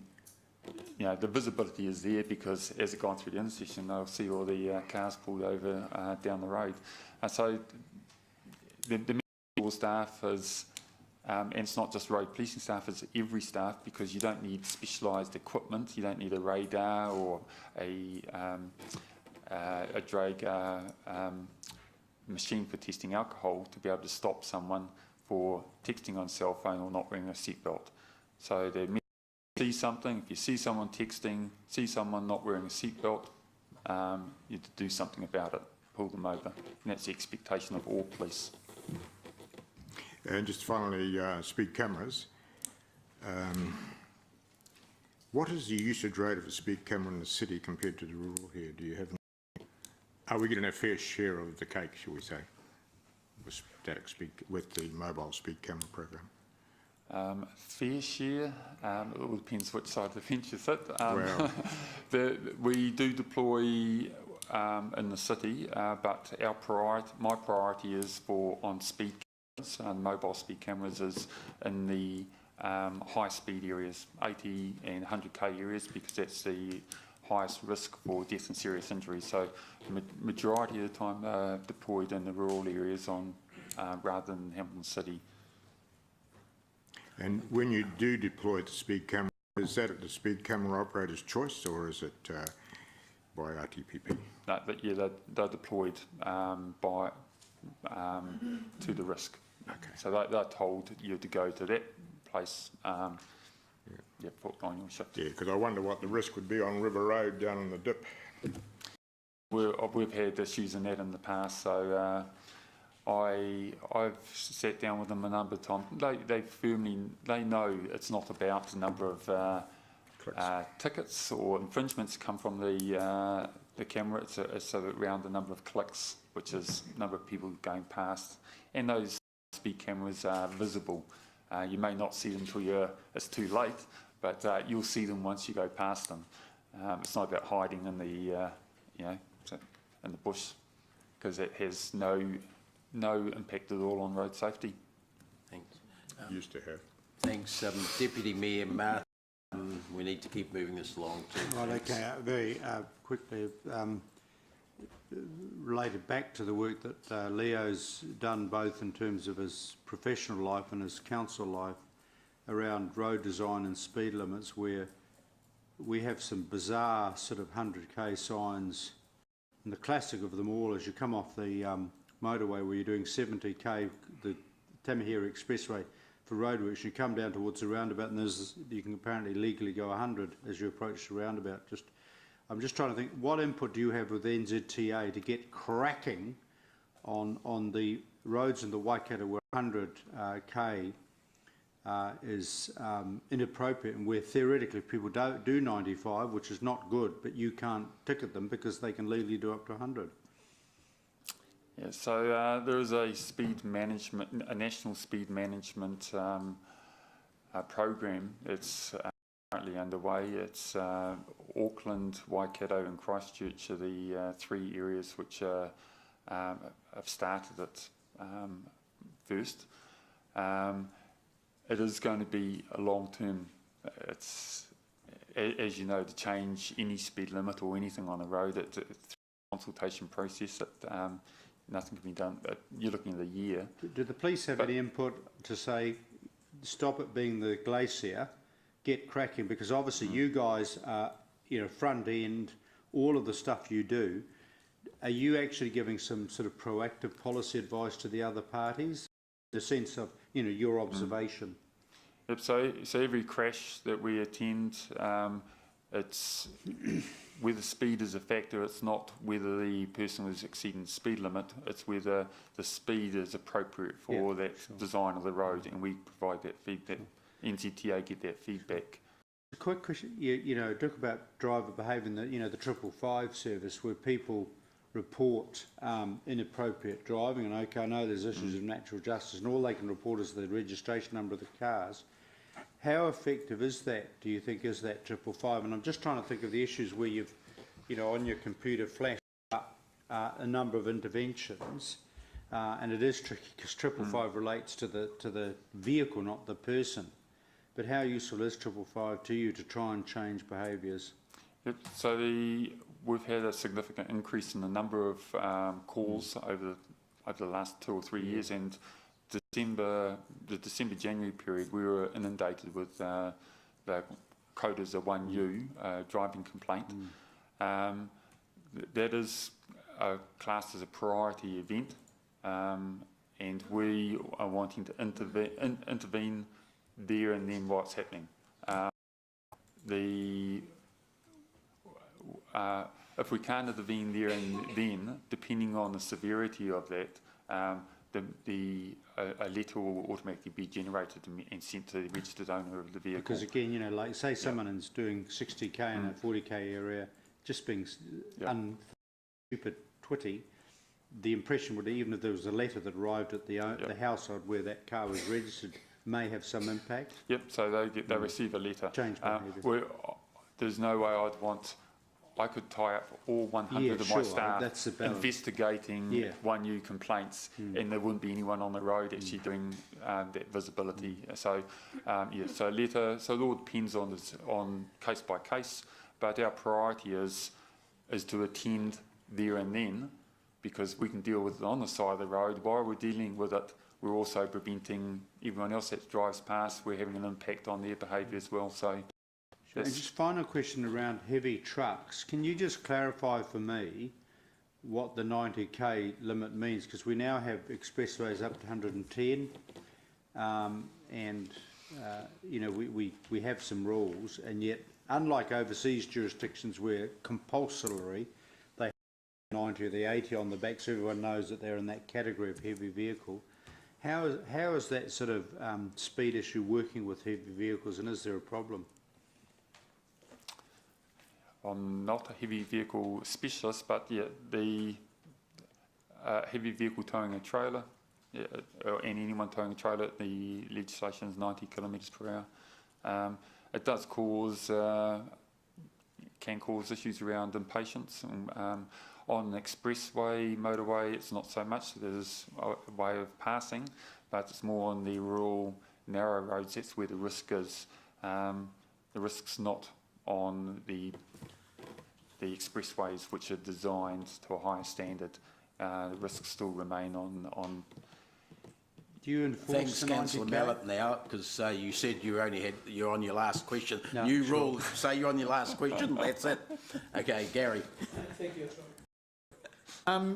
know, the visibility is there because as they're going through the intersection, they'll see all the cars pulled over down the road. So the medical staff is, and it's not just road policing staff, it's every staff, because you don't need specialised equipment. You don't need a radar or a drag machine for testing alcohol to be able to stop someone for texting on cell phone or not wearing a seatbelt. So they see something, if you see someone texting, see someone not wearing a seatbelt, you have to do something about it, pull them over. And that's the expectation of all police. And just finally, speed cameras. What is the usage rate of a speed camera in the city compared to the rural here? Do you have? Are we getting a fair share of the cake, shall we say? static speed, with the mobile speed camera program? Fair share, it all depends which side of the fence you sit. Well. We do deploy in the city, but my priority is on speed cameras, and mobile speed cameras is in the high speed areas, 80 and 100k areas, because that's the highest risk for death and serious injury. So the majority of the time deployed in the rural areas rather than Hamilton City. And when you do deploy the speed camera, is that at the speed camera operator's choice, or is it by RTPP? No, but yeah, they're deployed to the risk. Okay. So they're told you to go to that place. On your shift. Yeah, because I wonder what the risk would be on River Road down in the dip. We've had issues in that in the past, so I've sat down with them a number of times. They know it's not about the number of tickets or infringements come from the camera. It's around the number of clicks, which is the number of people going past. And those speed cameras are visible. You may not see them until it's too late, but you'll see them once you go past them. It's not about hiding in the in the bush, because it has no impact at all on road safety. Thanks. Used to have. Thanks, Deputy Mayor Martin. We need to keep moving this along too. Right, okay. Very quickly, related back to the work that Leo's done, both in terms of his professional life and his council life, around road design and speed limits, where we have some bizarre sort of 100k signs. And the classic of them all is you come off the motorway where you're doing 70k, the Tamahiri Expressway for roadworks, you come down towards the roundabout and you can apparently legally go 100 as you approach the roundabout. I'm just trying to think, what input do you have with NZTA to get cracking on the roads in the Waikato where 100k is inappropriate, and where theoretically people do 95, which is not good, but you can't ticket them because they can legally do up to 100? Yeah, so there is a national speed management program. It's currently underway. It's Auckland, Waikato and Christchurch are the three areas which have started it first. It is going to be a long-term. It's, as you know, to change any speed limit or anything on a road, it's a consultation process that nothing can be done. You're looking at a year. Do the police have any input to say, stop it being the glacier, get cracking? Because obviously you guys are, front end, all of the stuff you do. Are you actually giving some sort of proactive policy advice to the other parties? The sense of, your observation. Yep, so every crash that we attend, it's whether speed is a factor. It's not whether the person was exceeding the speed limit. It's whether the speed is appropriate for design of the road, and we provide that feedback. NZTA get that feedback. A quick question. You talk about driver behaviour, the 555 service, where people report inappropriate driving, and I know there's issues of natural justice, and all they can report is the registration number of the cars. How effective is that, do you think, is that 555? And I'm just trying to think of the issues where you've, on your computer flash up a number of interventions, and it is tricky because 555 relates to the vehicle, not the person. But how useful is 555 to you to try and change behaviours? Yep, so we've had a significant increase in the number of calls over the last 2 or 3 years, and the December-January period, we were inundated with the code as a 1U driving complaint. That is classed as a priority event, and we are wanting to intervene there and then what's happening. If we can't intervene there and then, depending on the severity of that, a letter will automatically be generated and sent to the registered owner of the vehicle. Because again, like say someone is doing 60k in a 40k area, just being stupid twitty, the impression would, even if there was a letter that arrived at the household where that car was registered, may have some impact? Yep, so they receive a letter. Change behaviour. There's no way I could tie up all 100 of my staff investigating 1 new complaints, and there wouldn't be anyone on the road actually doing that visibility. So, so a letter. So it all depends on case by case. But our priority is to attend there and then, because we can deal with it on the side of the road. While we're dealing with it, we're also preventing everyone else that drives past. We're having an impact on their behaviour as well. So. And just final question around heavy trucks. Can you just clarify for me what the 90k limit means? Because we now have expressways up to 110, you know, we have some rules, and yet, unlike overseas jurisdictions where compulsorily they have 90 or the 80 on the back, so everyone knows that they're in that category of heavy vehicle. How is that sort of speed issue working with heavy vehicles, and is there a problem? I'm not a heavy vehicle specialist, but yeah, the heavy vehicle towing a trailer, and anyone towing a trailer, the legislation is 90 kilometres per hour. It does cause, can cause issues around impatience. On an expressway, motorway, it's not so much. There's a way of passing, but it's more on the rural, narrow roads. That's where the risk is. The risk's not on the expressways, which are designed to a higher standard. The risks still remain on. Do you enforce Thanks, the Councillor 90k? Mallet. Now, because you said you're on your last question. No, New sure. rule: say you're on your last question. That's it. Okay, Gary. Thank you.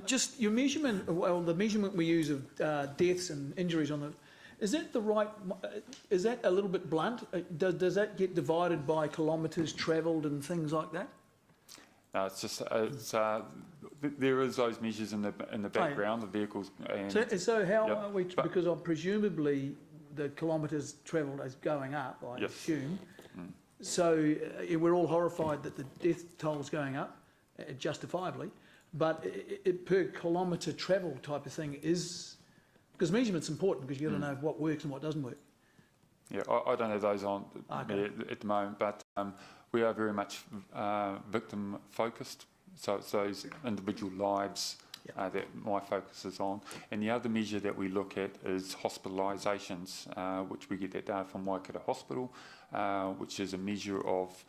Just your measurement, well, the measurement we use of deaths and injuries on the, is that the right, is that a little bit blunt? Does that get divided by kilometres travelled and things like that? No, it's just there is those measures in the background of vehicles. And so how are we? Because presumably the kilometres travelled is going up, I assume. So we're all horrified that the death toll is going up, justifiably. But per kilometre travel type of thing is, because measurement's important because you've got to know what works and what doesn't work. Yeah, I don't have those on at the moment, but we are very much victim focused. So it's those individual lives that my focus is on. And the other measure that we look at is hospitalisations, which we get that data from Waikato Hospital, which is a measure of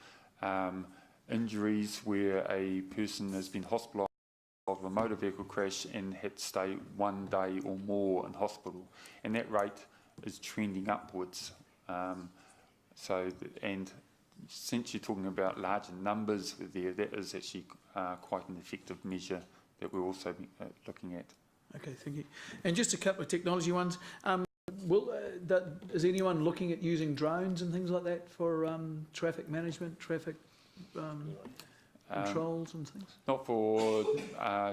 injuries where a person has been hospitalised of a motor vehicle crash and had to stay 1 day or more in hospital, and that rate is trending upwards. And since you're talking about larger numbers there, that is actually quite an effective measure that we're also looking at. Okay, thank you. And just a couple of technology ones. Is anyone looking at using drones and things like that for traffic management, traffic controls and things? Not for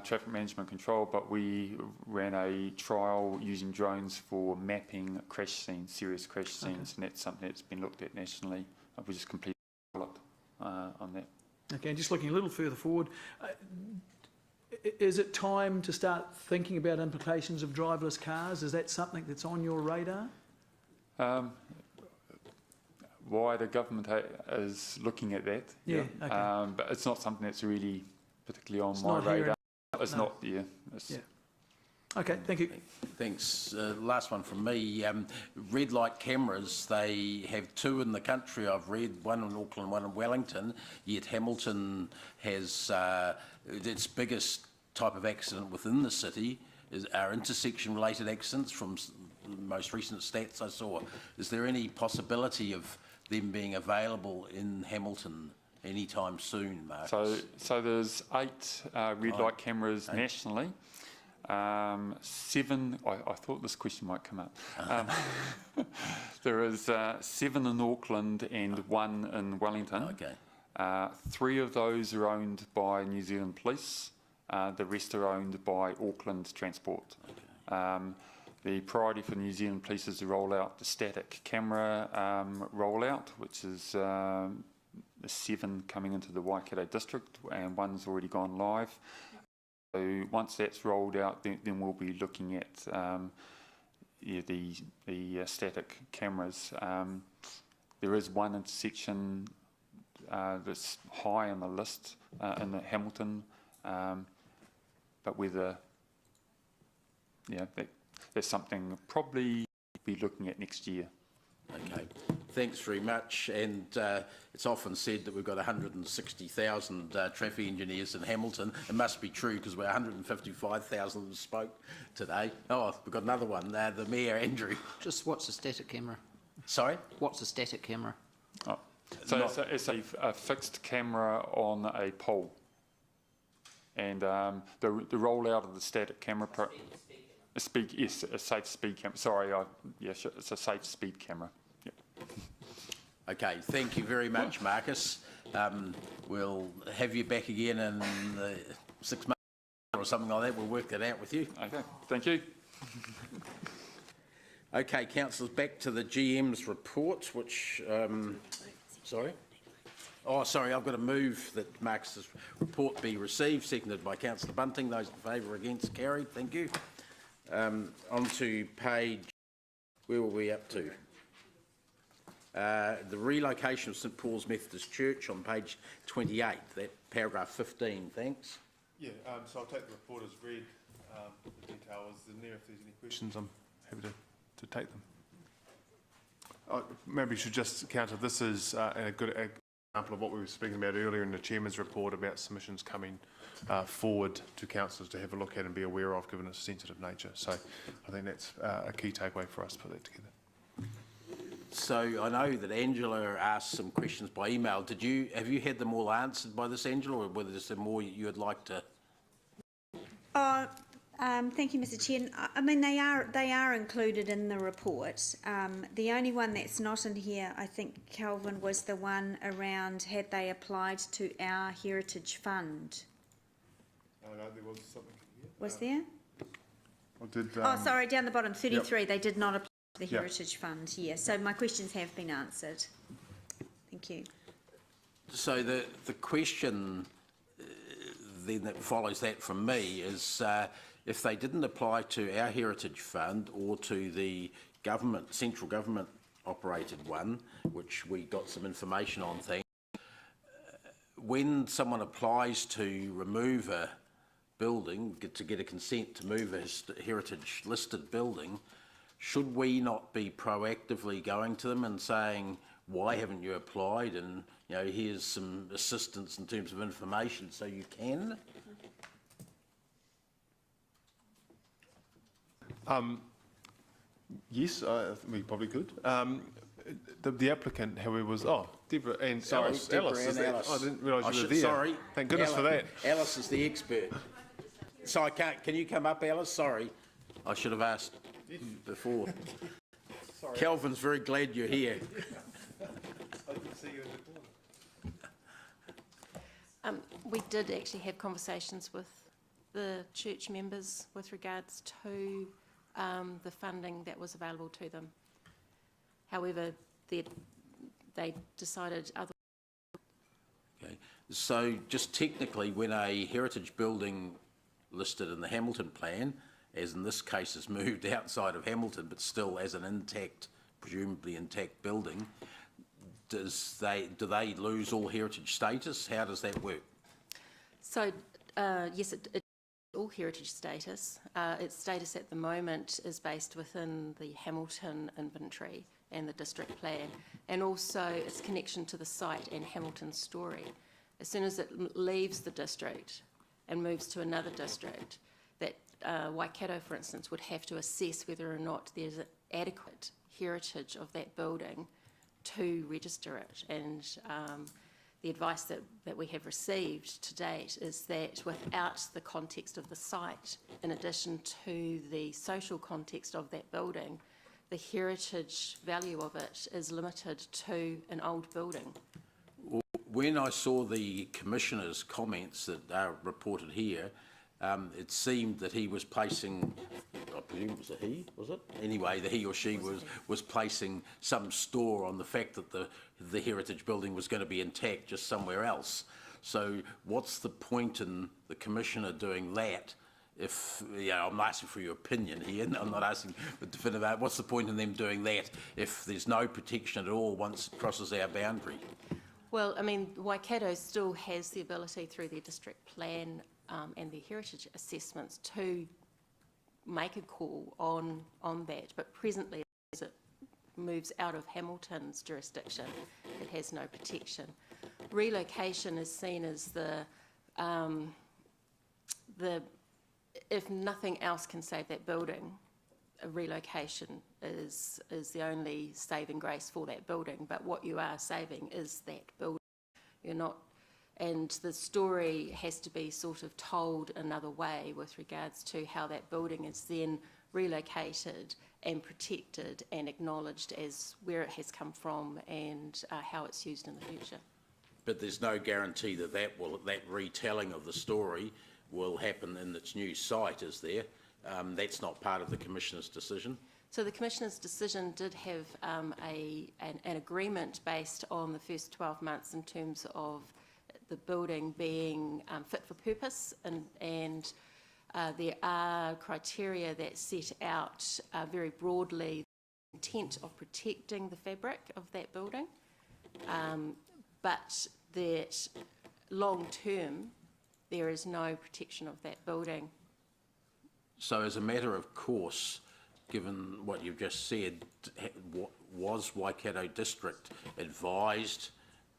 traffic management control, but we ran a trial using drones for mapping crash scenes, serious crash scenes, and that's something that's been looked at nationally. We just completed a pilot on that. Okay, and just looking a little further forward, is it time to start thinking about implications of driverless cars? Is that something that's on your radar? Why the government is looking at that, okay. But it's not something that's really particularly on my radar. It's not, Okay, thank you. Thanks. Last one from me. Red light cameras, they have 2 in the country, I've read, 1 in Auckland, 1 in Wellington, yet Hamilton has its biggest type of accident within the city are intersection-related accidents from the most recent stats I saw. Is there any possibility of them being available in Hamilton anytime soon, Marcus? So there's 8 red light cameras nationally. 7, I thought this question might come up. There is 7 in Auckland and 1 in Wellington. Okay. 3 of those are owned by New Zealand Police. The rest are owned by Auckland Transport. Okay. The priority for New Zealand Police is to roll out the static camera rollout, which is the 7 coming into the Waikato district, and 1's already gone live. So once that's rolled out, then we'll be looking at the static cameras. There is one intersection that's high on the list in the Hamilton, but whether, that's something probably be looking at next year. Okay, thanks very much. And it's often said that we've got 160,000 traffic engineers in Hamilton. It must be true because we're 155,000 that spoke today. Oh, we've got another one, the Mayor, Andrew. Just what's a static camera? Sorry? What's a static camera? Oh. So it's a fixed camera on a pole. And the rollout of the static camera... Yes, a safe speed camera. Sorry, yes, it's a safe speed camera. Yep. Okay, thank you very much, Marcus. We'll have you back again in 6 months or something like that. We'll work that out with you. Okay, thank you. Okay, councillors, back to the GM's report, which... sorry? Oh, sorry, I've got to move that Marcus's report be received, seconded by Councillor Bunting. Those in favour, against, carried. Thank you. On to page, where were we up to? The relocation of St Paul's Methodist Church on page 28, that paragraph 15, thanks. Yeah, so I'll take the report as read, the details in there. If there's any questions, I'm happy to take them. Maybe we should just counter, this is a good example of what we were speaking about earlier in the Chairman's report about submissions coming forward to councillors to have a look at and be aware of, given its sensitive nature. So I think that's a key takeaway for us to put that together. So I know that Angela asked some questions by email. Have you had them all answered by this, Angela, or whether there's more you would like to? Thank you, Mr. Chair. I mean, they are included in the report. The only one that's not in here, I think, Kelvin, was the one around had they applied to our Heritage Fund. No, there was something here. Was there? Oh, sorry, down the bottom, 33. Yep. They did not apply to the Yep. Heritage Fund. Yeah, so my questions have been answered. Thank you. So the question then that follows that from me is if they didn't apply to our Heritage Fund or to the government, central government operated one, which we got some information on, when someone applies to remove a building, to get a consent to move a heritage listed building, should we not be proactively going to them and saying, why haven't you applied, and here's some assistance in terms of information so you can? Yes, I think we probably could. The applicant, however, was Deborah and Sorry, Alice. Deborah Alice, and Alice. I didn't realise you were there. Sorry. Thank goodness for that. Alice is the expert. So I can't. Can you come up, Alice? Sorry, I should have asked before. Sorry. Kelvin's very glad you're here. I didn't see you in the corner. We did actually have conversations with the church members with regards to the funding that was available to them. However, they decided other. Okay, so just technically, when a heritage building listed in the Hamilton plan, as in this case is moved outside of Hamilton, but still as an intact, presumably intact building, do they lose all heritage status? How does that work? So, yes, it all heritage status. Its status at the moment is based within the Hamilton inventory and the district plan, and also its connection to the site and Hamilton's story. As soon as it leaves the district and moves to another district, that Waikato, for instance, would have to assess whether or not there's adequate heritage of that building to register it. And the advice that we have received to date is that without the context of the site, in addition to the social context of that building, the heritage value of it is limited to an old building. When I saw the Commissioner's comments that are reported here, it seemed that he was placing, I presume it was a he, was it? Anyway, that he or she was placing some store on the fact that the heritage building was going to be intact just somewhere else. So what's the point in the Commissioner doing that if, I'm asking for your opinion here, I'm not asking for definitive, what's the point in them doing that if there's no protection at all once it crosses our boundary? Well, I mean, Waikato still has the ability through their district plan and their heritage assessments to make a call on that, but presently as it moves out of Hamilton's jurisdiction, it has no protection. Relocation is seen as the if nothing else can save that building, a relocation is the only saving grace for that building. But what you are saving is that building. You're not, and the story has to be sort of told another way with regards to how that building is then relocated and protected and acknowledged as where it has come from and how it's used in the future. But there's no guarantee that that retelling of the story will happen in its new site, is there? That's not part of the Commissioner's decision. So the Commissioner's decision did have an agreement based on the first 12 months in terms of the building being fit for purpose, and there are criteria that set out very broadly the intent of protecting the fabric of that building, but that long term there is no protection of that building. So as a matter of course, given what you've just said, was Waikato District advised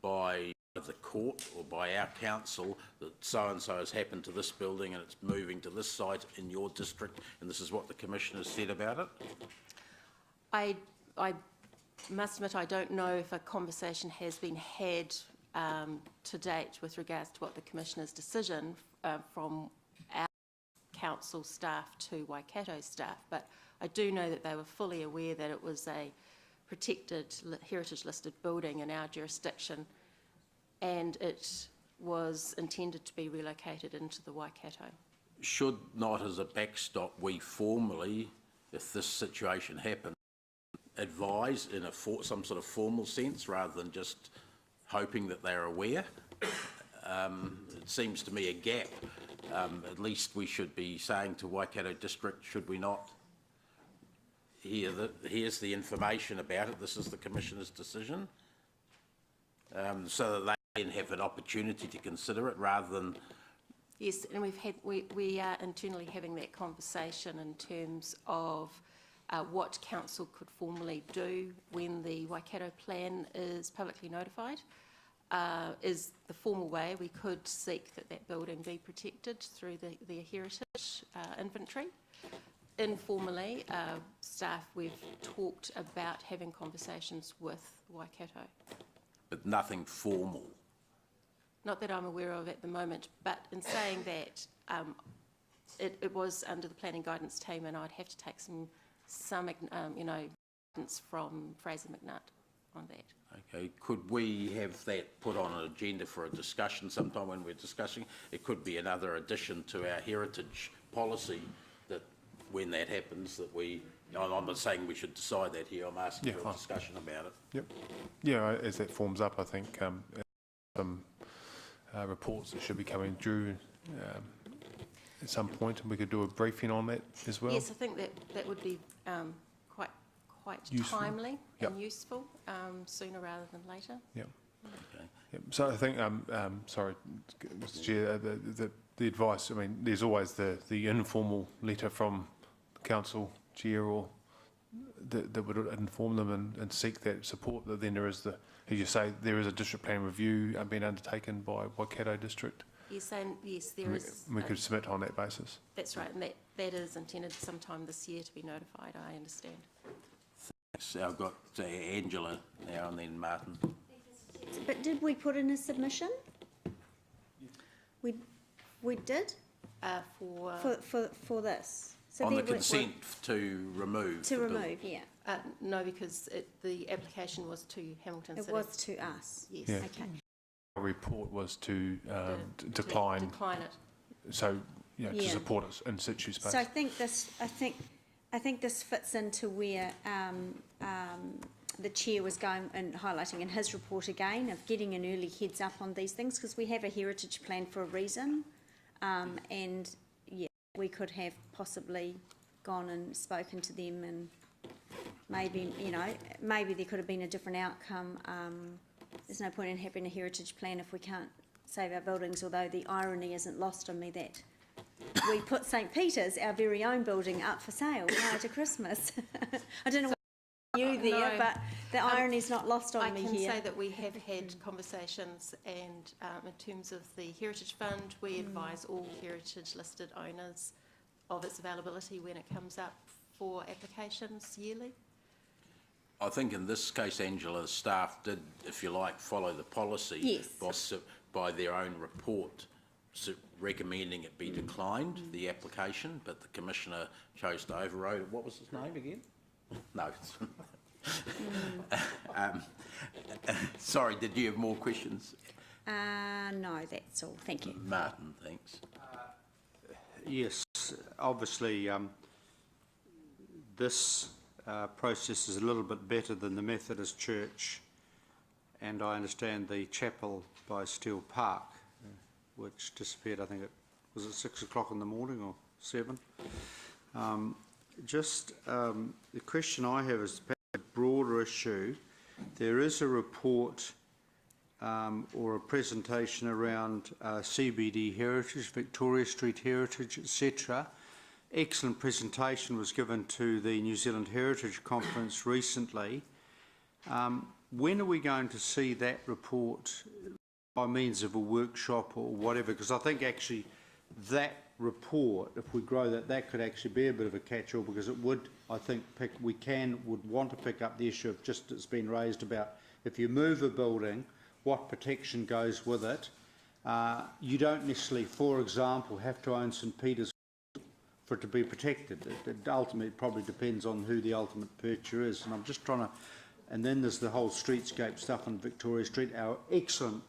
by the court or by our council that so-and-so has happened to this building and it's moving to this site in your district, and this is what the Commissioner said about it? I must admit I don't know if a conversation has been had to date with regards to what the Commissioner's decision from our council staff to Waikato staff, but I do know that they were fully aware that it was a protected heritage listed building in our jurisdiction, and it was intended to be relocated into the Waikato. Should not, as a backstop, we formally, if this situation happens, advise in some sort of formal sense rather than just hoping that they're aware? It seems to me a gap. At least we should be saying to Waikato District, should we not? Here's the information about it, this is the Commissioner's decision, so that they then have an opportunity to consider it rather than... Yes, and we are internally having that conversation in terms of what council could formally do when the Waikato plan is publicly notified. Is the formal way we could seek that building be protected through the heritage inventory. Informally, staff, we've talked about having conversations with Waikato. But nothing formal? Not that I'm aware of at the moment, but in saying that, it was under the planning guidance team, and I'd have to take some guidance from Fraser McNutt on that. Okay, could we have that put on an agenda for a discussion sometime when we're discussing? It could be another addition to our heritage policy that when that happens that we, I'm not saying we should decide that here, I'm asking for a discussion about it. Yep. Yeah, as that forms up, I think some reports that should be coming due at some point, and we could do a briefing on that as well. Yes, I think that would be quite useful. Timely and useful, sooner rather than later. Yep. Okay. Yep. So I think, sorry, Mr. Chair, the advice, I mean, there's always the informal letter from the council chair or that would inform them and seek that support. That then there is as you say, there is a district plan review being undertaken by Waikato District. Yes, and yes, there is. We could submit on that basis. That's right, and that is intended sometime this year to be notified, I understand. Thanks. I've got Angela now and then Martin. But did we put in a submission? We did? For this? So on the consent to remove. To remove, yeah. No, because the application was to Hamilton City. It was to us. Yes. Yeah. Okay. Our report was to decline. Decline it. So, to support us in situ space. So I think this fits into where the chair was going and highlighting in his report again, of getting an early heads up on these things, because we have a heritage plan for a reason. And yeah, we could have possibly gone and spoken to them, and maybe, you know, maybe there could have been a different outcome. There's no point in having a heritage plan if we can't save our buildings, although the irony isn't lost on me that we put St Peter's, our very own building, up for sale prior to Christmas. I don't know what you there, No. but the irony's not lost on me I here. can say that we have had conversations, and in terms of the Heritage Fund, we advise all heritage listed owners of its availability when it comes up for applications yearly. I think in this case, Angela, staff did, if you like, follow the policy. Yes. By their own report, recommending it be declined, the application, but the Commissioner chose to override it. What was his name again? No. Sorry, did you have more questions? No, that's all. Thank you. Martin, thanks. Yes, obviously this process is a little bit better than the Methodist Church, and I understand the chapel by Steele Park, which disappeared, I think it was at 6 o'clock in the morning or 7. The question I have is a broader issue. There is a report or a presentation around CBD heritage, Victoria Street heritage, etc. Excellent presentation was given to the New Zealand Heritage Conference recently. When are we going to see that report by means of a workshop or whatever? Because I think actually that report, if we grow that, that could actually be a bit of a catch-all, because it would, I think, would want to pick up the issue of just it's been raised about if you move a building, what protection goes with it. You don't necessarily, for example, have to own St Peter's for it to be protected. It ultimately probably depends on who the ultimate purchaser is. And I'm just trying to, and then there's the whole streetscape stuff on Victoria Street, our excellent,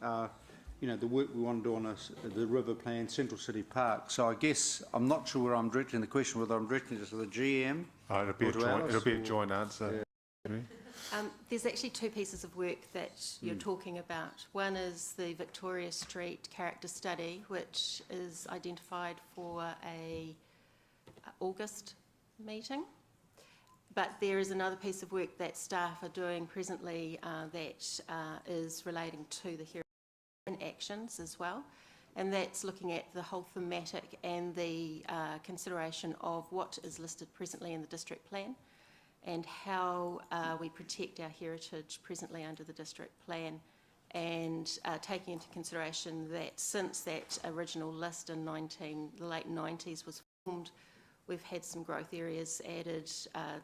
you know, the work we want to do on the river plan, Central City Park. So I guess I'm not sure where I'm directing the question, whether I'm directing it to the GM. It'll be a joint answer. Yeah. There's actually two pieces of work that you're talking about. One is the Victoria Street character study, which is identified for a August meeting. But there is another piece of work that staff are doing presently that is relating to the heritage actions as well. And that's looking at the whole thematic and the consideration of what is listed presently in the district plan and how we protect our heritage presently under the district plan, and taking into consideration that since that original list in the late 90s was formed, we've had some growth areas added,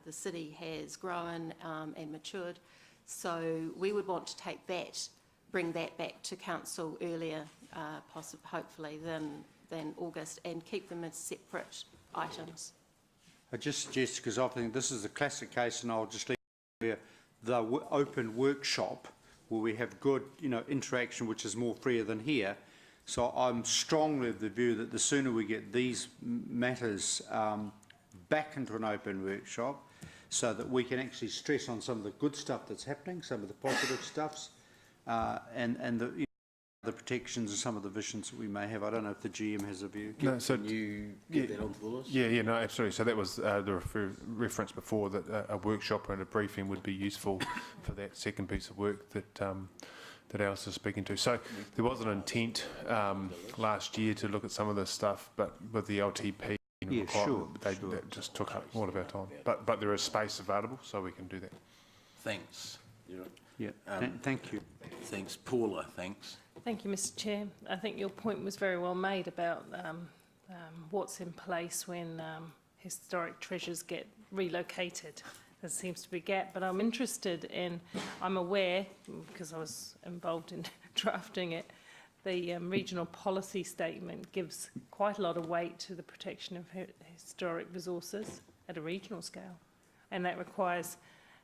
the city has grown and matured, so we would want to take that, bring that back to council earlier, hopefully, than August, and keep them as separate items. I just suggest, because I think this is a classic case, and I'll just leave it there, the open workshop where we have good, you know, interaction, which is more freer than here. So I'm strongly of the view that the sooner we get these matters back into an open workshop, so that we can actually stress on some of the good stuff that's happening, some of the positive stuffs, and the, you know, the protections and some of the visions that we may have. I don't know if the GM has a view. No, so Can you get that on for us? Yeah, no, absolutely. So that was the reference before, that a workshop and a briefing would be useful for that second piece of work that that Alice is speaking to. So there was an intent last year to look at some of this stuff, but with the LTP, that just took up all of our time. But there is space available, so we can do that. Thanks. Yeah, thank you. Thanks. Paula, thanks. Thank you, Mr Chair. I think your point was very well made about what's in place when historic treasures get relocated. There seems to be a gap, but I'm interested in, I'm aware, because I was involved in drafting it, the regional policy statement gives quite a lot of weight to the protection of historic resources at a regional scale, and that requires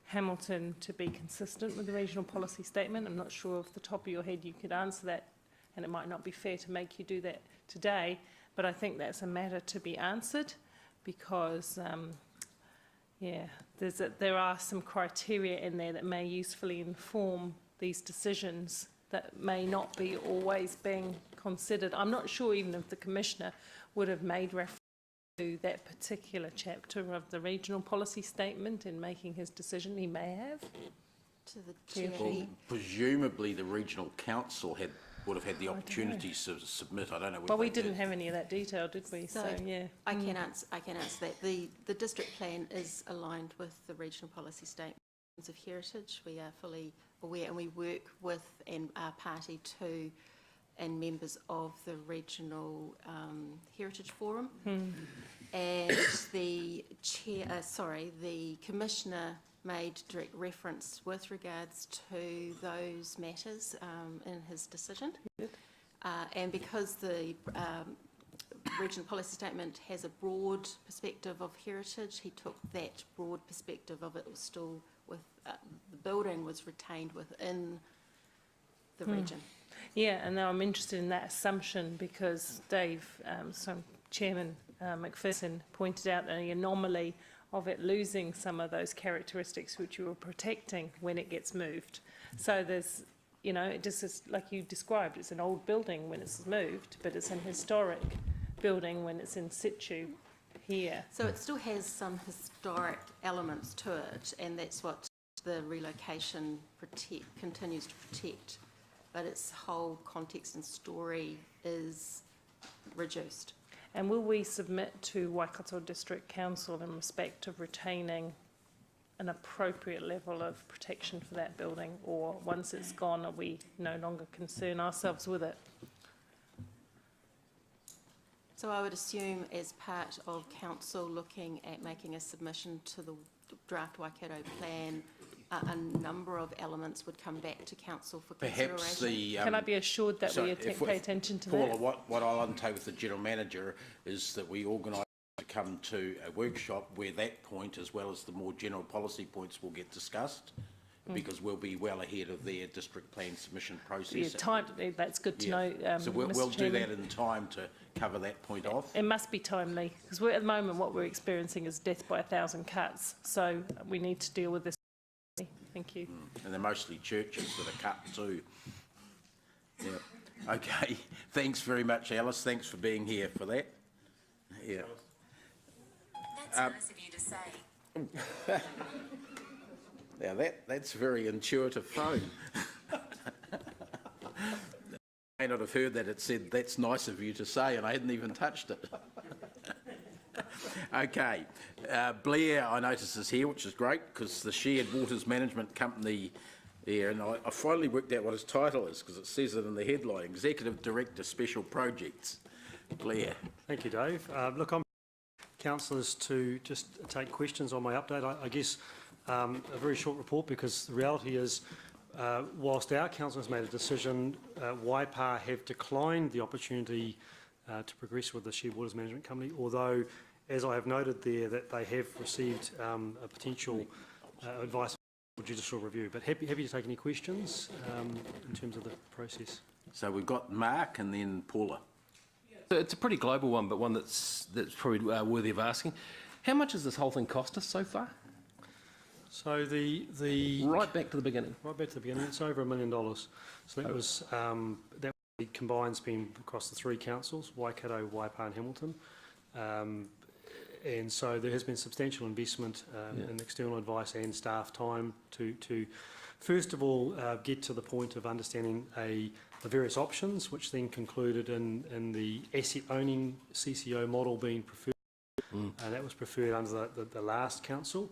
Hamilton to be consistent with the regional policy statement. I'm not sure off the top of your head you could answer that, and it might not be fair to make you do that today, but I think that's a matter to be answered, because Yeah, there are some criteria in there that may usefully inform these decisions that may not be always being considered. I'm not sure even if the Commissioner would have made reference to that particular chapter of the regional policy statement in making his decision. He may have. To the chair. Well, presumably the regional council would have had the opportunity to submit. I don't know. Well, we didn't have any of that detail, did we? So yeah. I can answer that. The district plan is aligned with the regional policy statements of heritage. We are fully aware, and we work with and are party to and members of the regional heritage forum. And the the commissioner made direct reference with regards to those matters in his decision. And because the regional policy statement has a broad perspective of heritage, he took that broad perspective of it was still with, the building was retained within the region. Yeah, and now I'm interested in that assumption because Chairman McPherson pointed out the anomaly of it losing some of those characteristics which you were protecting when it gets moved. So there's, you know, it just is like you described, it's an old building when it's moved, but it's an historic building when it's in situ here. So it still has some historic elements to it, and that's what the relocation continues to protect, but its whole context and story is reduced. And will we submit to Waikato District Council in respect of retaining an appropriate level of protection for that building, or once it's gone, are we no longer concern ourselves with it? So I would assume as part of council looking at making a submission to the draft Waikato plan, a number of elements would come back to council for consideration. Perhaps the... Can I be assured that we pay attention to Paula, that? what I'll undertake with the General Manager is that we organise to come to a workshop where that point, as well as the more general policy points, will get discussed, because we'll be well ahead of their district plan submission process. Yeah, that's good to know, So we'll do that in time to cover that point off. It must be timely, because at the moment what we're experiencing is death by 1,000 cuts, so we need to deal with this. Thank you. And they're mostly churches that are cut too. Yeah. Okay. Thanks very much, Alice. Thanks for being here for that. Yeah. That's nice of you to say. Now that's a very intuitive phone. I may not have heard that it said, "That's nice of you to say," and I hadn't even touched it. Okay, Blair, I notice, is here, which is great, because the Shared Waters Management Company there, and I finally worked out what his title is, because it says it in the headline, Executive Director, Special Projects. Blair. Thank you, Dave. Look, I'm councillors to just take questions on my update. I guess a very short report, because the reality is, whilst our council has made a decision, Waipa have declined the opportunity to progress with the Shared Waters Management Company, although, as I have noted there, that they have received a potential advice for judicial review. But happy to take any questions in terms of the process. So we've got Mark and then Paula. It's a pretty global one, but one that's probably worthy of asking. How much has this whole thing cost us so far? So the right back to the beginning. Right back to the beginning. It's over $1 million. So that was that combined spend across the three councils: Waikato, Waipa, and Hamilton. And so there has been substantial investment in external advice and staff time to first of all get to the point of understanding the various options, which then concluded in the asset owning CCO model being preferred. That was preferred under the last council.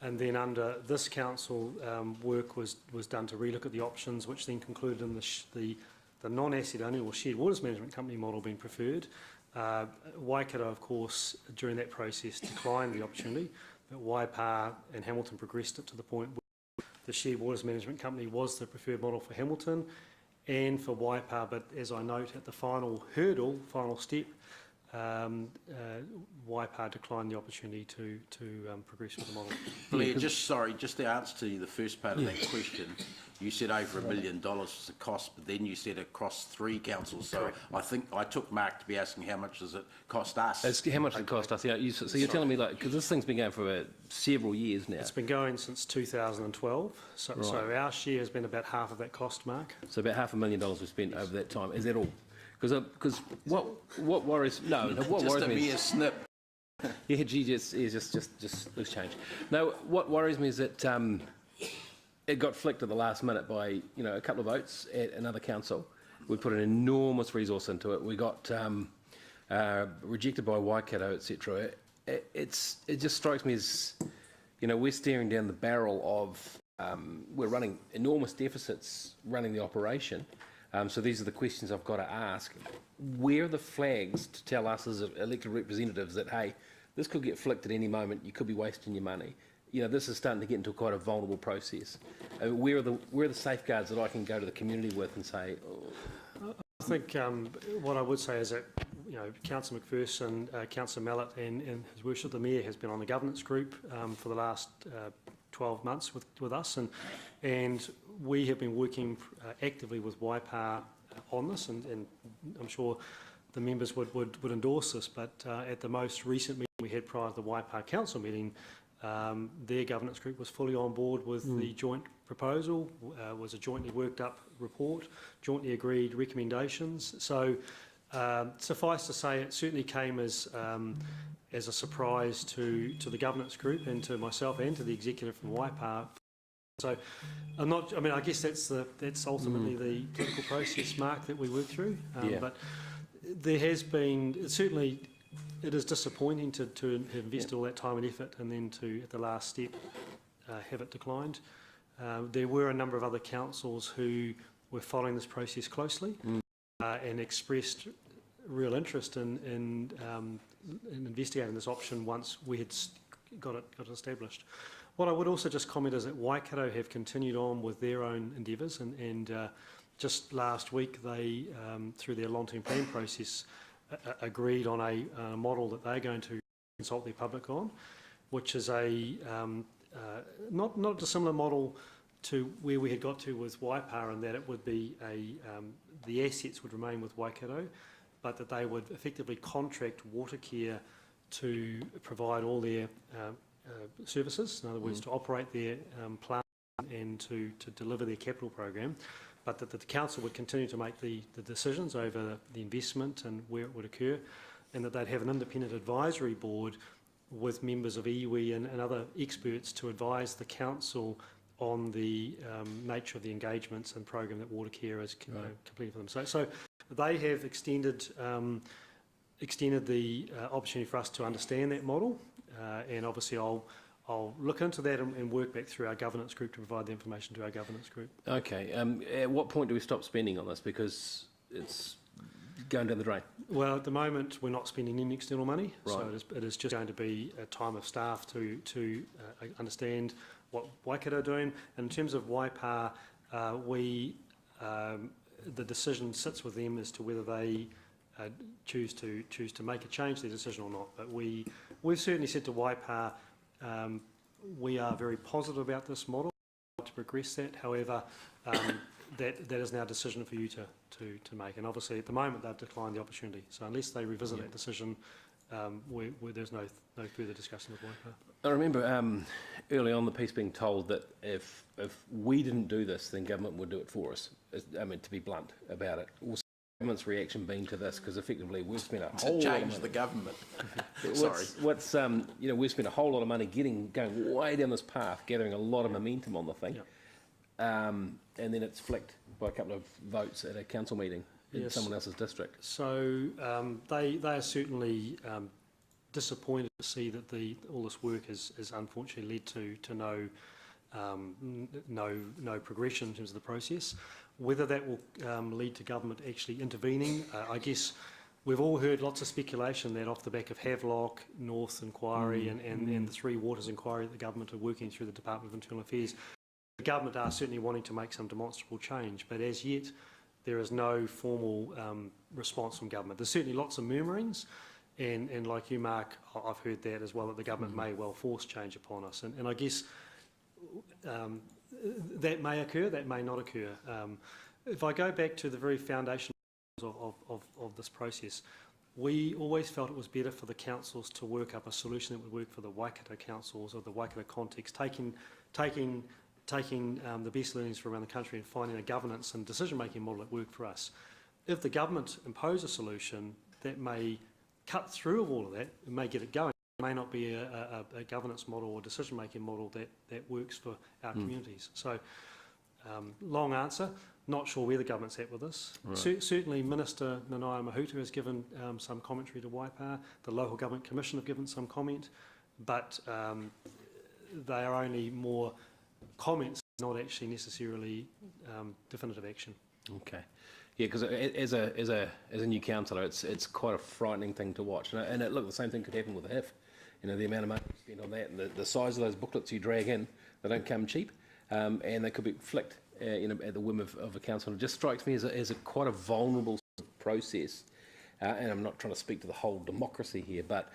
And then under this council, work was done to relook at the options, which then concluded in the non-asset owning or shared waters management company model being preferred. Waikato, of course, during that process declined the opportunity, but Waipa and Hamilton progressed it to the point where the shared waters management company was the preferred model for Hamilton and for Waipa. But as I note, at the final step, Waipa declined the opportunity to progress with the model. Blair, just the answer to the first part of that question. You said over $1 million was the cost, but then you said across 3 councils. So Correct. I think I took Mark to be asking how much does it cost us? How much does it cost us? Yeah, so you're telling me, like, because this thing's been going for several years now. It's been going since 2012, so our share has been about half of that cost, Mark. So about $500,000 we've spent over that time. Is that all? Because what worries what just worries a me mere snip. Yeah, gee, just loose change. No, what worries me is that it got flicked at the last minute by a couple of votes at another council. We put an enormous resource into it. We got rejected by Waikato, etc. It just strikes me as we're staring down the barrel of we're running enormous deficits running the operation. So these are the questions I've got to ask. Where are the flags to tell us as elected representatives that, hey, this could get flicked at any moment, you could be wasting your money? This is starting to get into quite a vulnerable process. Where are the safeguards that I can go to the community with and say... Oh. I think what I would say is that Councillor McPherson, Councillor Mallett and His Worship the Mayor has been on the governance group for the last 12 months with us, and we have been working actively with Waipa on this, and I'm sure the members would endorse this, but at the most recent meeting we had prior to the Waipa Council meeting, their governance group was fully on board with the joint proposal, was a jointly worked up report, jointly agreed recommendations. So suffice to say, it certainly came as a surprise to the governance group and to myself and to the executive from Waipa. So I guess that's ultimately the political process, Mark, that we work through. But there has been, certainly it is disappointing to have invested all that time and effort and then to, at the last step, have it declined. There were a number of other councils who were following this process closely and expressed real interest in investigating this option once we had got it established. What I would also just comment is that Waikato have continued on with their own endeavours, and just last week they, through their long-term plan process, agreed on a model that they're going to consult their public on, which is a not a dissimilar model to where we had got to with Waipa, in that it would be the assets would remain with Waikato, but that they would effectively contract Watercare to provide all their services, in other words, to operate their plant and to deliver their capital program, but that the council would continue to make the decisions over the investment and where it would occur, and that they'd have an independent advisory board with members of iwi and other experts to advise the council on the nature of the engagements and program that Watercare has completed for them. So they have extended the opportunity for us to understand that model, and obviously I'll look into that and work back through our governance group to provide the information to our governance group. Okay. At what point do we stop spending on this? Because it's going down the drain. Well, at the moment, we're not spending any external money, right. So it is just going to be a time of staff to understand what Waikato are doing. And in terms of Waipa, the decision sits with them as to whether they choose to make a change to their decision or not. But we've certainly said to Waipa, we are very positive about this model to progress that. However, that is now a decision for you to make. And obviously, at the moment, they've declined the opportunity. So unless they revisit that decision, there's no further discussion with Waipa. I remember early on the piece being told that if we didn't do this, then government would do it for us. I mean, to be blunt about it. Also, government's reaction being to this, because effectively we've spent a whole lot of money. To change the government. We've spent a whole lot of money going way down this path, gathering a lot of momentum on the thing, and then it's flicked by a couple of votes at a council meeting in someone else's district. So they are certainly disappointed to see that all this work has unfortunately led to no progression in terms of the process. Whether that will lead to government actually intervening, I guess we've all heard lots of speculation that off the back of Havelock, North Inquiry and the Three Waters Inquiry that the government are working through the Department of Internal Affairs, the government are certainly wanting to make some demonstrable change, but as yet there is no formal response from government. There's certainly lots of murmurings, And like you, Mark, I've heard that as well, that the government may well force change upon us. And I guess that may occur, that may not occur. If I go back to the very foundation of this process, we always felt it was better for the councils to work up a solution that would work for the Waikato councils or the Waikato context, taking the best learnings from around the country and finding a governance and decision-making model that worked for us. If the government impose a solution that may cut through all of that, it may get it going, it may not be a governance model or decision-making model that works for our communities. So, long answer, not sure where the government's at with this. Right. Certainly Minister Nanaia Mahuta has given some commentary to Waipa, the Local Government Commission have given some comment, but they are only more comments, not actually necessarily definitive action. Okay. Yeah, because as a new councillor, it's quite a frightening thing to watch. And look, the same thing could happen with the HIF. You know, the amount of money you spend on that, and the size of those booklets you drag in, they don't come cheap, and they could be flicked, at the whim of a councillor. It just strikes me as a quite a vulnerable process. And I'm not trying to speak to the whole democracy here, but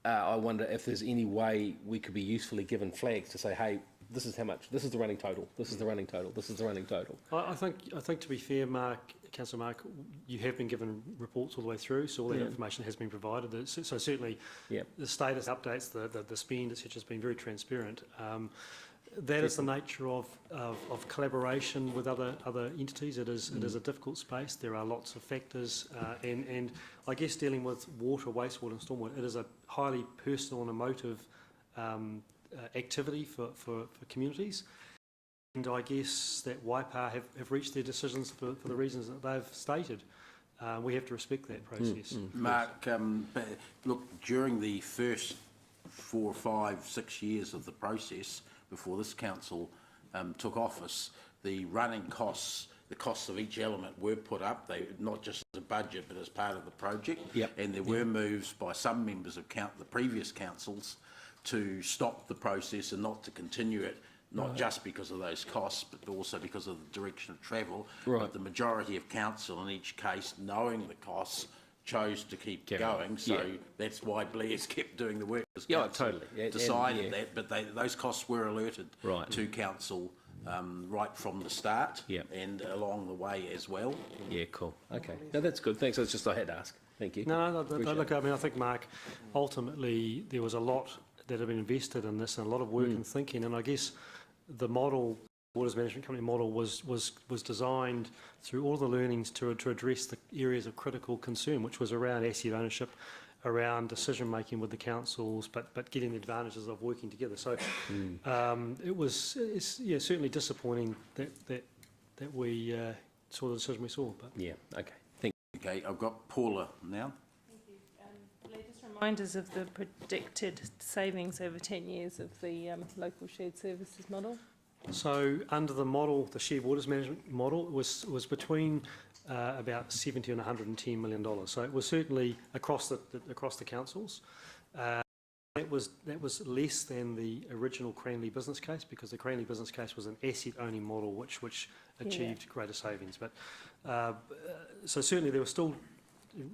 I wonder if there's any way we could be usefully given flags to say, hey, this is how much, this is the running total, this is the running total, this is the running total. I think to be fair, Mark, Councillor Mark, you have been given reports all the way through, so all that information has been provided. So certainly the status updates, the spend, etc., has been very transparent. That is the nature of collaboration with other entities. It is a difficult space. There are lots of factors, and I guess dealing with water, wastewater and stormwater, it is a highly personal and emotive activity for communities. And I guess that Waipa have reached their decisions for the reasons that they've stated. We have to respect that process. Mark, look, during the first 4, 5, 6 years of the process, before this council took office, the running costs, the costs of each element were put up, they not just as a budget but as part of the project. And there were moves by some members of the previous councils to stop the process and not to continue it, not just because of those costs, but also because of the direction of travel. But the majority of council in each case, knowing the costs, chose to keep going. So that's why Blair's kept doing the work. Totally. Decided that, but those costs were alerted to council right from the start and along the way as well. Yeah, cool. Okay. No, that's good. Thanks. That's just I had to ask. Thank you. No, look, I mean, I think, Mark, ultimately there was a lot that have been invested in this and a lot of work and thinking, and I guess the model, Waters Management Company model, was designed through all the learnings to address the areas of critical concern, which was around asset ownership, around decision making with the councils, but getting the advantages of working together. So it's certainly disappointing that we saw the decision we saw. But okay. Thank you. Okay, I've got Paula now. Just reminders of the predicted savings over 10 years of the local shared services model. So under the model, the shared waters management model, was between about $70 and $110 million. So it was certainly across the councils. That was less than the original Cranley business case, because the Cranley business case was an asset-only model, which achieved greater savings. But so certainly there were still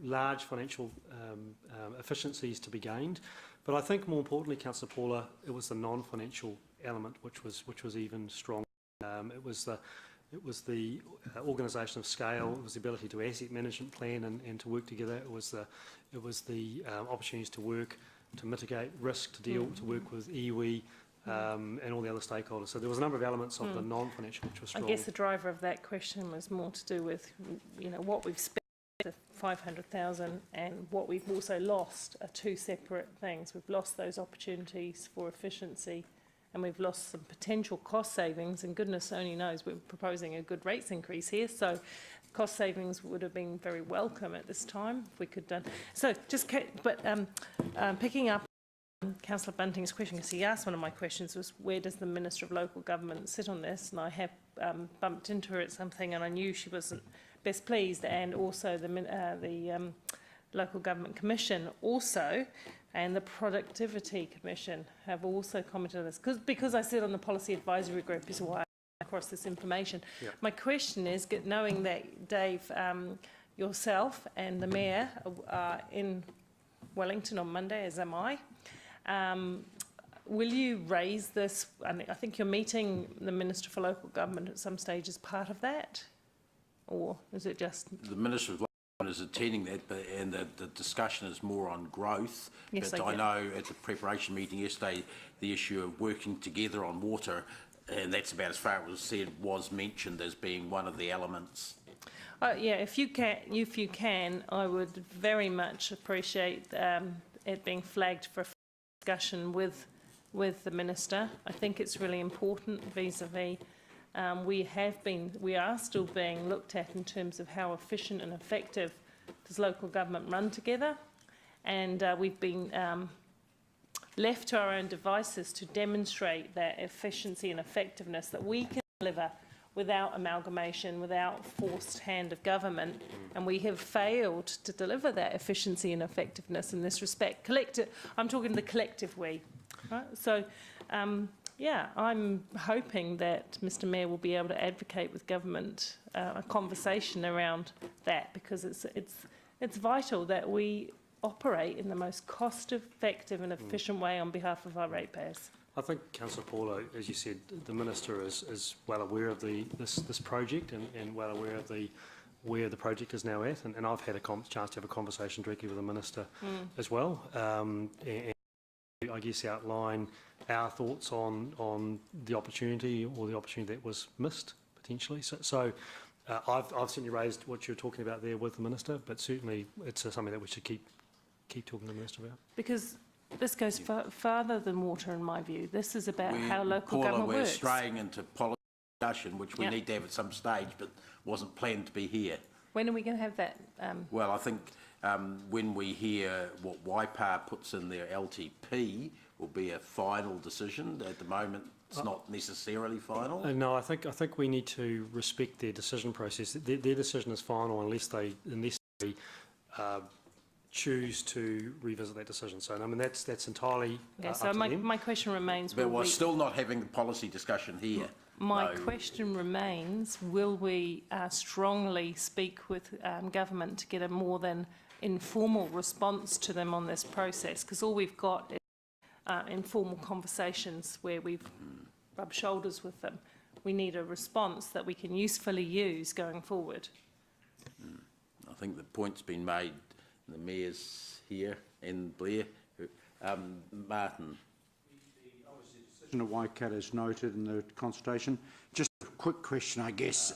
large financial efficiencies to be gained. But I think more importantly, Councillor Paula, it was the non-financial element which was even stronger. It was the organisation of scale. It was the ability to asset management plan and to work together. It was the opportunities to work to mitigate risk, to work with iwi and all the other stakeholders. So there was a number of elements of the non-financial which was strong. I guess the driver of that question was more to do with, what we've spent, the 500,000, and what we've also lost are two separate things. We've lost those opportunities for efficiency, and we've lost some potential cost savings, and goodness only knows we're proposing a good rates increase here, so cost savings would have been very welcome at this time if we could done. So just, picking up Councillor Bunting's question, because he asked one of my questions, was where does the Minister of Local Government sit on this? And I have bumped into her at something, and I knew she wasn't best pleased, and also the Local Government Commission also, and the Productivity Commission have also commented on this. Because I sit on the Policy Advisory Group is why I across this information. My question is, knowing that Dave, yourself and the Mayor are in Wellington on Monday, as am I. Will you raise this? I think you're meeting the Minister for Local Government at some stage as part of that, or is it just... The Minister of Local Government is attending that, and the discussion is more on growth. Yes, but I know at the preparation meeting yesterday, the issue of working together on water, and that's about as far as it was said, was mentioned as being one of the elements. Yeah, if you can, I would very much appreciate it being flagged for discussion with the Minister. I think it's really important vis-a-vis we are still being looked at in terms of how efficient and effective does local government run together, and we've been left to our own devices to demonstrate that efficiency and effectiveness that we can deliver without amalgamation, without forced hand of government, and we have failed to deliver that efficiency and effectiveness in this respect. I'm talking the collective we. Right? So, yeah, I'm hoping that Mr Mayor will be able to advocate with government a conversation around that, because it's vital that we operate in the most cost-effective and efficient way on behalf of our ratepayers. I think, Councillor Paulo, as you said, the Minister is well aware of this project and well aware of where the project is now at, and I've had a chance to have a conversation directly with the Minister as well, and I guess outline our thoughts on the opportunity, or the opportunity that was missed potentially. So I've certainly raised what you're talking about there with the Minister, but certainly it's something that we should keep talking to the Minister about. Because this goes farther than water, in my view. This is about how local government we're works. straying into policy discussion, which we need to have at some stage, but wasn't planned to be here. When are we going to have that? Well, I think when we hear what Waipa puts in their LTP will be a final decision. At the moment, it's not necessarily final. No, I think we need to respect their decision process. Their decision is final unless they choose to revisit that decision. So, I mean, that's entirely up so to them. my question remains... But we're still not having the policy discussion here. My question remains, will we strongly speak with government to get a more than informal response to them on this process? Because all we've got is informal conversations where we've rubbed shoulders with them. We need a response that we can usefully use going forward. I think the point's been made. The Mayor's here, and Blair. Martin. Obviously, the decision of Waikato is noted in the consultation. Just a quick question, I guess.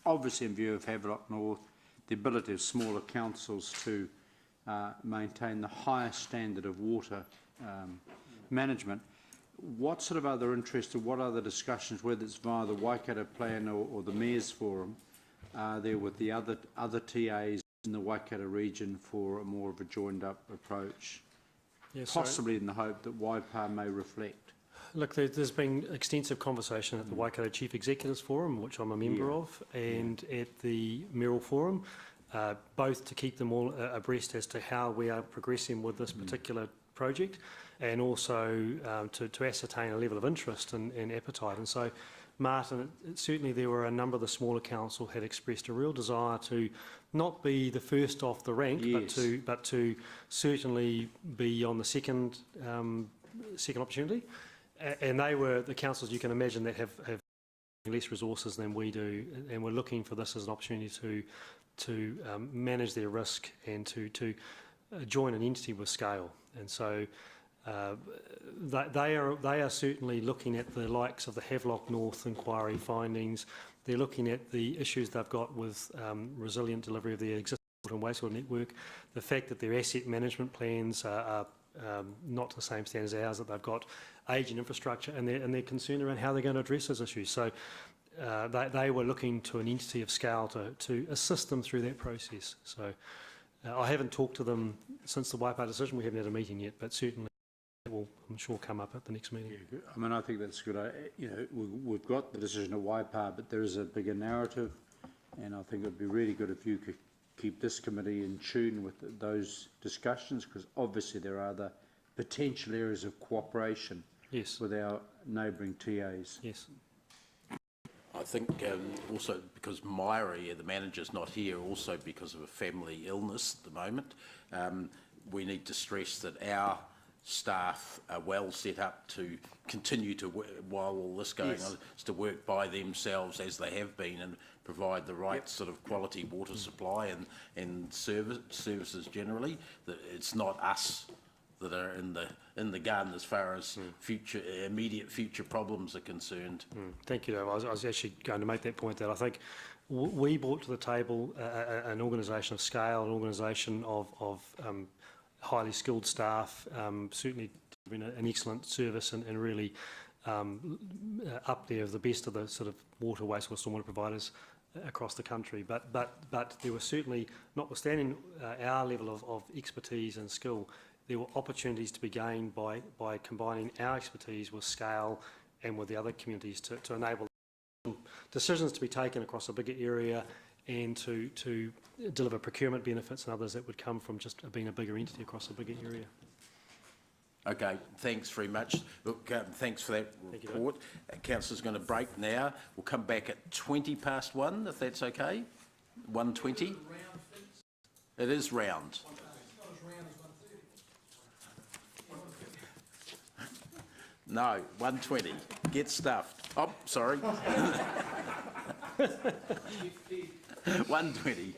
Obviously, in view of Havelock North, the ability of smaller councils to maintain the highest standard of water management, what sort of other interest or what other discussions, whether it's via the Waikato Plan or the Mayor's Forum, are there with the other TAs in the Waikato region for a more of a joined-up approach, possibly in the hope that Waipa may reflect? Look, there's been extensive conversation at the Waikato Chief Executives Forum, which I'm a member of, and at the Mayoral Forum, both to keep them all abreast as to how we are progressing with this particular project, and also to ascertain a level of interest and appetite. And so, Martin, certainly there were a number of the smaller council had expressed a real desire to not be the first off the rank, but to certainly be on the second opportunity. And they were the councils, you can imagine, that have less resources than we do, and we're looking for this as an opportunity to manage their risk and to join an entity with scale. And so they are certainly looking at the likes of the Havelock North inquiry findings. They're looking at the issues they've got with resilient delivery of their existing water and wastewater network, the fact that their asset management plans are not to the same standard as ours, that they've got aging infrastructure, and they're concerned around how they're going to address those issues. So they were looking to an entity of scale to assist them through that process. So I haven't talked to them since the Waipa decision. We haven't had a meeting yet, but certainly it will, I'm sure, come up at the next meeting. Yeah, I mean, I think that's good. You know, we've got the decision of Waipa, but there is a bigger narrative, and I think it would be really good if you could keep this committee in tune with those discussions, because obviously there are other potential areas of cooperation with our neighbouring TAs. Yes. I think also because Myri, the manager's not here, also because of a family illness at the moment, we need to stress that our staff are well set up to continue to, while all this going on, is to work by themselves as they have been and provide the right sort of quality water supply and services generally. That it's not us that are in the gun as far as immediate future problems are concerned. Thank you, Dave. I was actually going to make that point, that I think we brought to the table an organisation of scale, an organisation of highly skilled staff, certainly been an excellent service and really up there of the best of the sort of water, wastewater, stormwater providers across the country. But there was certainly, notwithstanding our level of expertise and skill, there were opportunities to be gained by combining our expertise with scale and with the other communities to enable decisions to be taken across a bigger area and to deliver procurement benefits and others that would come from just being a bigger entity across a bigger area. Okay, thanks very much. Look, thanks for that report. Councillor's going to break now. We'll come back at 1:20, if that's okay. 1:20. It is round. No, 1:20. Get stuffed. Oh, sorry. 1:20.